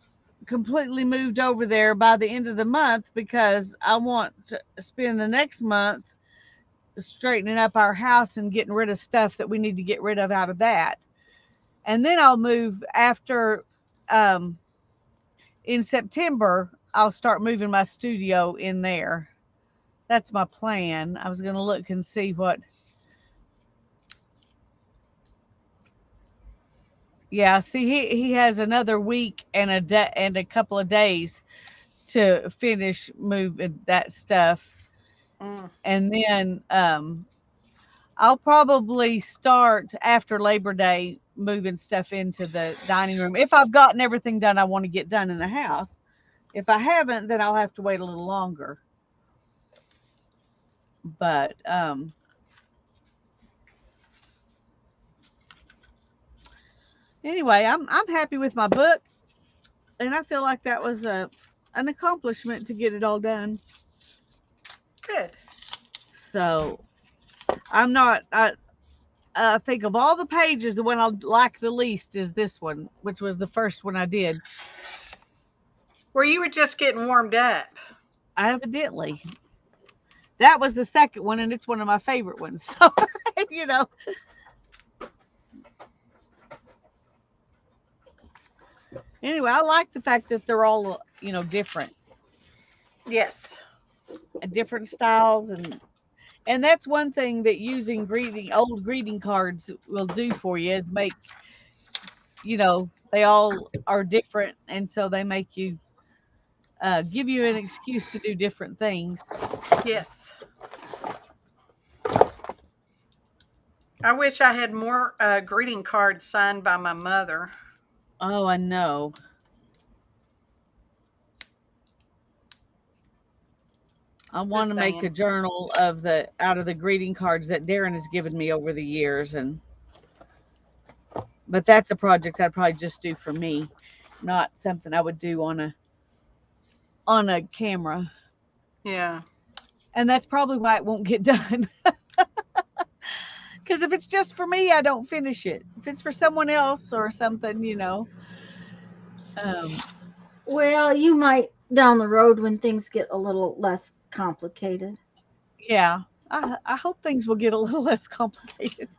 Speaker 1: completely moved over there by the end of the month because I want to spend the next month straightening up our house and getting rid of stuff that we need to get rid of out of that. And then I'll move after, in September, I'll start moving my studio in there. That's my plan. I was going to look and see what. Yeah, see, he has another week and a couple of days to finish moving that stuff. And then I'll probably start after Labor Day moving stuff into the dining room. If I've gotten everything done I want to get done in the house. If I haven't, then I'll have to wait a little longer. But anyway, I'm happy with my book, and I feel like that was an accomplishment to get it all done.
Speaker 3: Good.
Speaker 1: So I'm not. I think of all the pages, the one I like the least is this one, which was the first one I did.
Speaker 3: Where you were just getting warmed up.
Speaker 1: Evidently. That was the second one, and it's one of my favorite ones. So, you know. Anyway, I like the fact that they're all, different.
Speaker 3: Yes.
Speaker 1: Different styles, and that's one thing that using old greeting cards will do for you is make, they all are different, and so they make you give you an excuse to do different things.
Speaker 3: Yes. I wish I had more greeting cards signed by my mother.
Speaker 1: Oh, I know. I want to make a journal out of the greeting cards that Darren has given me over the years, but that's a project I'd probably just do for me, not something I would do on a camera.
Speaker 3: Yeah.
Speaker 1: And that's probably why it won't get done. Because if it's just for me, I don't finish it. If it's for someone else or something,
Speaker 2: Well, you might down the road when things get a little less complicated.
Speaker 1: Yeah, I hope things will get a little less complicated.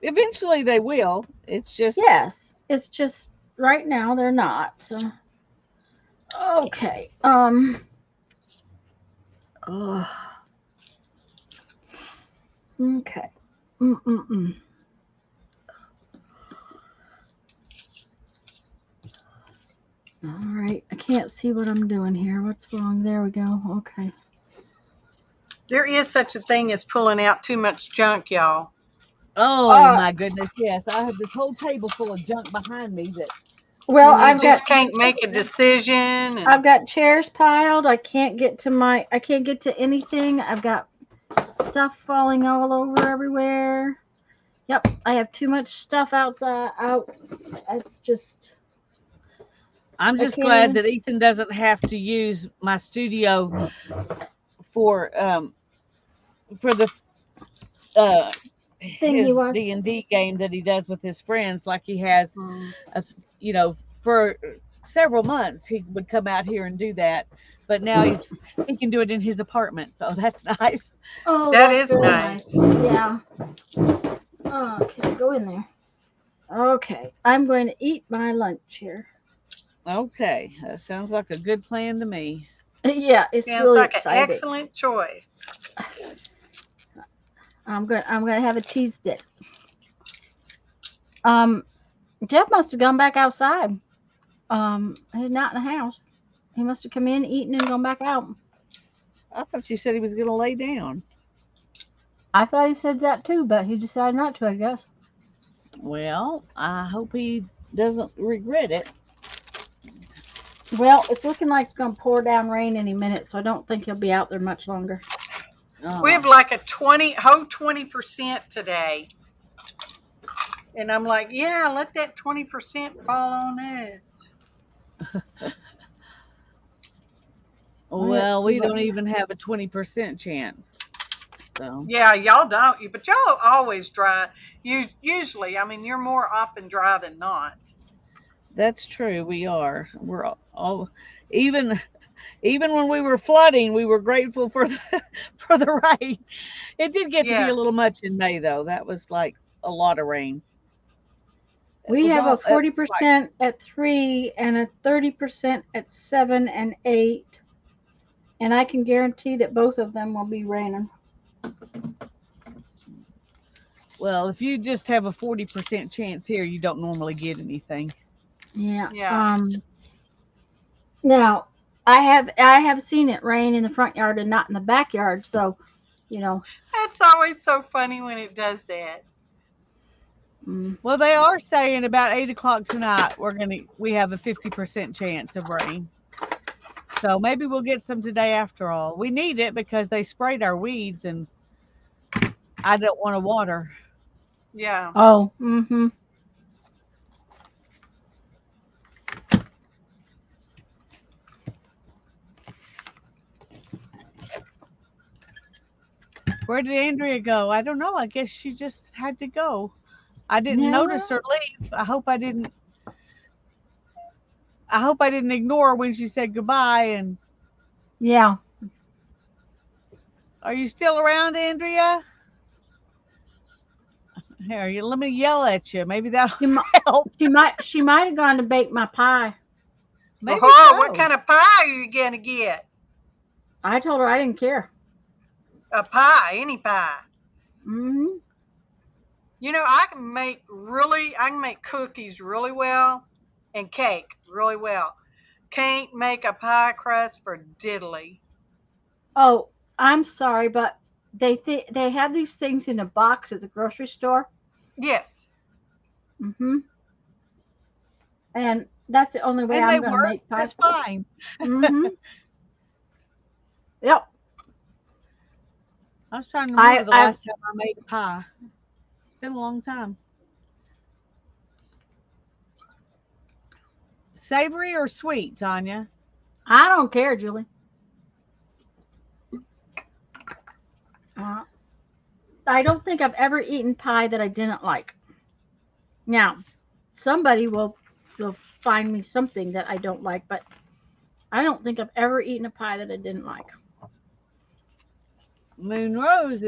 Speaker 1: Eventually they will. It's just
Speaker 2: right now they're not. So okay. Okay. All right. I can't see what I'm doing here. What's wrong? There we go. Okay.
Speaker 3: There is such a thing as pulling out too much junk, y'all.
Speaker 1: Oh my goodness, yes. I have this whole table full of junk behind me that
Speaker 3: I just can't make a decision.
Speaker 2: I've got chairs piled. I can't get to anything. I've got stuff falling all over everywhere. Yep, I have too much stuff out. It's just.
Speaker 1: I'm just glad that Ethan doesn't have to use my studio for the his D&D game that he does with his friends, like he has, for several months he would come out here and do that, but now he can do it in his apartment, so that's nice.
Speaker 2: Oh,
Speaker 3: that is nice.
Speaker 2: Yeah. Okay, go in there. Okay, I'm going to eat my lunch here.
Speaker 1: Okay, that sounds like a good plan to me.
Speaker 2: Yeah, it sounds
Speaker 3: really like
Speaker 2: exciting.
Speaker 3: An excellent choice.
Speaker 2: I'm gonna have a cheese dip. Jeff must have gone back outside. He's not in the house. He must have come in, eaten, and gone back out.
Speaker 1: I thought you said he was gonna lay down.
Speaker 2: I thought he said that too, but he decided not to, I guess.
Speaker 1: Well, I hope he doesn't regret it.
Speaker 2: Well, it's looking like it's going to pour down rain any minute, so I don't think he'll be out there much longer.
Speaker 3: We have like a 20% today. And I'm like, yeah, let that 20% fall on us.
Speaker 1: Well, we don't even have a 20% chance. So
Speaker 3: yeah, y'all don't. But y'all always dry. Usually, I mean, you're more up and dry than not.
Speaker 1: that's true. We are. We're all even when we were flooding, we were grateful for the for the rain. It did get to be a little
Speaker 3: Yes.
Speaker 1: much in May, though. That was like a lot of rain.
Speaker 2: We
Speaker 1: was
Speaker 2: have a
Speaker 1: all
Speaker 2: 40% at 3 and a 30% at 7 and 8. And I can guarantee that both of them will be raining.
Speaker 1: well, if you just have a 40% chance here, you don't normally get anything.
Speaker 2: Yeah.
Speaker 3: Yeah.
Speaker 2: Now, I have seen it rain in the front yard and not in the backyard, so you know.
Speaker 3: That's always so funny when it does that.
Speaker 1: Well, they are saying about 8 o'clock tonight we have a 50% chance of rain. So maybe we'll get some today after all. We need it because they sprayed our weeds and I don't want to water.
Speaker 3: Yeah.
Speaker 2: Oh, mm-hmm.
Speaker 1: Where did Andrea go? I don't know. I guess she just had to go. I didn't
Speaker 2: Yeah,
Speaker 1: notice her leave. I hope I didn't ignore her when she said goodbye. And
Speaker 2: yeah.
Speaker 1: are you still around, Andrea? Here, let me yell at you. Maybe that'll help.
Speaker 2: She might have gone to bake my pie.
Speaker 1: Maybe
Speaker 3: Oh,
Speaker 1: so.
Speaker 3: what kind of pie are you gonna get?
Speaker 2: I told her I didn't care.
Speaker 3: A pie, any pie.
Speaker 2: Mm-hmm.
Speaker 3: You know, I can make cookies really well and cake really well. Can't make a pie crust for diddly.
Speaker 2: Oh, I'm sorry, but they have these things in a box at the grocery store.
Speaker 3: Yes.
Speaker 2: Mm-hmm. And that's the only way
Speaker 1: And
Speaker 2: I'm
Speaker 1: they
Speaker 2: going to
Speaker 1: work
Speaker 2: make pie.
Speaker 1: just fine.
Speaker 2: Mm-hmm. Yep.
Speaker 1: I was trying to remember the
Speaker 2: I
Speaker 1: last time I made a pie. It's been a long time. Savory or sweet, Tanya?
Speaker 2: I don't care, Julie. I don't think I've ever eaten pie that I didn't like. Now, somebody will find me something that I don't like, but I don't think I've ever eaten a pie that I didn't like.
Speaker 1: Moon Rose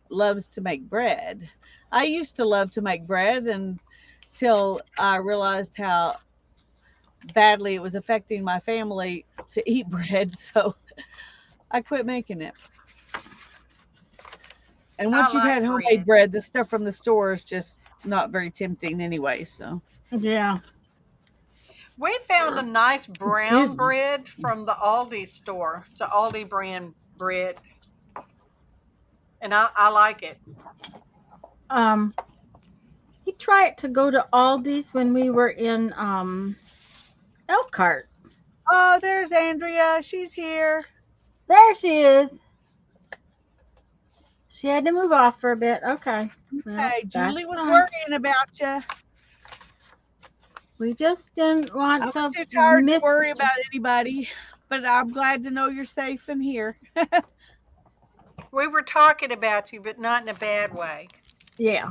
Speaker 1: loves to make bread. I used to love to make bread until I realized how badly it was affecting my family to eat bread, so I quit making it. And once you've had homemade bread, the stuff from the store is just not very tempting anyway. So
Speaker 2: yeah,
Speaker 3: we found a nice brown bread from the Aldi store. It's an Aldi brand bread, and I like it.
Speaker 2: He tried to go to Aldi's when we were in Elkhart.
Speaker 1: Oh, there's Andrea. She's here.
Speaker 2: There she is. She had to move off for a bit. Okay.
Speaker 1: Hey, Julie was worrying about you.
Speaker 2: We just didn't want to.
Speaker 1: I'm too tired to worry about anybody, but I'm glad to know you're safe and here.
Speaker 3: We were talking about you, but not in a bad way.
Speaker 2: Yeah.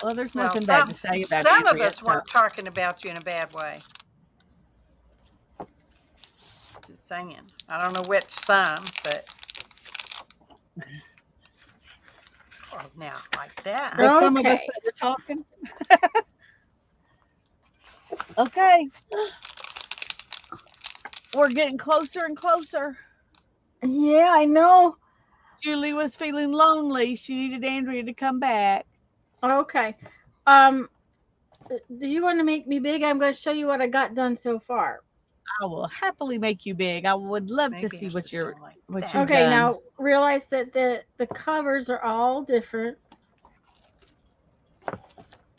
Speaker 1: Well, there's nothing bad to say about
Speaker 3: some
Speaker 1: Andrea,
Speaker 3: of us weren't talking about you in a bad way. Just saying. I don't know which some, but now like that.
Speaker 1: There's some of us that are talking. Okay. We're getting closer and closer.
Speaker 2: Yeah, I know.
Speaker 1: Julie was feeling lonely. She needed Andrea to come back.
Speaker 2: Okay. Do you want to make me big? I'm going to show you what I got done so far.
Speaker 1: I will happily make you big. I would love to see what you've
Speaker 2: okay,
Speaker 1: done.
Speaker 2: Now realize that the covers are all different.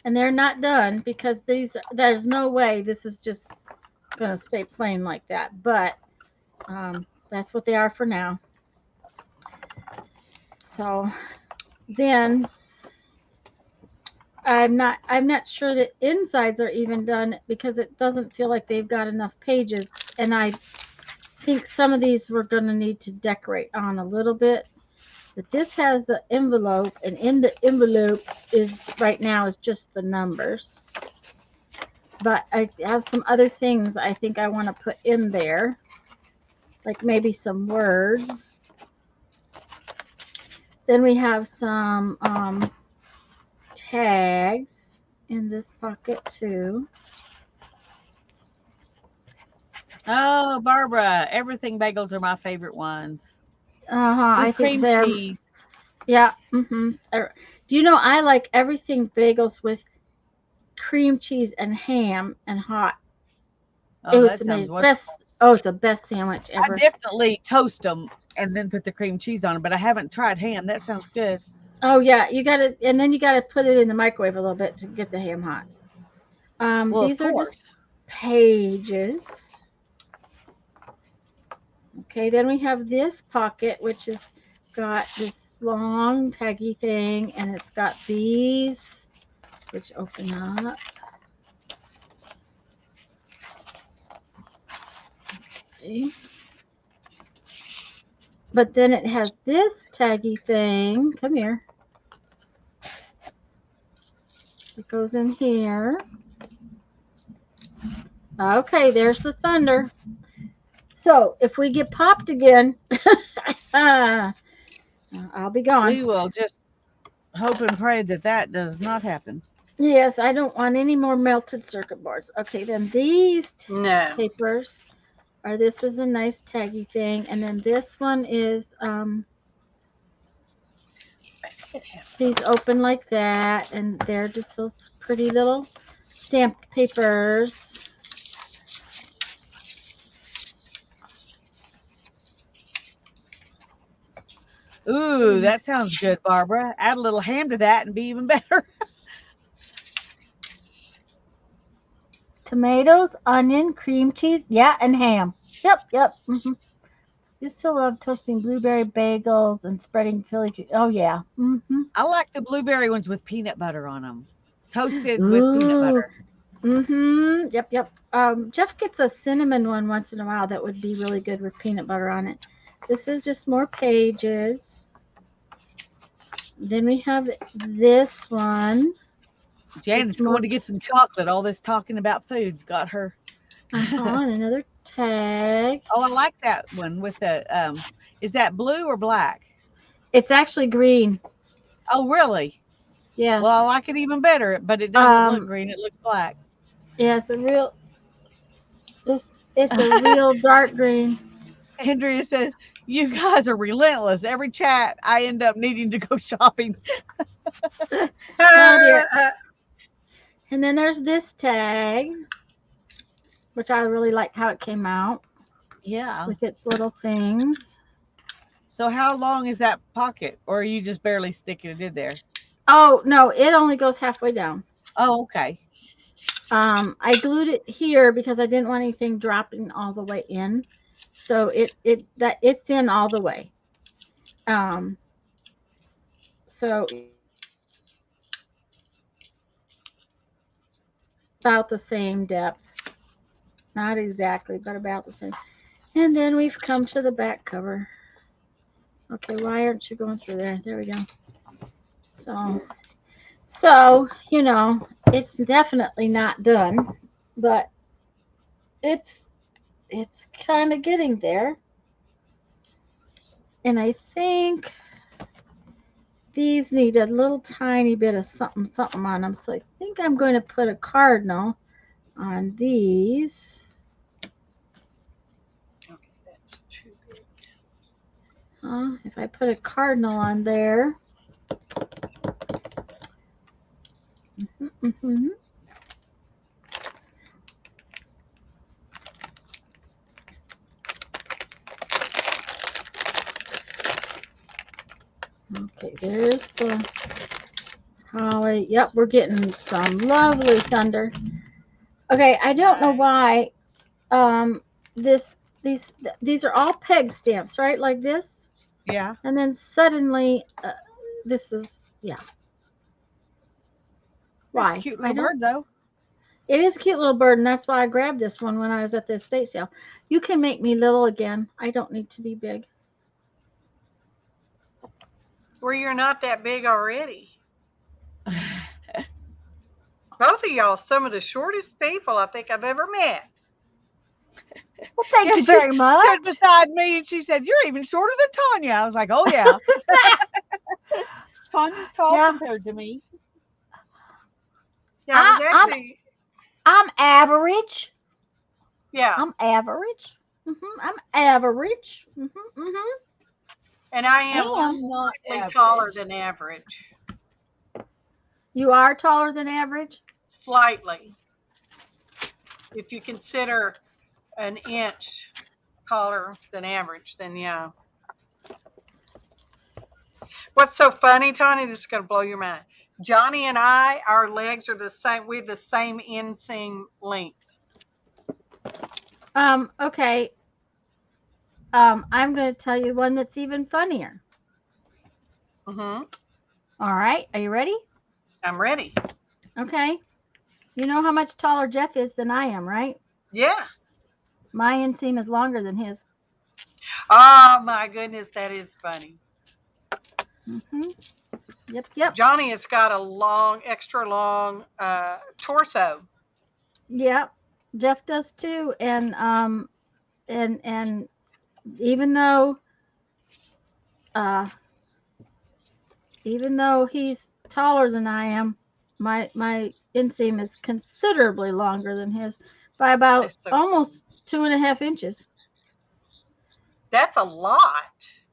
Speaker 2: And they're not done because there's no way this is just going to stay plain like that. But that's what they are for now. So then I'm not sure that insides are even done because it doesn't feel like they've got enough pages. And I think some of these we're going to need to decorate on a little bit. But this has the envelope, and in the envelope is right now is just the numbers. But I have some other things I think I want to put in there, like maybe some words. Then we have some tags in this pocket too.
Speaker 1: Oh, Barbara, everything bagels are my favorite ones.
Speaker 2: I
Speaker 1: With
Speaker 2: think
Speaker 1: cream
Speaker 2: they're,
Speaker 1: cheese.
Speaker 2: yeah. Do you know I like everything bagels with cream cheese and ham and hot.
Speaker 1: Oh,
Speaker 2: It was
Speaker 1: that
Speaker 2: the
Speaker 1: sounds
Speaker 2: best.
Speaker 1: wonderful.
Speaker 2: Oh, it's the best sandwich
Speaker 1: I
Speaker 2: ever.
Speaker 1: definitely toast them and then put the cream cheese on them, but I haven't tried ham. That sounds good.
Speaker 2: Oh yeah, you gotta, and then you gotta put it in the microwave a little bit to get the ham hot.
Speaker 1: Well, of
Speaker 2: These are just
Speaker 1: course.
Speaker 2: pages. Okay, then we have this pocket, which has got this long taggy thing, and it's got these, which open up. See? But then it has this taggy thing. Come here. It goes in here. Okay, there's the thunder. So if we get popped again, I'll be gone.
Speaker 1: We will just hope and pray that that does not happen.
Speaker 2: Yes, I don't want any more melted circuit boards. Okay, then these
Speaker 3: No.
Speaker 2: papers are, this is a nice taggy thing. And then this one is, these open like that. And they're just those pretty little stamped papers.
Speaker 1: Ooh, that sounds good, Barbara. Add a little ham to that and be even better.
Speaker 2: Tomatoes, onion, cream cheese, yeah, and ham. Yep. Used to love toasting blueberry bagels and spreading Philly. Oh yeah.
Speaker 1: I like the blueberry ones with peanut butter on them. Toasted with peanut butter.
Speaker 2: Yep. Jeff gets a cinnamon one once in a while that would be really good with peanut butter on it. This is just more pages. Then we have this one.
Speaker 1: Janet's going to get some chocolate. All this talking about food's got her.
Speaker 2: And another tag.
Speaker 1: Oh, I like that one with the is that blue or black?
Speaker 2: It's actually green.
Speaker 1: Oh, really?
Speaker 2: Yeah.
Speaker 1: Well, I like it even better, but it doesn't look green. It looks black.
Speaker 2: Yeah, it's a real dark green.
Speaker 1: Andrea says, "You guys are relentless. Every chat, I end up needing to go shopping."
Speaker 2: Oh, dear. And then there's this tag, which I really like how it came out.
Speaker 1: Yeah.
Speaker 2: With its little things.
Speaker 1: So how long is that pocket? Or are you just barely sticking it in there?
Speaker 2: Oh, no, it only goes halfway down.
Speaker 1: Oh, okay.
Speaker 2: I glued it here because I didn't want anything dropping all the way in. So it's in all the way. So about the same depth. Not exactly, but about the same. And then we've come to the back cover. Okay, why aren't you going through there? There we go. So, you know, it's definitely not done, but it's kind of getting there. And I think these need a little tiny bit of something on them. So I think I'm going to put a cardinal on these.
Speaker 3: Okay, that's too big.
Speaker 2: If I put a cardinal on there. Okay, there's the holly. Yep, we're getting some lovely thunder. Okay, I don't know why these are all peg stamps, right? Like this.
Speaker 1: Yeah.
Speaker 2: And then suddenly, this is, yeah.
Speaker 1: That's
Speaker 2: Why?
Speaker 1: a cute
Speaker 2: I
Speaker 1: little
Speaker 2: don't.
Speaker 1: bird, though.
Speaker 2: It is a cute little bird, and that's why I grabbed this one when I was at the estate sale. You can make me little again. I don't need to be big.
Speaker 3: Well, you're not that big already. Both of y'all, some of the shortest people I think I've ever met.
Speaker 2: Well, thank
Speaker 1: Yeah,
Speaker 2: you
Speaker 1: she
Speaker 2: very much.
Speaker 1: stood beside me and she said, "You're even shorter than Tanya." I was like, "Oh yeah." Tanya's tall
Speaker 2: Yeah.
Speaker 1: compared to me.
Speaker 3: Yeah, I was
Speaker 2: I'm
Speaker 3: actually,
Speaker 2: I'm average.
Speaker 3: yeah,
Speaker 2: I'm average. I'm average.
Speaker 3: and I am
Speaker 1: I'm not
Speaker 3: slightly taller
Speaker 1: average.
Speaker 3: than average.
Speaker 2: You are taller than average.
Speaker 3: Slightly. If you consider an inch taller than average, then yeah. What's so funny, Tony? This is going to blow your mind. Johnny and I, our legs are the same. We have the same inseam length.
Speaker 2: Okay. I'm going to tell you one that's even funnier.
Speaker 3: Mm-hmm.
Speaker 2: All right. Are you ready?
Speaker 3: I'm ready.
Speaker 2: Okay. You know how much taller Jeff is than I am, right?
Speaker 3: Yeah.
Speaker 2: My inseam is longer than his.
Speaker 3: Oh my goodness, that is funny.
Speaker 2: Yep.
Speaker 3: Johnny has got a long, extra long torso.
Speaker 2: Yep. Jeff does too. And even though uh even though he's taller than I am, my inseam is considerably longer than his by about almost 2.5 inches.
Speaker 3: That's a lot.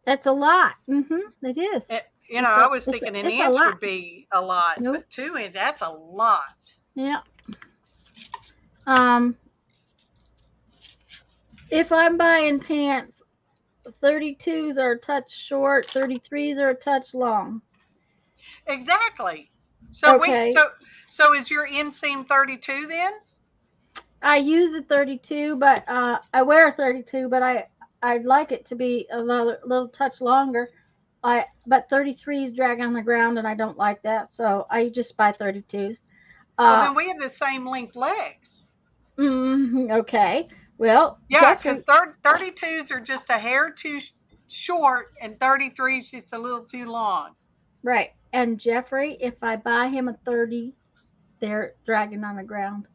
Speaker 2: That's a lot. It is.
Speaker 3: I was thinking an inch would be a lot,
Speaker 2: Nope.
Speaker 3: but 2 inches, that's a lot.
Speaker 2: Yeah. If I'm buying pants, 32s are a touch short, 33s are a touch long.
Speaker 3: Exactly. So
Speaker 2: Okay.
Speaker 3: so is your inseam 32 then?
Speaker 2: I use a 32, but I wear a 32, but I'd like it to be a little touch longer. But 33s drag on the ground, and I don't like that, so I just buy 32s.
Speaker 3: Well, then we have the same length legs.
Speaker 2: Okay. Well,
Speaker 3: Yeah,
Speaker 2: Jeffrey,
Speaker 3: because 32s are just a hair too short, and 33s just a little too long.
Speaker 2: right. And Jeffrey, if I buy him a 30, they're dragging on the ground.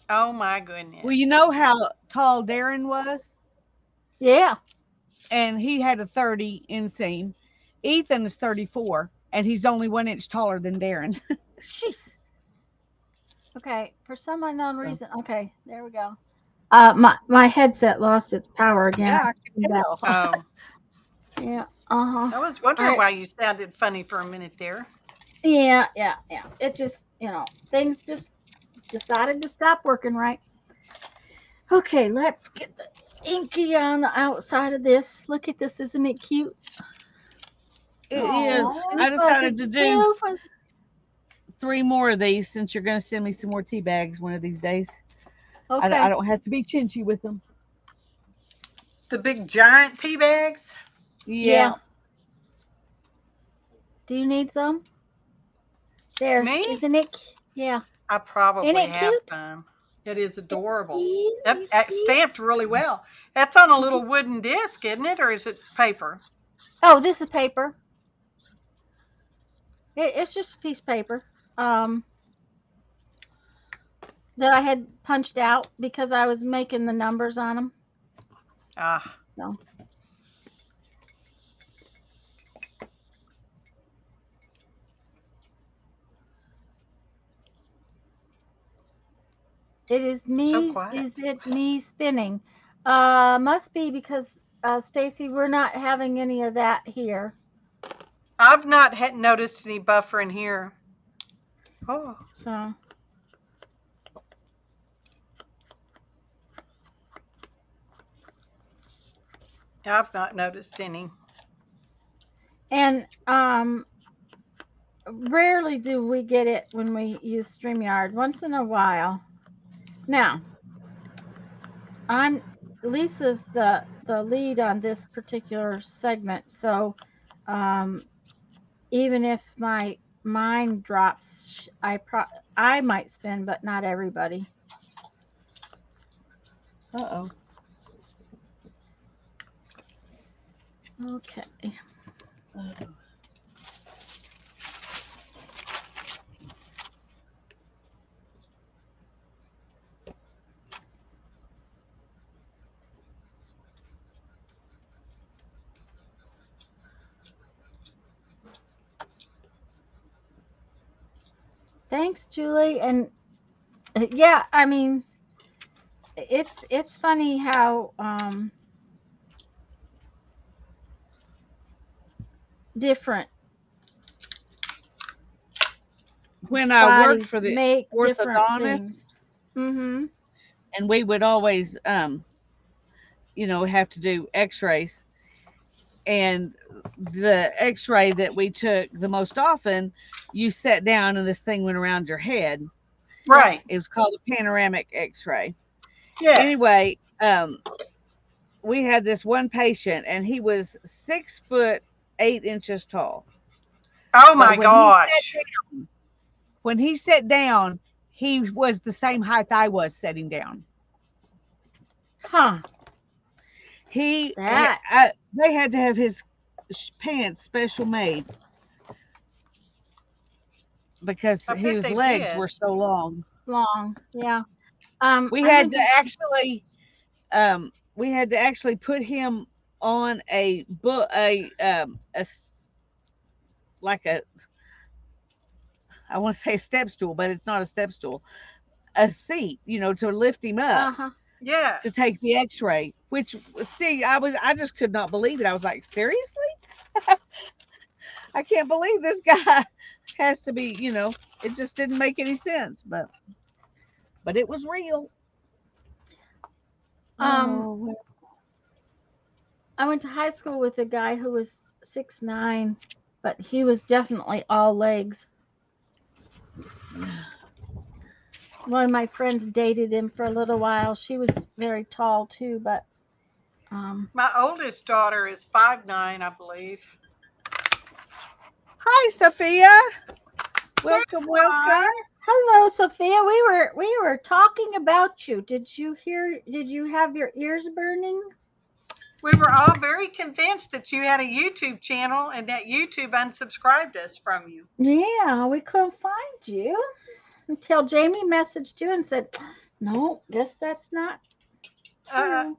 Speaker 3: Oh my goodness.
Speaker 1: Well, you know how tall Darren was?
Speaker 2: Yeah.
Speaker 1: And he had a 30 inseam. Ethan is 34, and he's only 1 inch taller than Darren.
Speaker 2: Jeez. Okay. For some unknown
Speaker 1: So-
Speaker 2: reason. Okay. There we go. My headset lost its power again.
Speaker 1: Yeah, I can tell.
Speaker 3: Oh,
Speaker 2: Yeah.
Speaker 3: I was wondering why you sounded funny for a minute there.
Speaker 2: Yeah. It just, things just decided to stop working right. Okay, let's get the inky on the outside of this. Look at this, isn't it cute?
Speaker 1: It is. I decided to do 3 more of these since you're going to send me some more tea bags one of these days.
Speaker 2: Okay.
Speaker 1: I don't have to be chinchy with them.
Speaker 3: The big giant tea bags?
Speaker 1: Yeah.
Speaker 2: Do you need some? There.
Speaker 3: Me?
Speaker 2: Isn't it? Yeah.
Speaker 3: I probably
Speaker 2: Isn't it
Speaker 3: have
Speaker 2: cute?
Speaker 3: some. It is adorable.
Speaker 2: It's
Speaker 3: That stamped really well. That's on a little wooden disc, isn't it? Or is it paper?
Speaker 2: Oh, this is paper. It's just a piece of paper that I had punched out because I was making the numbers on them.
Speaker 3: Ah.
Speaker 2: So. It is me.
Speaker 3: So quiet.
Speaker 2: Is it me spinning? Must be because Stacy, we're not having any of that here.
Speaker 3: I've not noticed any buffering here. Oh.
Speaker 2: So.
Speaker 3: I've not noticed any.
Speaker 2: And rarely do we get it when we use StreamYard. Once in a while. Now, Lisa's the the lead on this particular segment. So, even if my mine drops, I might spin, but not everybody.
Speaker 1: Uh-oh.
Speaker 2: Okay.
Speaker 1: Uh-oh.
Speaker 2: Thanks, Julie. And yeah, I mean, it's funny how different
Speaker 1: When I worked
Speaker 2: bodies
Speaker 1: for the
Speaker 2: make different
Speaker 1: orthodontist,
Speaker 2: things. Mm-hmm.
Speaker 1: and we would always, have to do X-rays, and the X-ray that we took the most often, you sat down and this thing went around your head.
Speaker 3: Right.
Speaker 1: It was called a panoramic X-ray.
Speaker 3: Yeah.
Speaker 1: Anyway, we had this one patient, and he was 6'8" tall.
Speaker 3: Oh
Speaker 1: But
Speaker 3: my gosh.
Speaker 1: when he sat down, he was the same height I was sitting down.
Speaker 2: Huh.
Speaker 1: They
Speaker 2: That.
Speaker 1: had to have his pants special made because
Speaker 3: I bet
Speaker 1: his
Speaker 3: they
Speaker 1: legs
Speaker 3: did.
Speaker 1: were so long.
Speaker 2: Long. Yeah.
Speaker 1: We
Speaker 2: I
Speaker 1: had
Speaker 2: went
Speaker 1: to actually put him on like a, I want to say a step stool, but it's not a step stool, a seat, to lift him up.
Speaker 2: Uh-huh.
Speaker 3: Yeah.
Speaker 1: To take the X-ray, which, see, I just could not believe it. I was like, seriously? I can't believe this guy has to be, it just didn't make any sense, but it was real.
Speaker 2: I went to high school with a guy who was 6'9", but he was definitely all legs. One of my friends dated him for a little while. She was very tall too, but
Speaker 3: My oldest daughter is 5'9", I believe.
Speaker 1: Hi, Sophia. Welcome.
Speaker 2: hello, Sophia. We were talking about you. Did you have your ears burning?
Speaker 3: We were all very convinced that you had a YouTube channel and that YouTube unsubscribed us from you.
Speaker 2: Yeah, we couldn't find you until Jamie messaged you and said, "No, guess that's not true."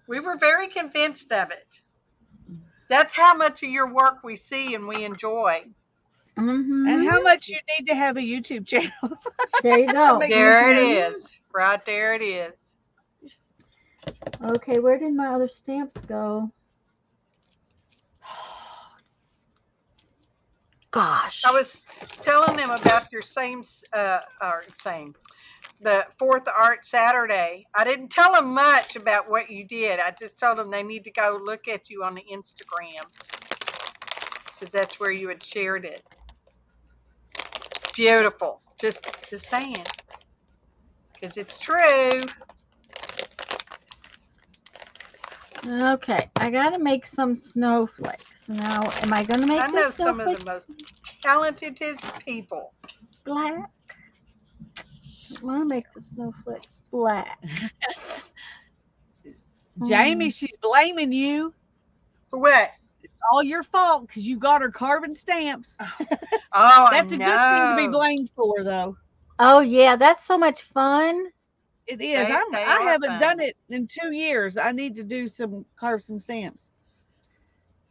Speaker 3: We were very convinced of it. That's how much of your work we see and we enjoy.
Speaker 2: Mm-hmm.
Speaker 1: And how much you need to have a YouTube channel.
Speaker 2: There you go.
Speaker 3: There it is. Right there it is.
Speaker 2: Okay, where did my other stamps go? Gosh.
Speaker 3: I was telling them about your the 4th Art Saturday. I didn't tell them much about what you did. I just told them they need to go look at you on the Instagrams, because that's where you had shared it. Beautiful. Just saying, because it's true.
Speaker 2: Okay, I gotta make some snowflakes. Now, am I gonna make
Speaker 3: I know
Speaker 2: the
Speaker 3: some of
Speaker 2: snowflakes
Speaker 3: the most talented people.
Speaker 2: black? I want to make the snowflakes black.
Speaker 1: Jamie, she's blaming you.
Speaker 3: For what?
Speaker 1: It's all your fault because you got her carving stamps.
Speaker 3: Oh,
Speaker 1: That's a good thing to be blamed for, though.
Speaker 2: Oh yeah, that's so much fun.
Speaker 1: It is. I haven't done it in 2 years. I need to carve some stamps.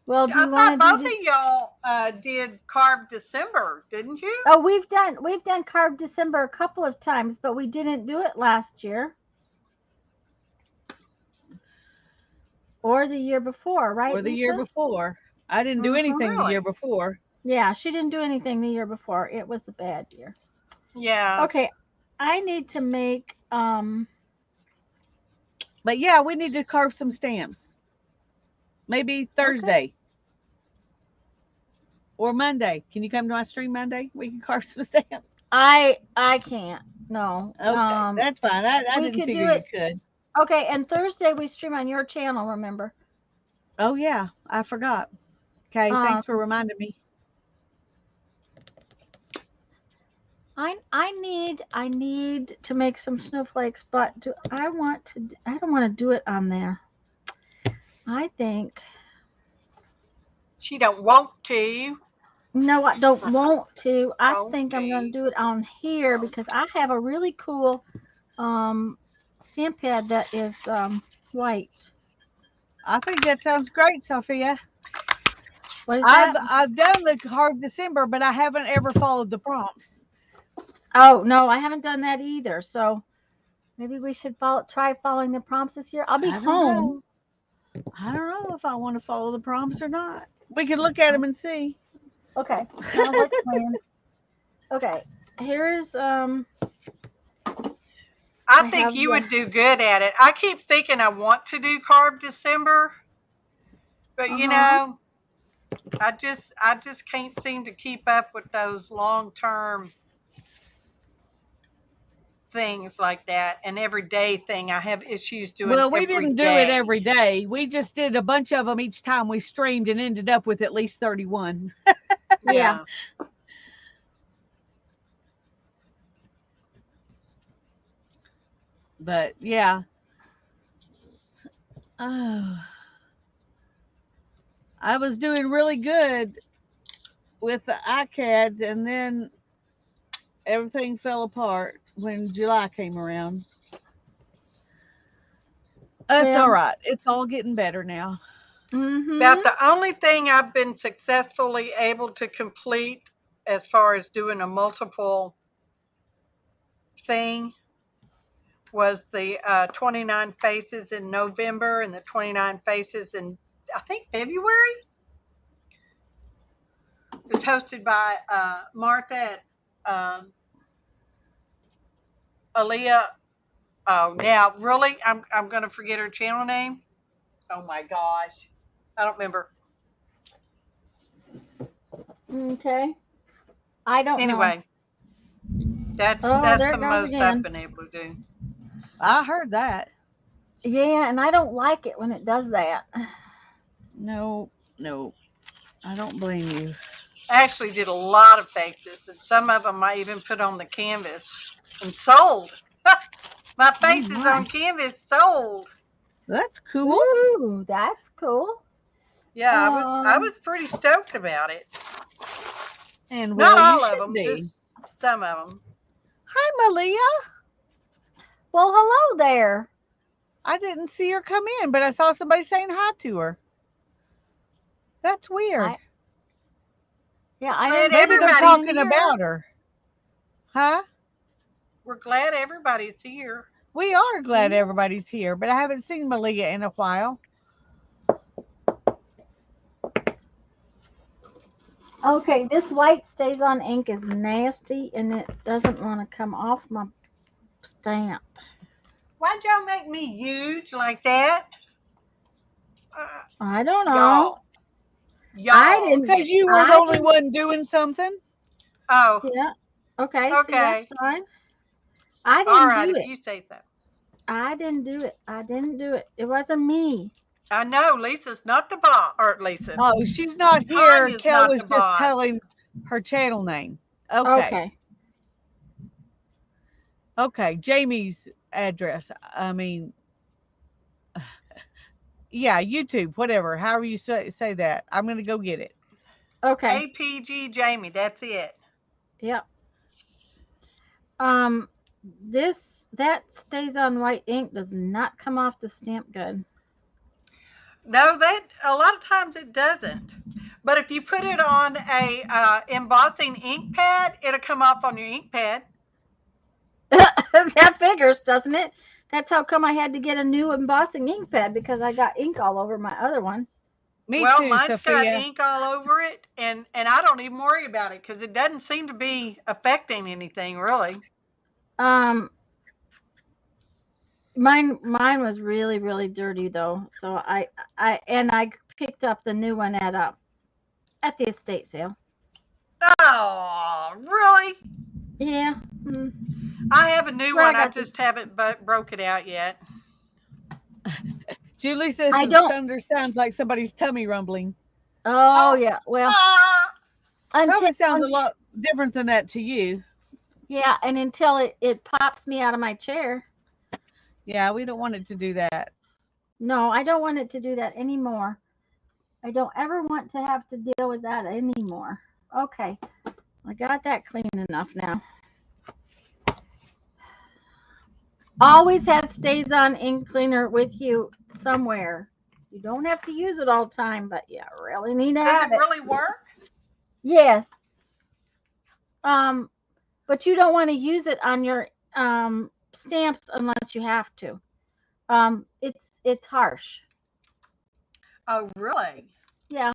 Speaker 2: Well, do
Speaker 3: I
Speaker 2: you
Speaker 3: thought
Speaker 2: want
Speaker 3: both
Speaker 2: to
Speaker 3: of y'all did Carve December, didn't you?
Speaker 2: Oh, we've done Carve December a couple of times, but we didn't do it last year or the year before, right?
Speaker 1: Or the
Speaker 2: Lisa?
Speaker 1: year before. I didn't do anything the year before.
Speaker 2: Yeah, she didn't do anything the year before. It was a bad year.
Speaker 3: Yeah.
Speaker 2: Okay, I need to make
Speaker 1: But yeah, we need to carve some stamps. Maybe Thursday. Or Monday. Can you come to my stream Monday? We can carve some stamps.
Speaker 2: I can't. No.
Speaker 1: Okay, that's fine. I didn't figure you could.
Speaker 2: Okay, and Thursday we stream on your channel, remember?
Speaker 1: Oh yeah, I forgot. Okay,
Speaker 2: Um,
Speaker 1: thanks for reminding me.
Speaker 2: I need to make some snowflakes, but I don't want to do it on there. I think
Speaker 3: She don't want to.
Speaker 2: no, I don't want to. I think I'm going
Speaker 3: Okay.
Speaker 2: to do it on here because I have a really cool stamp pad that is white.
Speaker 1: I think that sounds great, Sophia.
Speaker 2: What is
Speaker 1: I've
Speaker 2: that?
Speaker 1: I've done the Carve December, but I haven't ever followed the prompts.
Speaker 2: Oh, no, I haven't done that either. So maybe we should try following the prompts this year. I'll be
Speaker 1: I don't
Speaker 2: home.
Speaker 1: know. I don't know if I want to follow the prompts or not. We can look at them and see.
Speaker 2: Okay. Sounds like a plan. Okay. Here's
Speaker 3: I
Speaker 2: I
Speaker 3: think
Speaker 2: have
Speaker 3: you
Speaker 2: the
Speaker 3: would do good at it. I keep thinking I want to do Carve December, but
Speaker 2: uh-huh.
Speaker 3: I just can't seem to keep up with those long-term things like that. And everyday thing, I have issues doing
Speaker 1: Well, we
Speaker 3: every
Speaker 1: didn't do it
Speaker 3: day.
Speaker 1: every day. We just did a bunch of them each time we streamed and ended up with at least 31.
Speaker 2: Yeah.
Speaker 3: Yeah.
Speaker 1: But yeah. Oh, I was doing really good with the iCads, and then everything fell apart when July came around. That's all
Speaker 2: Well,
Speaker 1: right. It's all getting better now.
Speaker 2: mhm.
Speaker 3: About the only thing I've been successfully able to complete as far as doing a multiple thing was the 29 faces in November and the 29 faces in, I think, February. It was hosted by Martha and Aaliyah. Oh, now, really? I'm going to forget her channel name? Oh, my gosh. I don't remember.
Speaker 2: Okay. I don't know.
Speaker 3: Anyway, that's
Speaker 2: Oh,
Speaker 3: that's
Speaker 2: there
Speaker 3: the
Speaker 2: it goes
Speaker 3: most I've
Speaker 2: again.
Speaker 3: been able to do.
Speaker 1: I heard that.
Speaker 2: Yeah, and I don't like it when it does that.
Speaker 1: No, no, I don't blame you.
Speaker 3: I actually did a lot of faces, and some of them I even put on the canvas and sold. My
Speaker 2: Oh
Speaker 3: faces
Speaker 2: my.
Speaker 3: on canvas sold.
Speaker 1: That's cool.
Speaker 2: Ooh, that's cool.
Speaker 3: Yeah, I
Speaker 2: Um,
Speaker 3: was pretty stoked about it.
Speaker 1: And
Speaker 3: Not
Speaker 1: well, you
Speaker 3: all of
Speaker 1: should
Speaker 3: them,
Speaker 1: be.
Speaker 3: just some of them.
Speaker 1: Hi, Malia.
Speaker 2: well, hello there.
Speaker 1: I didn't see her come in, but I saw somebody saying hi to her. That's weird.
Speaker 2: I yeah, I
Speaker 3: Glad
Speaker 2: didn't see
Speaker 1: Maybe
Speaker 2: her
Speaker 1: they're
Speaker 2: come
Speaker 3: everybody's
Speaker 2: in.
Speaker 1: talking
Speaker 3: here.
Speaker 1: about her. Huh?
Speaker 3: We're glad everybody's here.
Speaker 1: We are glad
Speaker 2: Yeah.
Speaker 1: everybody's here, but I haven't seen Malia in a while.
Speaker 2: Okay, this white stays on ink is nasty and it doesn't want to come off my stamp.
Speaker 3: Why'd y'all make me huge like that? Uh,
Speaker 2: I don't know.
Speaker 3: y'all.
Speaker 2: I
Speaker 3: Y'all.
Speaker 2: didn't
Speaker 1: Because you were the
Speaker 2: I
Speaker 1: only
Speaker 2: didn't
Speaker 1: one doing something.
Speaker 3: Oh,
Speaker 2: yeah. Okay, see that's
Speaker 3: okay.
Speaker 2: fine. I
Speaker 3: All
Speaker 2: didn't
Speaker 3: right,
Speaker 2: do
Speaker 3: if
Speaker 2: it.
Speaker 3: you say so.
Speaker 2: I didn't do it. I didn't do it. It wasn't me.
Speaker 3: I know Lisa's not the boss, or Lisa.
Speaker 1: Oh, she's not here.
Speaker 3: Tanya's
Speaker 1: Kel
Speaker 3: not
Speaker 1: was
Speaker 3: the
Speaker 1: just
Speaker 3: boss.
Speaker 1: telling her channel name. Okay.
Speaker 2: Okay.
Speaker 1: Okay. Jamie's address. I mean, yeah, YouTube, whatever. However you say that. I'm going to go get it.
Speaker 2: Okay.
Speaker 3: APG Jamie, that's it.
Speaker 2: Yep. Um that stays on white ink does not come off the stamp good.
Speaker 3: No, that a lot of times it doesn't. But if you put it on a embossing ink pad, it'll come off on your ink pad.
Speaker 2: That figures, doesn't it? That's how come I had to get a new embossing ink pad because I got ink all over my other one.
Speaker 1: Me
Speaker 3: Well,
Speaker 1: too,
Speaker 3: mine's got
Speaker 1: Sophia.
Speaker 3: ink all over it, and I don't even worry about it because it doesn't seem to be affecting anything really.
Speaker 2: Um mine was really really dirty though. So I picked up the new one at the estate sale.
Speaker 3: Oh, really?
Speaker 2: Yeah. Mm.
Speaker 3: I have a new
Speaker 2: Where I
Speaker 3: one. I
Speaker 2: got
Speaker 3: just haven't broke it out yet.
Speaker 1: Julie says
Speaker 2: I
Speaker 1: some
Speaker 2: don't.
Speaker 1: thunder sounds like somebody's tummy rumbling.
Speaker 2: Oh yeah. Well, until
Speaker 1: Probably sounds a lot different than that to you.
Speaker 2: yeah, and until it pops me out of my chair.
Speaker 1: Yeah, we don't want it to do that.
Speaker 2: No, I don't want it to do that anymore. I don't ever want to have to deal with that anymore. Okay, I got that clean enough now. Always have stays on ink cleaner with you somewhere. You don't have to use it all the time, but you really need to
Speaker 3: Does
Speaker 2: have
Speaker 3: it
Speaker 2: it.
Speaker 3: really work?
Speaker 2: Yes. But you don't want to use it on your stamps unless you have to. It's harsh.
Speaker 3: Oh, really?
Speaker 2: Yeah.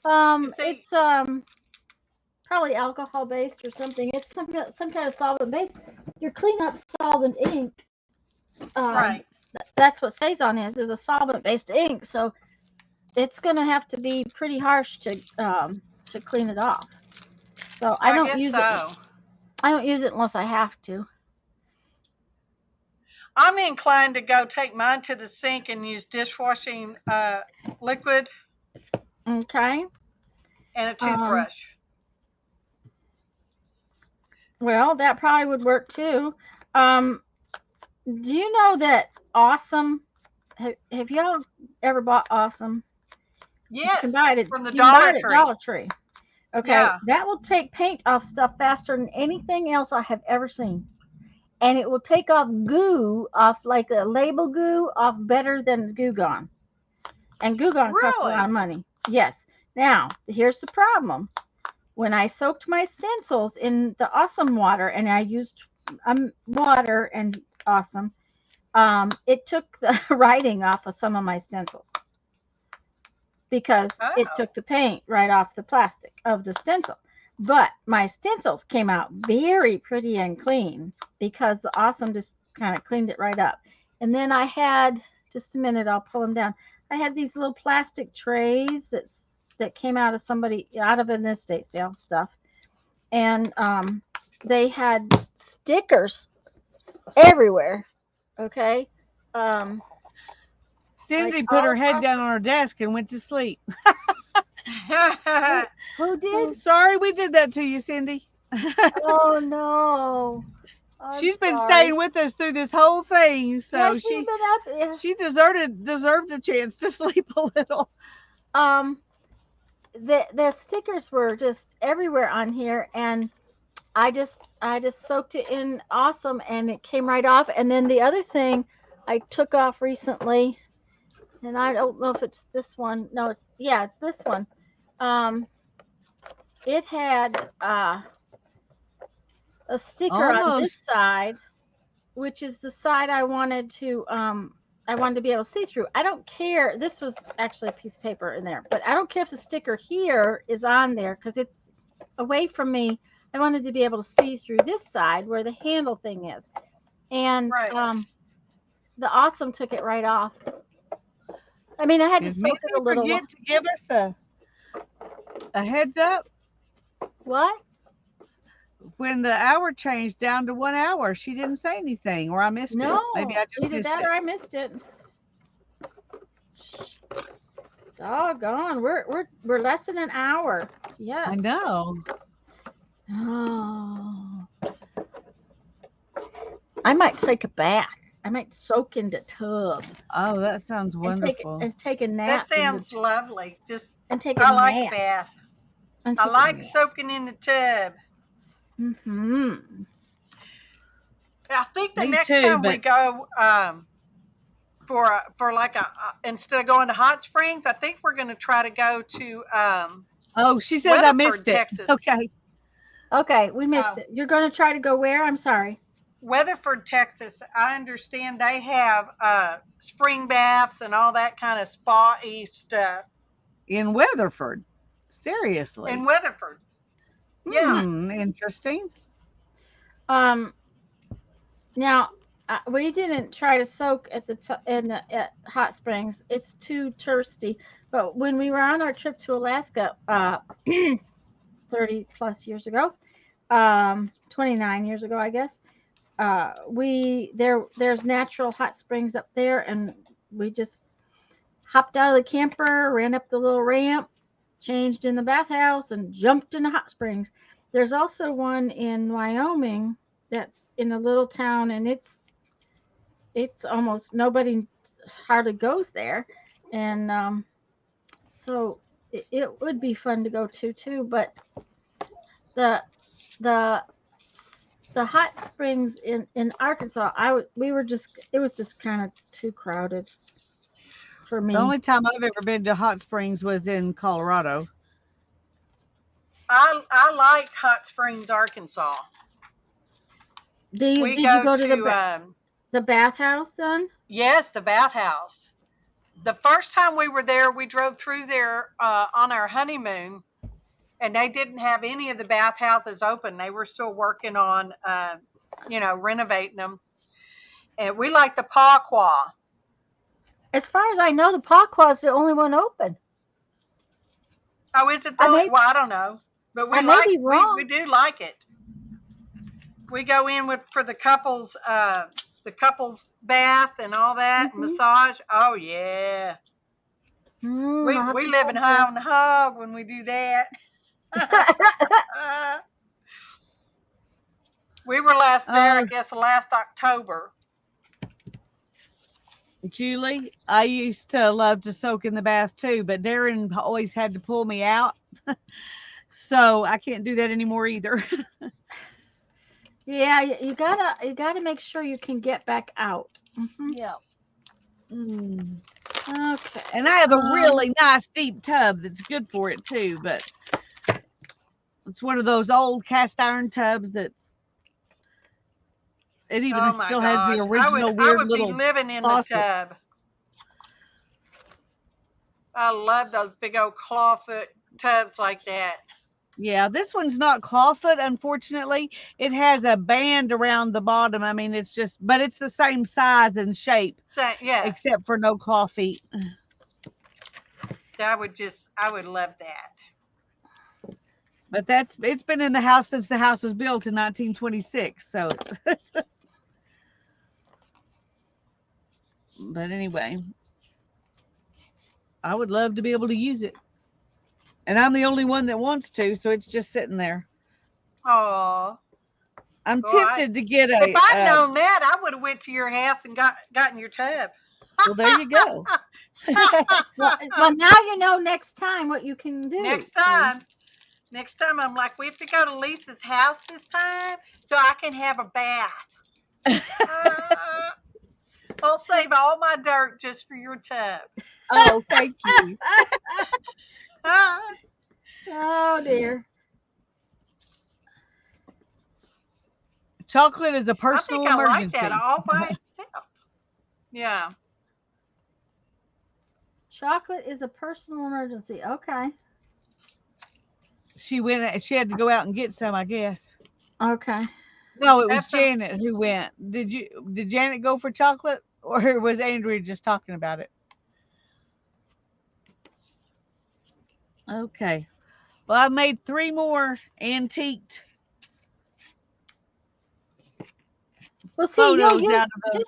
Speaker 3: You see,
Speaker 2: It's probably alcohol based or something. It's some kind of solvent based. Your cleanup solvent ink.
Speaker 3: right.
Speaker 2: That's what StazOn is a solvent based ink. So it's gonna have to be pretty harsh to clean it off. So I don't
Speaker 3: guess
Speaker 2: use
Speaker 3: so.
Speaker 2: it. I don't use it unless I have to.
Speaker 3: I'm inclined to go take mine to the sink and use dishwashing liquid
Speaker 2: Okay.
Speaker 3: and a toothbrush.
Speaker 2: Well, that probably would work too. Do you know that Awesome? Have y'all ever bought Awesome?
Speaker 3: Yes,
Speaker 2: You can buy it
Speaker 3: from the
Speaker 2: you can buy
Speaker 3: Dollar
Speaker 2: it at
Speaker 3: Tree.
Speaker 2: Dollar Tree. Okay,
Speaker 3: Yeah.
Speaker 2: that will take paint off stuff faster than anything else I have ever seen. And it will take off goo off, like a label goo, off better than Goo Gone. And Goo Gone costs a lot
Speaker 3: Really?
Speaker 2: of money. Yes. Now, here's the problem. When I soaked my stencils in the Awesome water and I used water and Awesome, it took the writing off of some of my stencils because it
Speaker 3: Oh.
Speaker 2: took the paint right off the plastic of the stencil. But my stencils came out very pretty and clean because the Awesome just kind of cleaned it right up. And then I had, just a minute, I'll pull them down. I had these little plastic trays that came out of an estate sale stuff. And they had stickers everywhere. Okay.
Speaker 1: Cindy
Speaker 2: Like
Speaker 1: put her
Speaker 2: all
Speaker 1: head
Speaker 2: across-
Speaker 1: down on her desk and went to sleep.
Speaker 2: Who
Speaker 1: Oh,
Speaker 2: did?
Speaker 1: sorry we did that to you, Cindy.
Speaker 2: Oh no.
Speaker 1: She's been
Speaker 2: sorry.
Speaker 1: staying with us through this whole thing, so
Speaker 2: Yeah, she's been up. Yeah.
Speaker 1: she deserved a chance to sleep a little.
Speaker 2: The stickers were just everywhere on here, and I just soaked it in Awesome, and it came right off. And then the other thing I took off recently, and I don't know if it's this one. No, it's this one. It had a sticker on this
Speaker 1: Almost.
Speaker 2: side, which is the side I wanted to be able to see through. I don't care. This was actually a piece of paper in there, but I don't care if the sticker here is on there because it's away from me. I wanted to be able to see through this side where the handle thing is. And
Speaker 3: Right.
Speaker 2: the Awesome took it right off. I mean, I had to
Speaker 1: Did
Speaker 2: soak it a little.
Speaker 1: forget to give us a heads up
Speaker 2: What?
Speaker 1: when the hour changed down to 1 hour? She didn't say anything, or I missed
Speaker 2: No.
Speaker 1: it. Maybe I just
Speaker 2: Either
Speaker 1: missed
Speaker 2: that
Speaker 1: it.
Speaker 2: or I missed it. Doggone, we're less than an hour. Yes.
Speaker 1: I know.
Speaker 2: Oh. I might take a bath. I might soak in the tub
Speaker 1: Oh, that sounds wonderful.
Speaker 2: and take a nap.
Speaker 3: That sounds lovely. Just
Speaker 2: and take a
Speaker 3: I like
Speaker 2: nap.
Speaker 3: bath.
Speaker 2: And
Speaker 3: I
Speaker 2: take a
Speaker 3: like
Speaker 2: nap.
Speaker 3: soaking in the tub.
Speaker 2: Mm-hmm.
Speaker 3: I think the
Speaker 1: Me
Speaker 3: next
Speaker 1: too,
Speaker 3: time we
Speaker 1: but-
Speaker 3: go for like instead of going to Hot Springs, I think we're going to try to go to
Speaker 1: Oh, she says I
Speaker 3: Weatherford,
Speaker 1: missed it.
Speaker 3: Texas.
Speaker 1: Okay.
Speaker 2: Okay, we missed
Speaker 3: Oh.
Speaker 2: it. You're going to try to go where? I'm sorry.
Speaker 3: Weatherford, Texas. I understand they have spring baths and all that kind of spa-y stuff
Speaker 1: In Weatherford. Seriously.
Speaker 3: in Weatherford. Yeah.
Speaker 1: Interesting.
Speaker 2: Now we didn't try to soak at at Hot Springs. It's too touristy. But when we were on our trip to Alaska, 30 plus years ago, 29 years ago, I guess, there's natural hot springs up there, and we just hopped out of the camper, ran up the little ramp, changed in the bathhouse, and jumped in the hot springs. There's also one in Wyoming that's in a little town, and it's almost nobody hardly goes there, and so it would be fun to go to too. But the the the hot springs in Arkansas, it was just kind of too crowded for me.
Speaker 1: The only time I've ever been to hot springs was in Colorado.
Speaker 3: I like Hot Springs, Arkansas.
Speaker 2: Did you go to the bathhouse then?
Speaker 3: Yes, the bathhouse. The first time we were there, we drove through there on our honeymoon, and they didn't have any of the bathhouses open. They were still working on, renovating them. And we like the Pawqua.
Speaker 2: As far as I know, the Pawqua is the only one open.
Speaker 3: Oh, is it the only? Well, I don't know, but we we do like it. We go in for the couples bath and all that, and massage. Oh yeah, we live in high on the hog when we do that. We were last there, I guess, last October.
Speaker 1: Julie, I used to love to soak in the bath too, but Darren always had to pull me out. So I can't do that anymore either.
Speaker 2: Yeah, you gotta make sure you can get back out.
Speaker 1: Yeah.
Speaker 2: Okay.
Speaker 1: And I have a really nice deep tub that's good for it too, but it's one of those old cast iron tubs it even still has the original weird little.
Speaker 3: I would be living in the tub. I love those big old clawfoot tubs like that.
Speaker 1: Yeah, this one's not clawfoot, unfortunately. It has a band around the bottom. I mean, but it's the same size and shape.
Speaker 3: Yeah.
Speaker 1: Except for no claw feet.
Speaker 3: I would love that.
Speaker 1: But it's been in the house since the house was built in 1926. So, but anyway, I would love to be able to use it. And I'm the only one that wants to, so it's just sitting there.
Speaker 3: Oh,
Speaker 1: I'm tempted to get a.
Speaker 3: If I'd known that, I would have went to your house and gotten your tub.
Speaker 1: Well, there you go.
Speaker 2: well, now you know next time what you can do.
Speaker 3: Next time, I'm like, we have to go to Lisa's house this time so I can have a bath. I'll save all my dirt just for your tub.
Speaker 1: Oh, thank you.
Speaker 2: Oh dear.
Speaker 1: Chocolate is a personal emergency.
Speaker 3: I like that all by itself. Yeah.
Speaker 2: Chocolate is a personal emergency. Okay.
Speaker 1: She had to go out and get some, I guess.
Speaker 2: Okay.
Speaker 1: No, it was Janet who went. Did Janet go for chocolate, or was Andrea just talking about it? Okay. Well, I made 3 more antiqued photos out of those.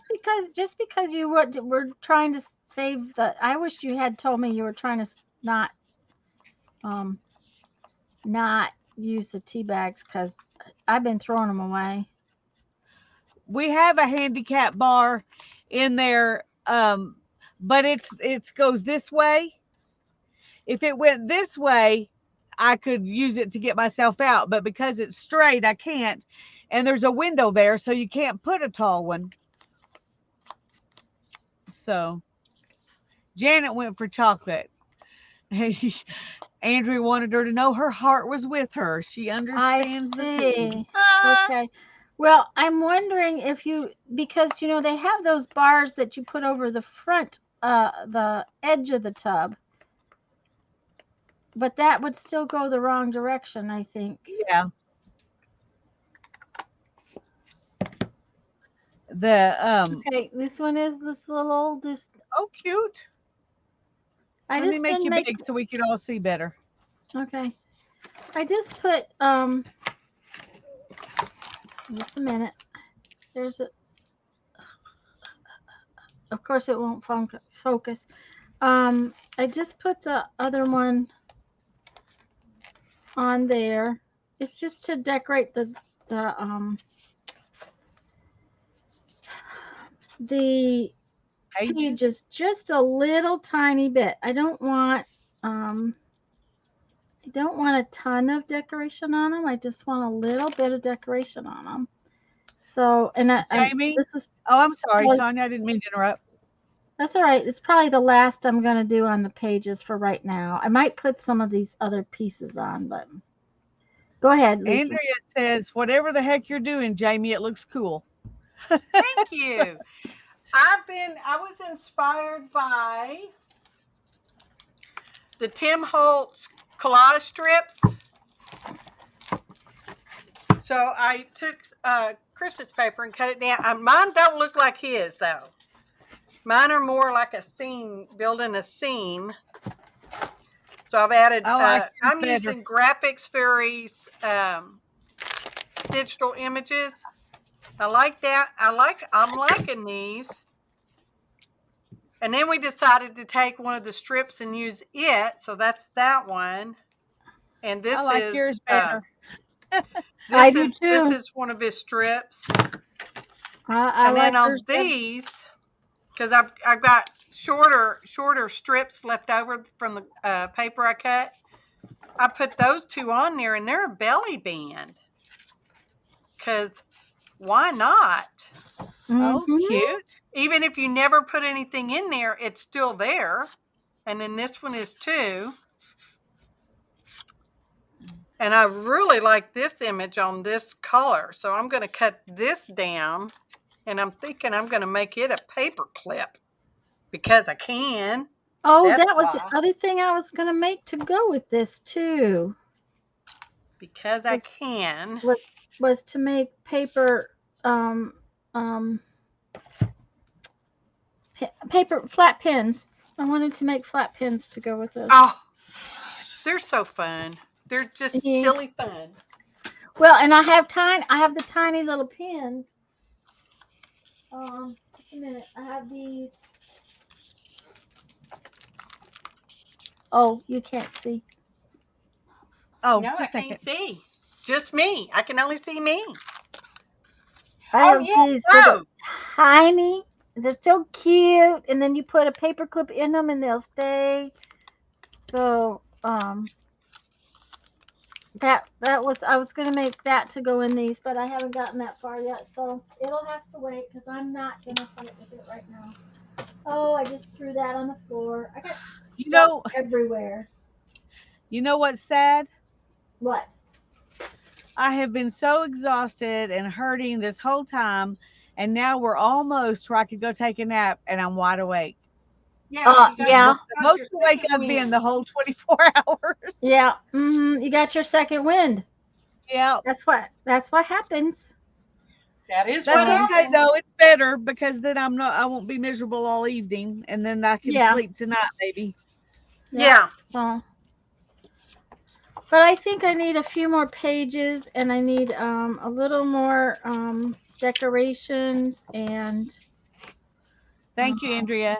Speaker 2: Just because you were trying to save I wish you had told me you were trying to not use the tea bags, because I've been throwing them away.
Speaker 1: We have a handicap bar in there, but it goes this way. If it went this way, I could use it to get myself out, but because it's straight, I can't. And there's a window there, so you can't put a tall one. So Janet went for chocolate. Andrea wanted her to know her heart was with her. She understands the food.
Speaker 2: Okay. Well, I'm wondering because they have those bars that you put over the front, the edge of the tub. But that would still go the wrong direction, I think.
Speaker 1: Yeah.
Speaker 2: Okay, this one is this little
Speaker 1: oh, cute. Let me make you big so we can all see better.
Speaker 2: Okay. I just put just a minute. There's of course it won't focus. I just put the other one on there. It's just to decorate the pages just a little tiny bit. I don't want a ton of decoration on them. I just want a little bit of decoration on them. So, and
Speaker 1: Jamie?
Speaker 2: this is,
Speaker 1: Oh, I'm sorry,
Speaker 2: Well-
Speaker 1: Tanya. I didn't mean to interrupt.
Speaker 2: that's all right. It's probably the last I'm going to do on the pages for right now. I might put some of these other pieces on, but go ahead, Lisa.
Speaker 1: Andrea says, whatever the heck you're doing, Jamie, it looks cool.
Speaker 3: Thank you. I was inspired by the Tim Holtz collage strips. So I took Christmas paper and cut it down. Mine don't look like his though. Mine are more like a scene, building a scene. So I've added, I'm using Graphics Fairies digital images. I like that. I'm liking these. And then we decided to take one of the strips and use it. So that's that one. And this
Speaker 1: I like
Speaker 3: is
Speaker 1: yours better.
Speaker 2: I do too.
Speaker 3: This is one of his strips.
Speaker 2: I
Speaker 3: And
Speaker 2: like
Speaker 3: then on
Speaker 2: yours better.
Speaker 3: these, because I've got shorter strips left over from the paper I cut. I put those two on there, and they're a belly band. Because why not?
Speaker 1: Oh, cute.
Speaker 3: Even if you never put anything in there, it's still there. And then this one is too. And I really like this image on this color. So I'm going to cut this down. And I'm thinking I'm going to make it a paper clip. Because I can.
Speaker 2: Oh,
Speaker 3: That's
Speaker 2: that was
Speaker 3: why.
Speaker 2: the other thing I was going to make to go with this too.
Speaker 3: Because I can.
Speaker 2: Was to make paper paper flat pins. I wanted to make flat pins to go with this.
Speaker 3: Oh, they're so fun. They're just
Speaker 2: Yeah.
Speaker 3: silly fun.
Speaker 2: Well, and I have the tiny little pins. Just a minute. I have these. Oh, you can't see.
Speaker 1: Oh,
Speaker 3: No,
Speaker 1: just a
Speaker 3: I
Speaker 1: second.
Speaker 3: can't see. Just me. I can only see me.
Speaker 2: I have these little tiny. They're so cute. And then you put a paper clip in them, and they'll stay. So, that was I was gonna make that to go in these, but I haven't gotten that far yet. So it'll have to wait because I'm not gonna fight with it right now. Oh, I just threw that on the floor. I got stuff everywhere.
Speaker 1: You know what's sad?
Speaker 2: What?
Speaker 1: I have been so exhausted and hurting this whole time, and now we're almost where I could go take a nap, and I'm wide awake.
Speaker 3: Yeah.
Speaker 2: Yeah.
Speaker 1: The most awake I've been the whole 24 hours.
Speaker 2: Yeah. You got your second wind.
Speaker 1: Yeah.
Speaker 2: That's what happens.
Speaker 3: That is
Speaker 1: That's
Speaker 3: what
Speaker 1: okay
Speaker 3: happened.
Speaker 1: though. It's better because then I won't be miserable all evening, and then I can sleep tonight, maybe.
Speaker 3: Yeah.
Speaker 2: So, but I think I need a few more pages, and I need a little more decorations, and
Speaker 1: Thank you, Andrea.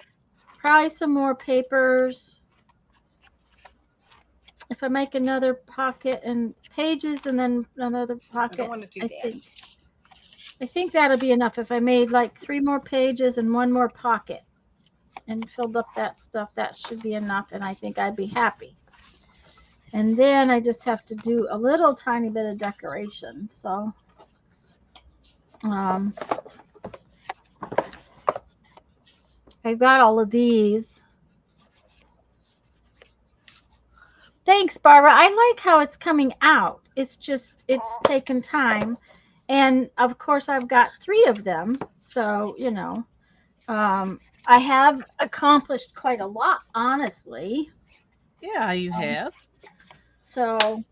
Speaker 2: probably some more papers. If I make another pocket and pages, and then another pocket,
Speaker 3: want to do that.
Speaker 2: I think that'll be enough. If I made like 3 more pages and 1 more pocket, and filled up that stuff, that should be enough, and I think I'd be happy. And then I just have to do a little tiny bit of decoration. So, I've got all of these. Thanks, Barbara. I like how it's coming out. It's just, it's taken time. And of course, I've got 3 of them. So, you know, I have accomplished quite a lot, honestly.
Speaker 1: Yeah, you have.
Speaker 2: So,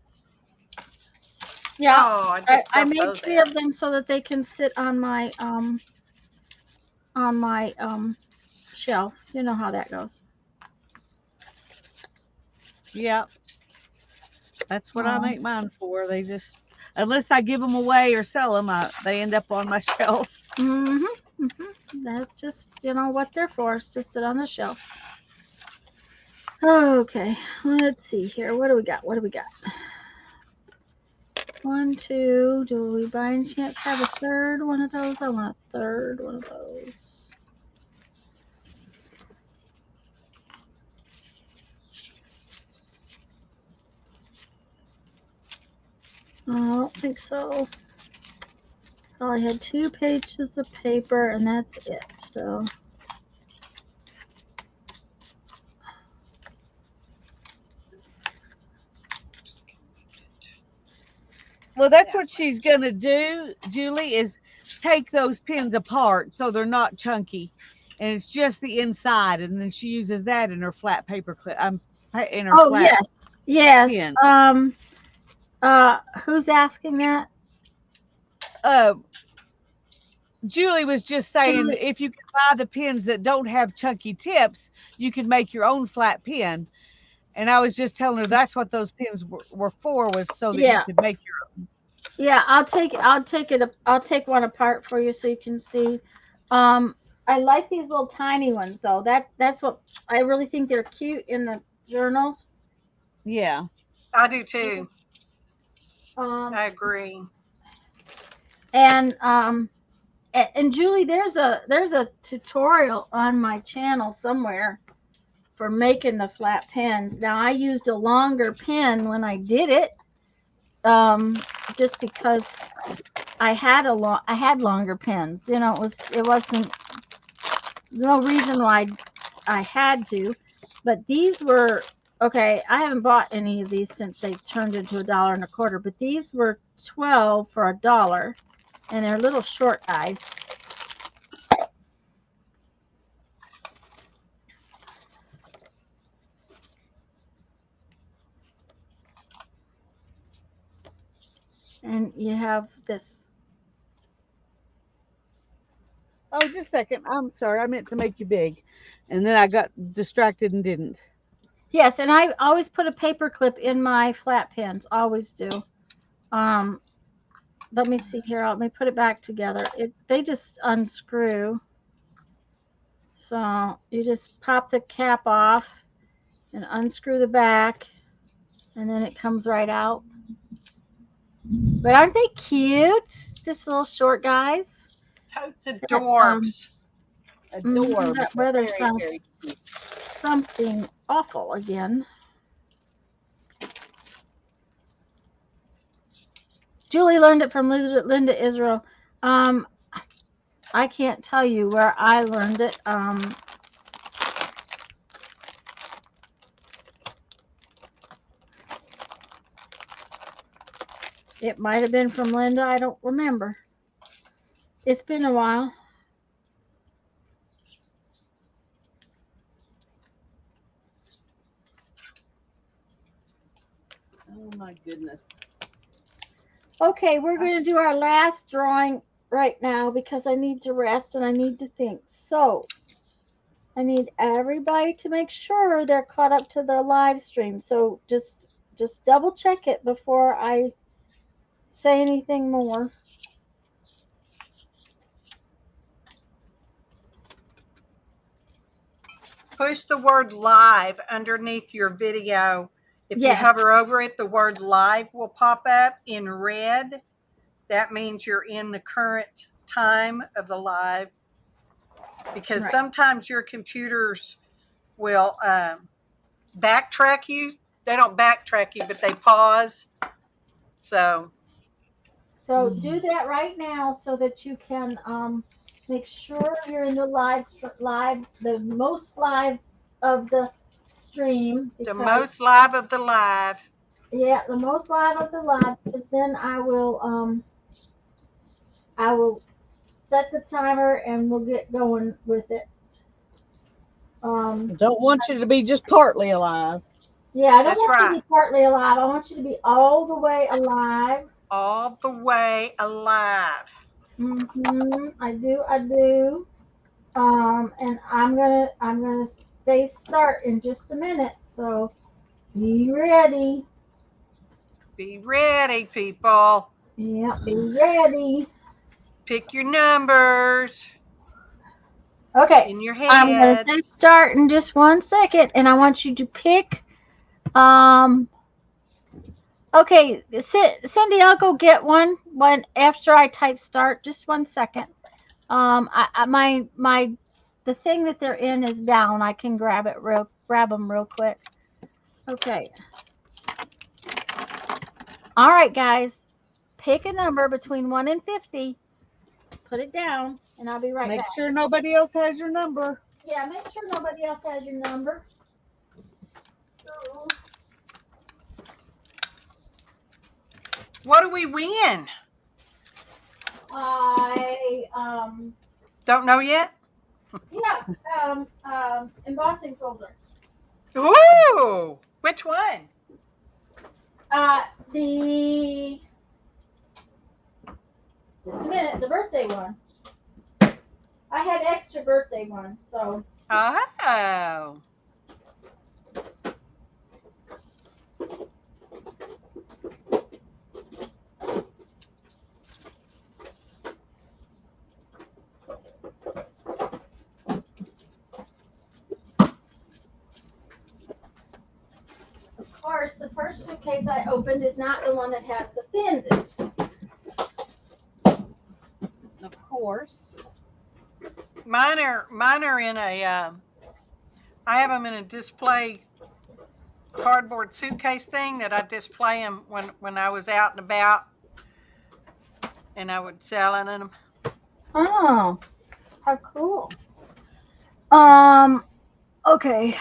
Speaker 2: yeah,
Speaker 3: Oh,
Speaker 2: I made 3 of them so that they can sit on my shelf. You know how that goes.
Speaker 1: Yeah. That's what I make mine for. They just, unless I give them away or sell them, they end up on my shelf.
Speaker 2: That's just, you know, what they're for, is to sit on the shelf. Okay, let's see here. What do we got? What do we got? 1, 2. Do we by any chance have a third one of those? I want a third one of those. I don't think so. I only had 2 pages of paper, and that's it. So.
Speaker 1: Well, that's what she's going to do, Julie, is take those pins apart so they're not chunky. And it's just the inside. And then she uses that in her flat paper clip. In her
Speaker 2: Oh,
Speaker 1: flat
Speaker 2: yes.
Speaker 1: pin.
Speaker 2: Who's asking that?
Speaker 1: Julie was just saying if you can buy the pins that don't have chunky tips, you can make your own flat pin. And I was just telling her that's what those pins were for, was so that you could make your own.
Speaker 2: Yeah, I'll take one apart for you so you can see. I like these little tiny ones though. That's what I really think they're cute in the journals.
Speaker 1: Yeah,
Speaker 3: I do too. I agree.
Speaker 2: And Julie, there's a tutorial on my channel somewhere for making the flat pins. Now I used a longer pin when I did it. Just because I had longer pins. You know, it wasn't no reason why I had to, but these were okay. I haven't bought any of these since they turned into $1.25, but these were 12 for $1, and they're little short guys. And you have this.
Speaker 1: Oh, just a second. I'm sorry. I meant to make you big. And then I got distracted and didn't.
Speaker 2: Yes, and I always put a paper clip in my flat pins. Always do. Let me see here. Let me put it back together. They just unscrew. So you just pop the cap off and unscrew the back, and then it comes right out. But aren't they cute? Just little short guys.
Speaker 3: Totes adorbs.
Speaker 1: Adorable.
Speaker 2: That weather sounds something awful again. Julie learned it from Linda Israel. I can't tell you where I learned it. It might have been from Linda. I don't remember. It's been a while.
Speaker 1: Oh my goodness.
Speaker 2: Okay, we're going to do our last drawing right now because I need to rest and I need to think. So I need everybody to make sure they're caught up to the live stream. So just double check it before I say anything more.
Speaker 3: Push the word live underneath your video. If you hover over it, the word live will pop up in red. That means you're in the current time of the live. Because sometimes your computers will backtrack you. They don't backtrack you, but they pause. So
Speaker 2: do that right now so that you can make sure you're in the live, the most live of the stream.
Speaker 3: The most live of the live.
Speaker 2: Yeah, the most live of the live. Because then I will set the timer and we'll get going with it.
Speaker 1: Don't want you to be just partly alive.
Speaker 2: Yeah, I don't want you to be partly alive. I want you to be all the way alive.
Speaker 3: All the way alive.
Speaker 2: I do. And I'm gonna say start in just a minute. So be ready.
Speaker 3: Be ready, people.
Speaker 2: Yeah, be ready.
Speaker 3: Pick your numbers.
Speaker 2: Okay.
Speaker 3: In your
Speaker 2: I'm going to
Speaker 3: head.
Speaker 2: say start in just 1 second, and I want you to pick. Okay, Cindy, I'll go get one after I type start. Just 1 second. The thing that they're in is down. I can grab them real quick. Okay. All right, guys. Pick a number between 1 and 50. Put it down, and I'll be right back.
Speaker 1: Make sure nobody else has your number.
Speaker 2: Yeah, make sure nobody else has your number.
Speaker 3: What do we win? Don't know yet?
Speaker 2: Embossing folder.
Speaker 3: Ooh! Which one?
Speaker 2: Just a minute, the birthday one. I had extra birthday ones, so.
Speaker 3: Oh.
Speaker 2: Of course, the first suitcase I opened is not the one that has the fins in it.
Speaker 1: Of course.
Speaker 3: Mine are in a, I have them in a display cardboard suitcase thing that I display them when I was out and about, and I would sell them.
Speaker 2: Oh, how cool. Okay.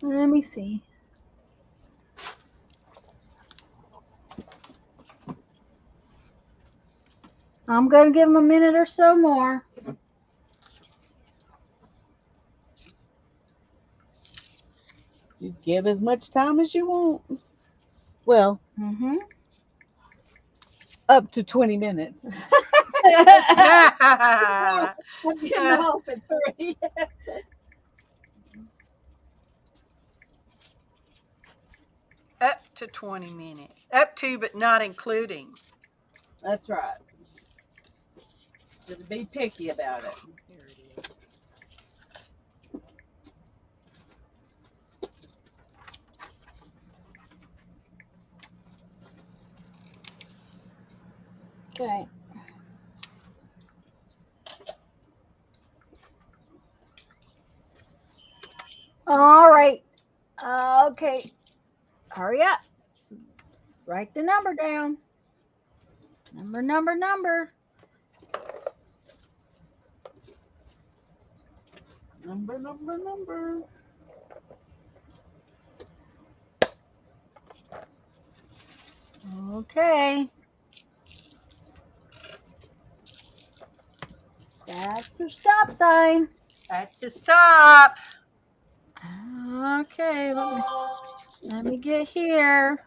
Speaker 2: Let me see. I'm going to give them a minute or so more.
Speaker 1: You give as much time as you want. Well, up to 20 minutes. I'm getting off at 3.
Speaker 3: Up to 20 minutes. Up to, but not including.
Speaker 1: That's right. Just be picky about it. Here it is.
Speaker 2: Okay. All right. Okay. Hurry up. Write the number down. Number.
Speaker 1: Number.
Speaker 2: Okay. That's the stop sign.
Speaker 3: That's the stop.
Speaker 2: Okay, let me get here.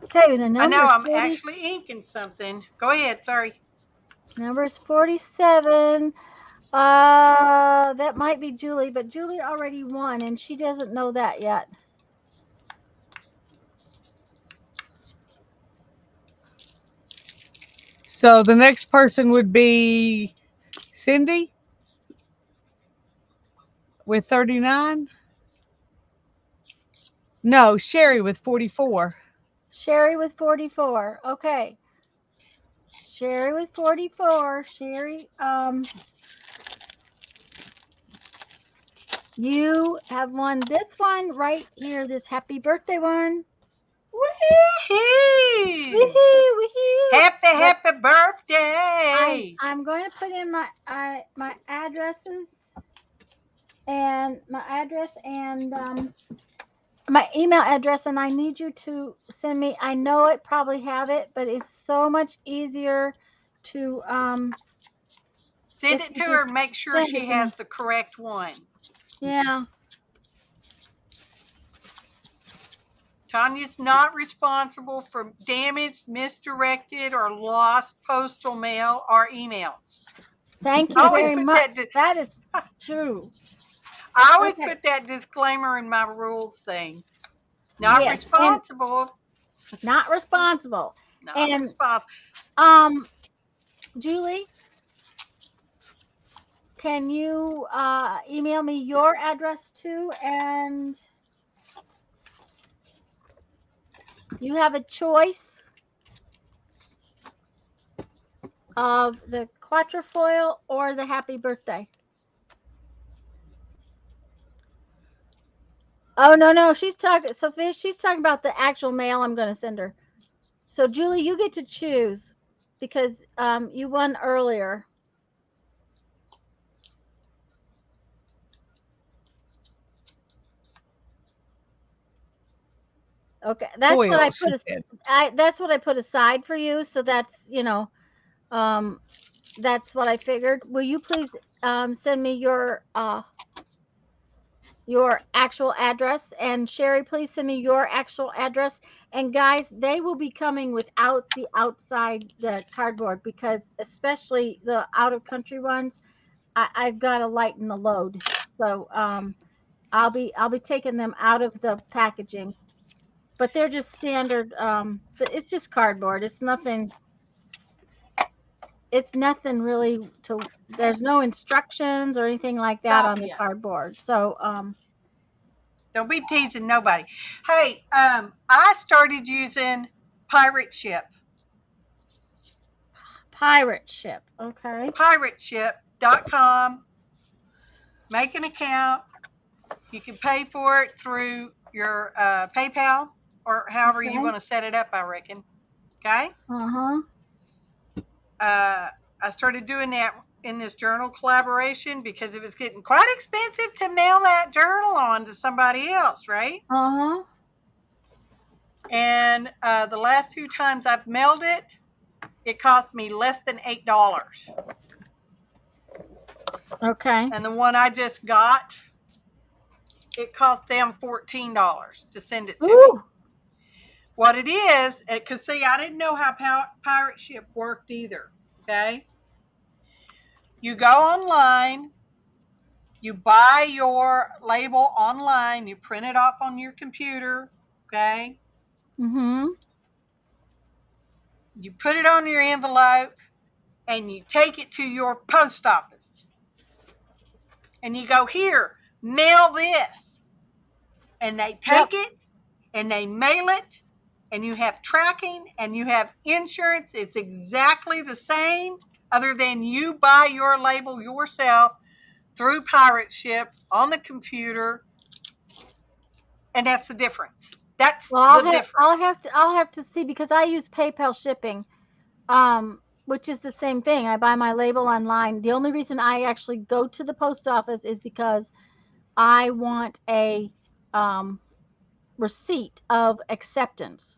Speaker 2: Okay, the number.
Speaker 3: I know I'm actually inking something. Go ahead, sorry.
Speaker 2: Number is 47. That might be Julie, but Julie already won, and she doesn't know that yet.
Speaker 1: So the next person would be Cindy with 39. No, Sherry with 44.
Speaker 2: Sherry with 44. Okay. Sherry with 44. Sherry, you have won this one right here, this happy birthday one.
Speaker 3: Woohoo!
Speaker 2: Woohoo!
Speaker 3: Happy birthday!
Speaker 2: I'm going to put in my addresses and my email address, and I need you to send me. I know it probably have it, but it's so much easier to
Speaker 3: send it to her and make sure she has the correct one.
Speaker 2: Yeah.
Speaker 3: Tanya's not responsible for damaged, misdirected, or lost postal mail or emails.
Speaker 2: Thank you very much. That is true.
Speaker 3: I always put that disclaimer in my rules thing. Not responsible.
Speaker 2: Not responsible.
Speaker 3: Not
Speaker 2: And
Speaker 3: responsible.
Speaker 2: Julie, can you email me your address too? And you have a choice of the quatrefoil or the happy birthday. Oh no, she's talking, Sophia. She's talking about the actual mail I'm going to send her. So Julie, you get to choose because you won earlier. Okay, that's what I
Speaker 1: Foil,
Speaker 2: put.
Speaker 1: she said.
Speaker 2: That's what I put aside for you. So that's that's what I figured. Will you please send me your actual address, and Sherry, please send me your actual address. And guys, they will be coming without the cardboard because especially the out of country ones, I've got to lighten the load. So I'll be taking them out of the packaging, but they're just standard. But it's just cardboard. It's nothing. It's nothing really to. There's no instructions or anything like that on the cardboard. So
Speaker 3: don't be teasing nobody. Hey, I started using Pirate Ship.
Speaker 2: Pirate Ship. Okay.
Speaker 3: Pirateship.com. Make an account. You can pay for it through your PayPal or however you want to set it up, I reckon. Okay? I started doing that in this journal collaboration because it was getting quite expensive to mail that journal on to somebody else, right? And the last 2 times I've mailed it, it cost me less than $8.
Speaker 2: Okay.
Speaker 3: And the one I just got, it cost them $14 to send it to me. What it is, because see, I didn't know how Pirate Ship worked either. Okay. You go online, you buy your label online, you print it off on your computer. Okay. You put it on your envelope and you take it to your post office. And you go, here, mail this. And they take it and they mail it. And you have tracking and you have insurance. It's exactly the same, other than you buy your label yourself through Pirate Ship on the computer. And that's the difference. That's the difference.
Speaker 2: I'll have to see because I use PayPal shipping, which is the same thing. I buy my label online. The only reason I actually go to the post office is because I want a receipt of acceptance.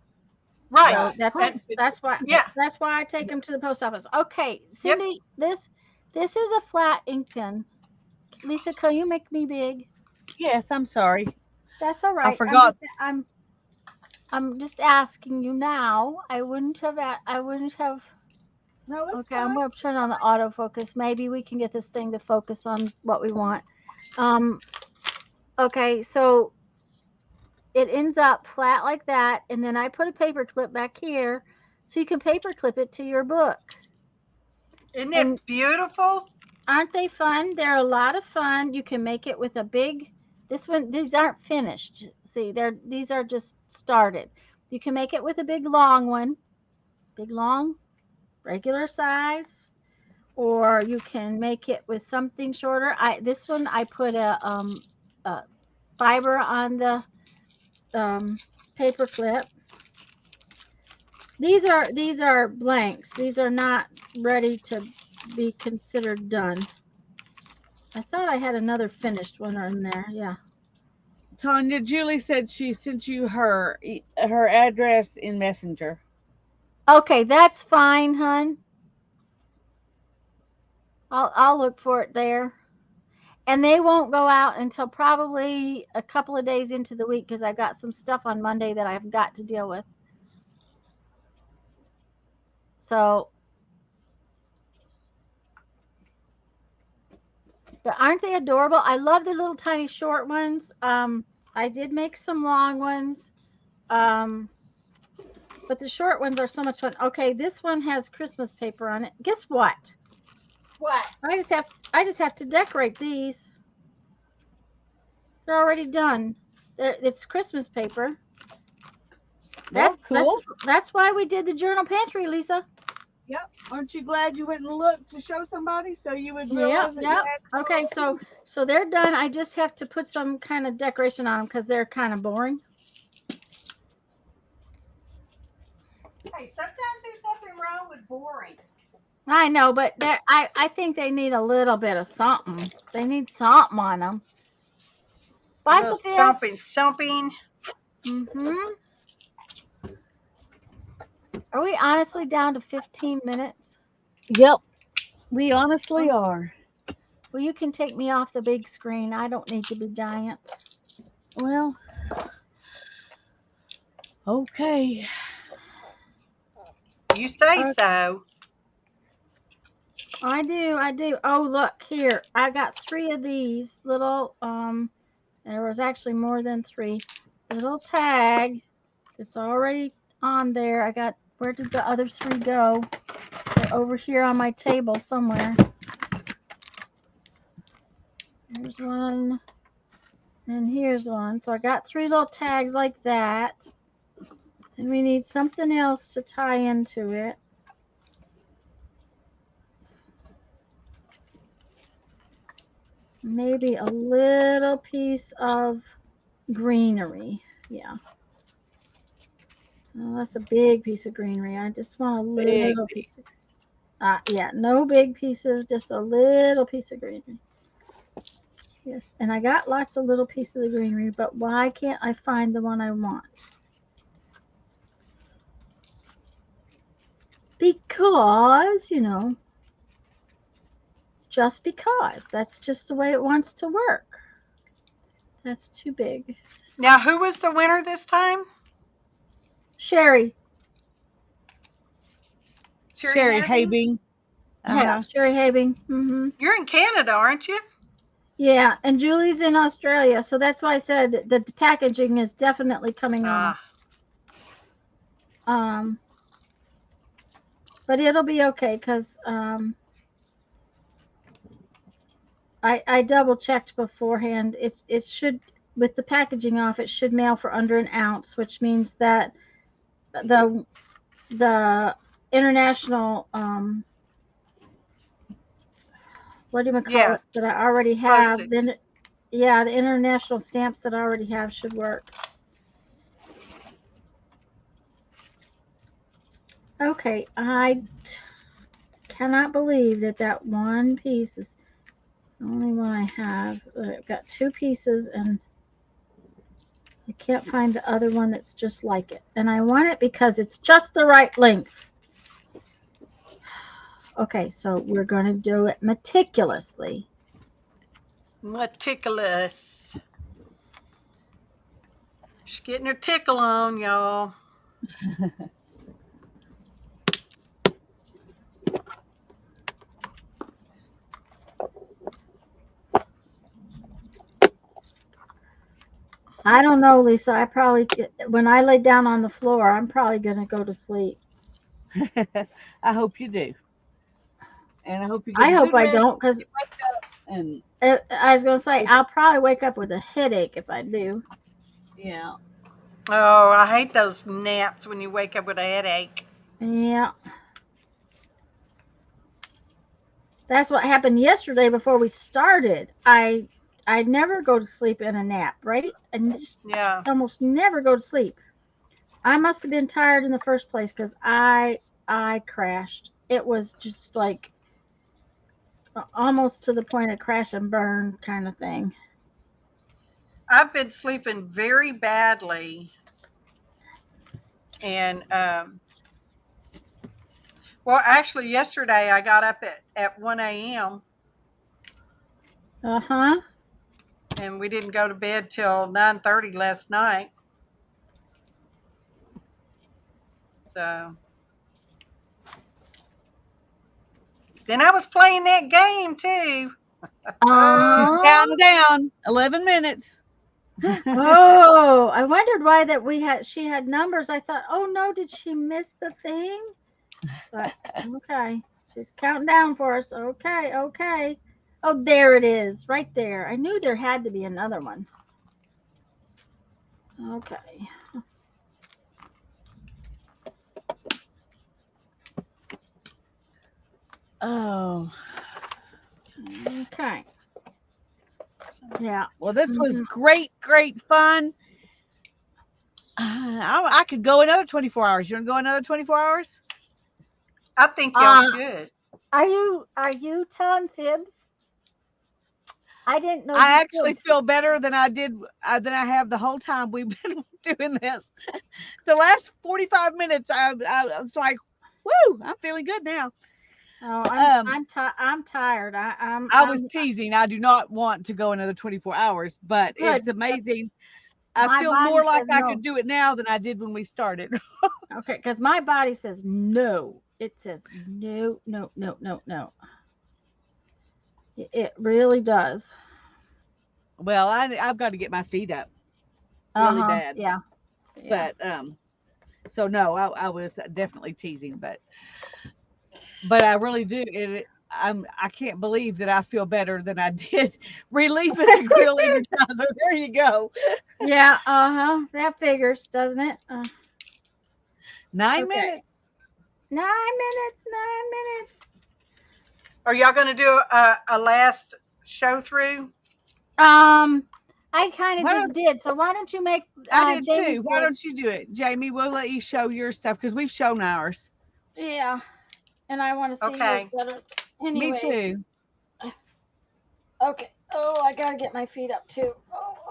Speaker 3: Right.
Speaker 2: So that's why.
Speaker 3: Yeah.
Speaker 2: That's why I take them to the post office. Okay, Cindy, this is a flat ink pen. Lisa, can you make me big?
Speaker 1: Yes, I'm sorry.
Speaker 2: That's all right.
Speaker 1: I forgot.
Speaker 2: I'm just asking you now. I wouldn't have.
Speaker 1: No,
Speaker 2: okay, I'm going to turn on the autofocus. Maybe we can get this thing to focus on what we want. Okay, so it ends up flat like that, and then I put a paper clip back here so you can paper clip it to your book.
Speaker 3: Isn't it beautiful?
Speaker 2: Aren't they fun? They're a lot of fun. You can make it with a big, these aren't finished. See, these are just started. You can make it with a big long one, big long, regular size, or you can make it with something shorter. This one I put a fiber on the paper clip. These are blanks. These are not ready to be considered done. I thought I had another finished one in there. Yeah.
Speaker 1: Tanya, Julie said she sent you her address in Messenger.
Speaker 2: Okay, that's fine, hun. I'll look for it there. And they won't go out until probably a couple of days into the week because I've got some stuff on Monday that I've got to deal with. So, but aren't they adorable? I love the little tiny short ones. I did make some long ones. But the short ones are so much fun. Okay, this one has Christmas paper on it. Guess what?
Speaker 3: What?
Speaker 2: I just have to decorate these. They're already done. It's Christmas paper.
Speaker 1: Well, cool.
Speaker 2: That's why we did the journal pantry, Lisa.
Speaker 1: Yep. Aren't you glad you went and looked to show somebody so you would
Speaker 2: Yeah,
Speaker 1: realize that you
Speaker 2: yeah.
Speaker 1: had
Speaker 2: Okay, so they're done. I just have to put some kind of decoration on them because they're kind of boring.
Speaker 3: Hey, sometimes there's nothing wrong with boring.
Speaker 2: I know, but I think they need a little bit of something. They need something on them. Bye,
Speaker 3: A little
Speaker 2: Sophia.
Speaker 3: something.
Speaker 2: Mm-hmm. Are we honestly down to 15 minutes?
Speaker 1: Yep. We honestly are.
Speaker 2: Well, you can take me off the big screen. I don't need to be giant.
Speaker 1: Well, okay.
Speaker 3: You say so.
Speaker 2: I do. Oh, look here. I got 3 of these little, there was actually more than 3. Little tag. It's already on there. where did the other 3 go? They're over here on my table somewhere. Here's one. And here's one. So I got 3 little tags like that. And we need something else to tie into it. Maybe a little piece of greenery. Yeah. Oh, that's a big piece of greenery. I just want a little piece. Yeah, no big pieces, just a little piece of greenery. Yes, and I got lots of little pieces of greenery, but why can't I find the one I want? Because, just because. That's just the way it wants to work. That's too big.
Speaker 3: Now, who was the winner this time?
Speaker 2: Sherry.
Speaker 1: Sherry Habing.
Speaker 2: Yeah, Sherry Habing. Mm-hmm.
Speaker 3: You're in Canada, aren't you?
Speaker 2: Yeah, and Julie's in Australia, so that's why I said the packaging is definitely coming on. But it'll be okay because I double checked beforehand. It should, with the packaging off, it should mail for under an ounce, which means that the international what do you call it that I already have, then the international stamps that I already have should work. Okay, I cannot believe that one piece is the only one I have. I've got 2 pieces and I can't find the other one that's just like it. And I want it because it's just the right length. Okay, so we're going to do it meticulously.
Speaker 3: Meticulous. She's getting her tickle on, y'all.
Speaker 2: I don't know, Lisa. I probably, when I lay down on the floor, I'm probably going to go to sleep.
Speaker 1: I hope you do. And I hope you
Speaker 2: I hope I don't, because I was going to say, I'll probably wake up with a headache if I do.
Speaker 1: Yeah.
Speaker 3: Oh, I hate those naps when you wake up with a headache.
Speaker 2: Yeah. That's what happened yesterday before we started. I never go to sleep in a nap, right? And just almost never go to sleep. I must have been tired in the first place because I crashed. It was just like almost to the point of crash and burn kind of thing.
Speaker 3: I've been sleeping very badly. And, well, actually, yesterday I got up at 1 a.m.
Speaker 2: Uh-huh.
Speaker 3: And we didn't go to bed till 9:30 last night. So then I was playing that game too.
Speaker 1: She's counting down 11 minutes.
Speaker 2: Oh, I wondered why she had numbers. I thought, oh no, did she miss the thing? But okay, she's counting down for us. Okay, okay. Oh, there it is, right there. I knew there had to be another one. Okay.
Speaker 1: Oh,
Speaker 2: Okay. Yeah.
Speaker 1: well, this was great, great fun. I could go another 24 hours. You want to go another 24 hours?
Speaker 3: I think y'all should.
Speaker 2: Are you telling fibs? I didn't know.
Speaker 1: I actually feel better than I did than I have the whole time we've been doing this. The last 45 minutes, I was like, "Woo! I'm feeling good now."
Speaker 2: Oh, I'm tired.
Speaker 1: I was teasing. I do not want to go another 24 hours, but
Speaker 2: Good.
Speaker 1: it's amazing. I
Speaker 2: My
Speaker 1: feel
Speaker 2: body
Speaker 1: more like
Speaker 2: says
Speaker 1: I
Speaker 2: no.
Speaker 1: could do it now than I did when we started.
Speaker 2: Okay, because my body says no. It says no, no, no, no, no. It really does.
Speaker 1: Well, I've got to get my feet up really bad.
Speaker 2: Yeah.
Speaker 1: But so no, I was definitely teasing, but I really do. I can't believe that I feel better than I did relieving the grill energizer. There you go.
Speaker 2: Yeah. That figures, doesn't it?
Speaker 1: 9
Speaker 2: Okay.
Speaker 1: minutes.
Speaker 2: 9 minutes. 9 minutes.
Speaker 3: Are y'all going to do a last show through?
Speaker 2: I kind of just did. So why don't you make?
Speaker 1: I did
Speaker 2: Jamie
Speaker 1: too. Why don't you do it, Jamie? We'll let you show your stuff because we've shown ours.
Speaker 2: Yeah. And I want to see
Speaker 3: Okay.
Speaker 2: yours better. Anyway.
Speaker 1: Me too.
Speaker 2: Okay. Oh, I gotta get my feet up too.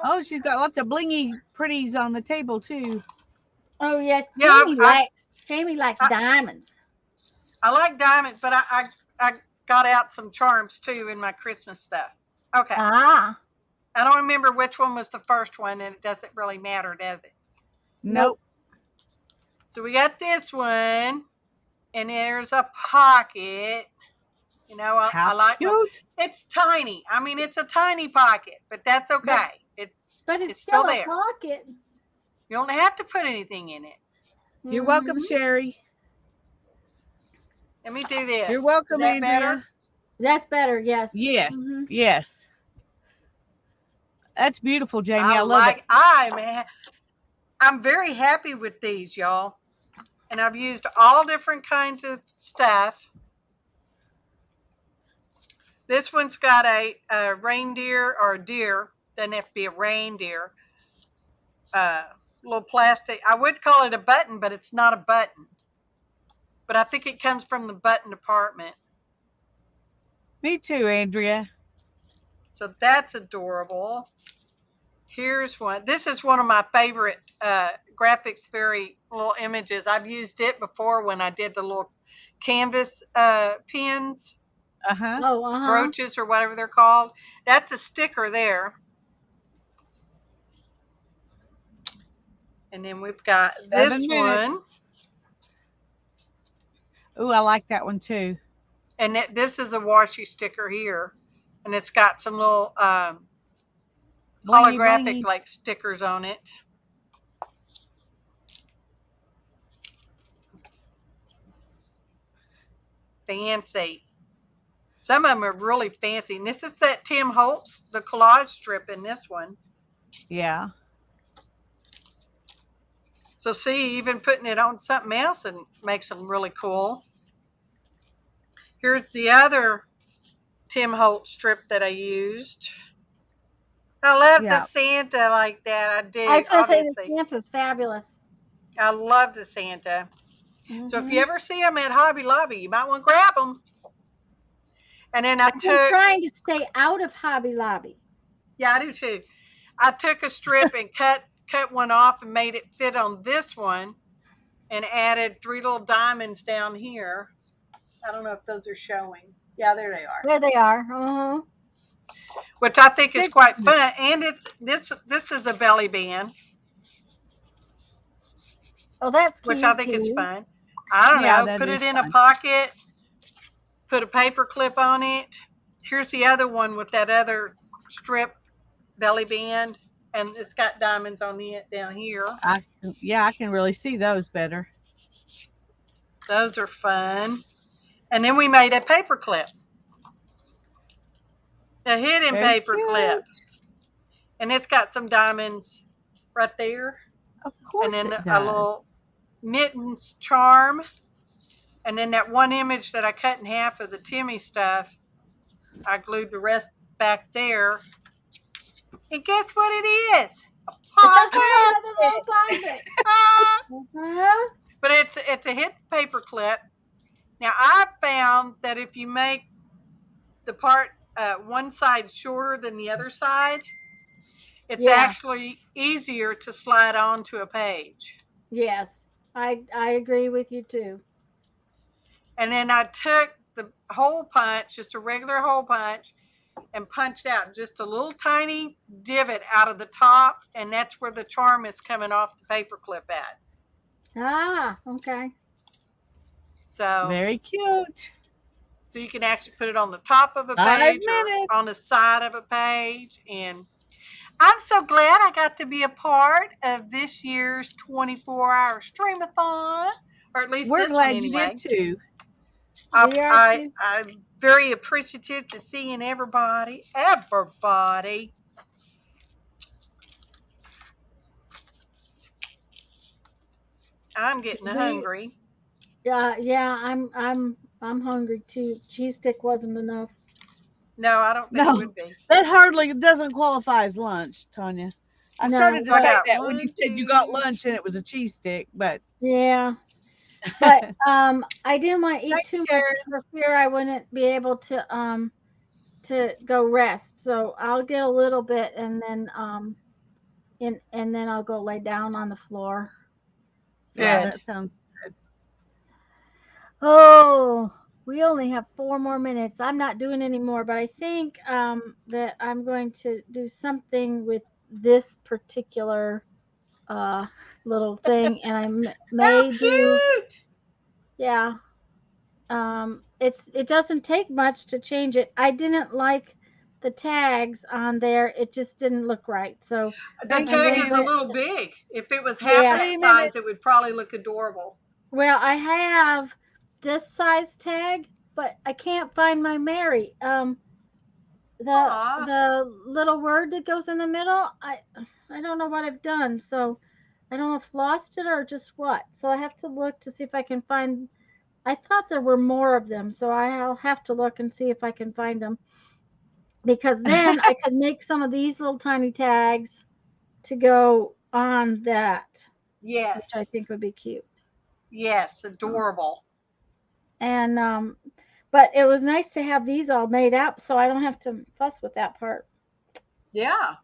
Speaker 1: Oh, she's got lots of blingy pretties on the table too.
Speaker 2: Oh yes.
Speaker 3: Yeah,
Speaker 2: Jamie likes diamonds.
Speaker 3: I like diamonds, but I got out some charms too in my Christmas stuff. Okay.
Speaker 2: Ah.
Speaker 3: I don't remember which one was the first one, and it doesn't really matter, does it?
Speaker 1: Nope.
Speaker 3: So we got this one, and there's a pocket. You know, I like
Speaker 1: cute.
Speaker 3: It's tiny. I mean, it's a tiny pocket, but that's okay. It's
Speaker 2: still
Speaker 3: there.
Speaker 2: A pocket.
Speaker 3: You don't have to put anything in it.
Speaker 1: You're welcome, Sherry.
Speaker 3: Let me do this.
Speaker 1: You're welcome,
Speaker 3: Is that
Speaker 1: Andrea.
Speaker 3: better?
Speaker 2: That's better. Yes.
Speaker 1: Yes. Yes. That's beautiful, Jamie. I love it.
Speaker 3: I'm very happy with these, y'all. And I've used all different kinds of stuff. This one's got a reindeer or a deer. Doesn't have to be a reindeer. Little plastic. I would call it a button, but it's not a button. But I think it comes from the button department.
Speaker 1: Me too, Andrea.
Speaker 3: So that's adorable. Here's one. This is one of my favorite graphics, very little images. I've used it before when I did the little canvas pins. Brooches or whatever they're called. That's a sticker there. And then we've got this one.
Speaker 1: Oh, I like that one too.
Speaker 3: And this is a washi sticker here. And it's got some little holographic like stickers on it. Fancy. Some of them are really fancy. And this is that Tim Holtz, the collage strip in this one.
Speaker 1: Yeah.
Speaker 3: So see, even putting it on something else and makes them really cool. Here's the other Tim Holtz strip that I used. I love the Santa like that. I do.
Speaker 2: I was going to say the Santa's fabulous.
Speaker 3: I love the Santa. So if you ever see them at Hobby Lobby, you might want to grab them. And then
Speaker 2: I'm trying to stay out of Hobby Lobby.
Speaker 3: Yeah, I do too. I took a strip and cut one off and made it fit on this one and added 3 little diamonds down here. I don't know if those are showing. Yeah, there they are.
Speaker 2: There they are.
Speaker 3: Which I think is quite fun. And this is a belly band.
Speaker 2: Oh, that's cute.
Speaker 3: Which I think is fun. I don't know. Put it in a pocket. Put a paper clip on it. Here's the other one with that other strip belly band. and it's got diamonds on it down here.
Speaker 1: I can really see those better.
Speaker 3: Those are fun. And then we made a paper clip. A hidden
Speaker 1: Very
Speaker 3: paper
Speaker 1: cute.
Speaker 3: clip. And it's got some diamonds right there.
Speaker 1: Of course
Speaker 3: And then
Speaker 1: it
Speaker 3: a
Speaker 1: does.
Speaker 3: little mittens charm. And then that one image that I cut in half of the Timmy stuff, I glued the rest back there. And guess what it is? A pocket. But it's a hidden paper clip. Now I found that if you make the part one side shorter than the other side, it's actually easier to slide onto a page.
Speaker 2: Yes, I agree with you too.
Speaker 3: And then I took the hole punch, just a regular hole punch, and punched out just a little tiny divot out of the top, and that's where the charm is coming off the paper clip at.
Speaker 2: Ah, okay.
Speaker 3: So
Speaker 1: very cute.
Speaker 3: So you can actually put it on the top of a page or on the side of a page. And I'm so glad I got to be a part of this year's 24-hour Streamathon, or at least
Speaker 1: we're
Speaker 3: this
Speaker 1: glad
Speaker 3: one anyway.
Speaker 1: You did too.
Speaker 3: I'm very appreciative to seeing everybody. I'm getting hungry.
Speaker 2: Yeah, I'm hungry too. Cheese stick wasn't enough.
Speaker 3: No, I don't think it would be.
Speaker 1: That hardly doesn't qualify as lunch, Tanya. I started to say that when you said you got lunch and it was a cheese stick, but
Speaker 2: yeah. But I didn't want to eat too much for fear I wouldn't be able to go rest. So I'll get a little bit and then and then I'll go lay down on the floor.
Speaker 3: So
Speaker 1: that sounds good.
Speaker 2: Oh, we only have 4 more minutes. I'm not doing any more, but I think that I'm going to do something with this particular little thing, and I may do. Yeah. It doesn't take much to change it. I didn't like the tags on there. It just didn't look right. So
Speaker 3: the tag is a little big. If it was half that size, it would probably look adorable.
Speaker 2: Well, I have this size tag, but I can't find my Mary. The little word that goes in the middle, I don't know what I've done. So I don't know if lost it or just what. So I have to look to see if I can find. I thought there were more of them, so I'll have to look and see if I can find them. Because then I could make some of these little tiny tags to go on that.
Speaker 3: Yes.
Speaker 2: Which I think would be cute.
Speaker 3: Yes, adorable.
Speaker 2: And but it was nice to have these all made up so I don't have to fuss with that part.
Speaker 3: Yeah.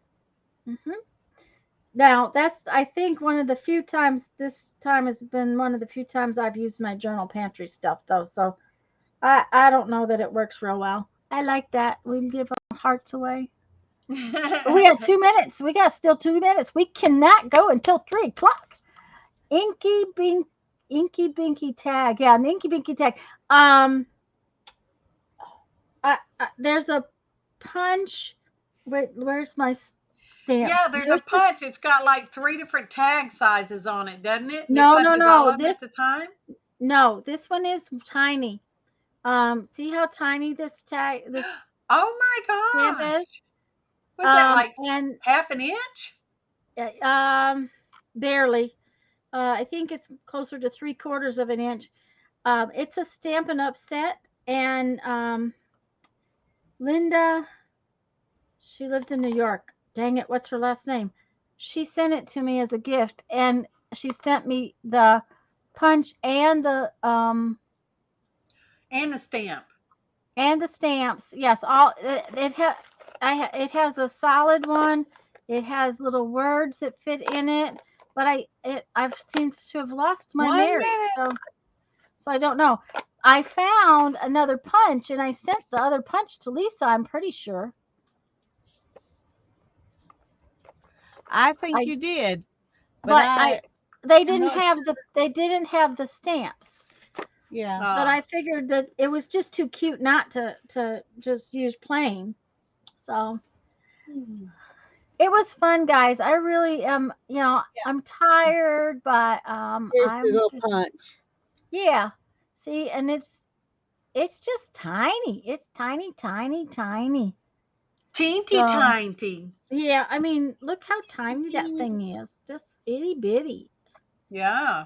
Speaker 2: Now, that's, I think, one of the few times, this time has been one of the few times I've used my journal pantry stuff, though. So I don't know that it works real well. I like that. We can give our hearts away. We have 2 minutes. We got still 2 minutes. We cannot go until 3 o'clock. Inky Binky tag. Yeah, an Inky Binky tag. There's a punch. Wait, where's my stamp?
Speaker 3: Yeah, there's a punch. It's got like 3 different tag sizes on it, doesn't it?
Speaker 2: No.
Speaker 3: All of them at the time?
Speaker 2: No, this one is tiny. See how tiny this tag? This.
Speaker 3: Oh my gosh! Was that like half an inch?
Speaker 2: Barely. I think it's closer to 3/4 of an inch. It's a Stampin' Up set, and Linda, she lives in New York. Dang it, what's her last name? She sent it to me as a gift, and she sent me the punch and the
Speaker 3: stamp.
Speaker 2: And the stamps. Yes, all it has a solid one. It has little words that fit in it, but I've seemed to have lost my Mary. So I don't know. I found another punch, and I sent the other punch to Lisa, I'm pretty sure.
Speaker 1: I think you did.
Speaker 2: But they didn't have the stamps.
Speaker 1: Yeah.
Speaker 2: But I figured that it was just too cute not to just use plain. So It was fun, guys. I really am, I'm tired, but
Speaker 1: Here's the
Speaker 2: I'm
Speaker 1: little
Speaker 2: just,
Speaker 1: punch.
Speaker 2: yeah. See, and it's just tiny. It's tiny, tiny, tiny.
Speaker 3: Teeny
Speaker 2: So,
Speaker 3: tiny.
Speaker 2: yeah, I mean, look how tiny that thing is. Just itty bitty.
Speaker 3: Yeah.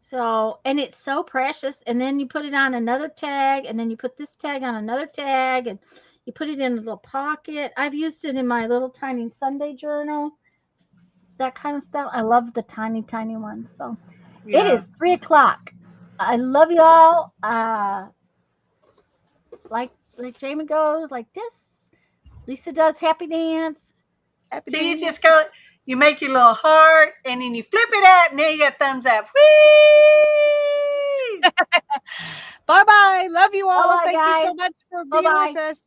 Speaker 2: So, and it's so precious. And then you put it on another tag, and then you put this tag on another tag, and you put it in a little pocket. I've used it in my little tiny Sunday journal, that kind of stuff. I love the tiny, tiny ones. So it
Speaker 3: Yeah.
Speaker 2: is 3 o'clock. I love y'all. Like Jamie goes like this. Lisa does happy dance.
Speaker 1: Happy
Speaker 3: So you
Speaker 1: days.
Speaker 3: just go, you make your little heart, and then you flip it out, and there you got thumbs up. Whee!
Speaker 1: Bye bye. Love you all.
Speaker 2: Bye-bye,
Speaker 1: Thank you so
Speaker 2: guys.
Speaker 1: much for being
Speaker 2: Bye-bye.
Speaker 1: with us.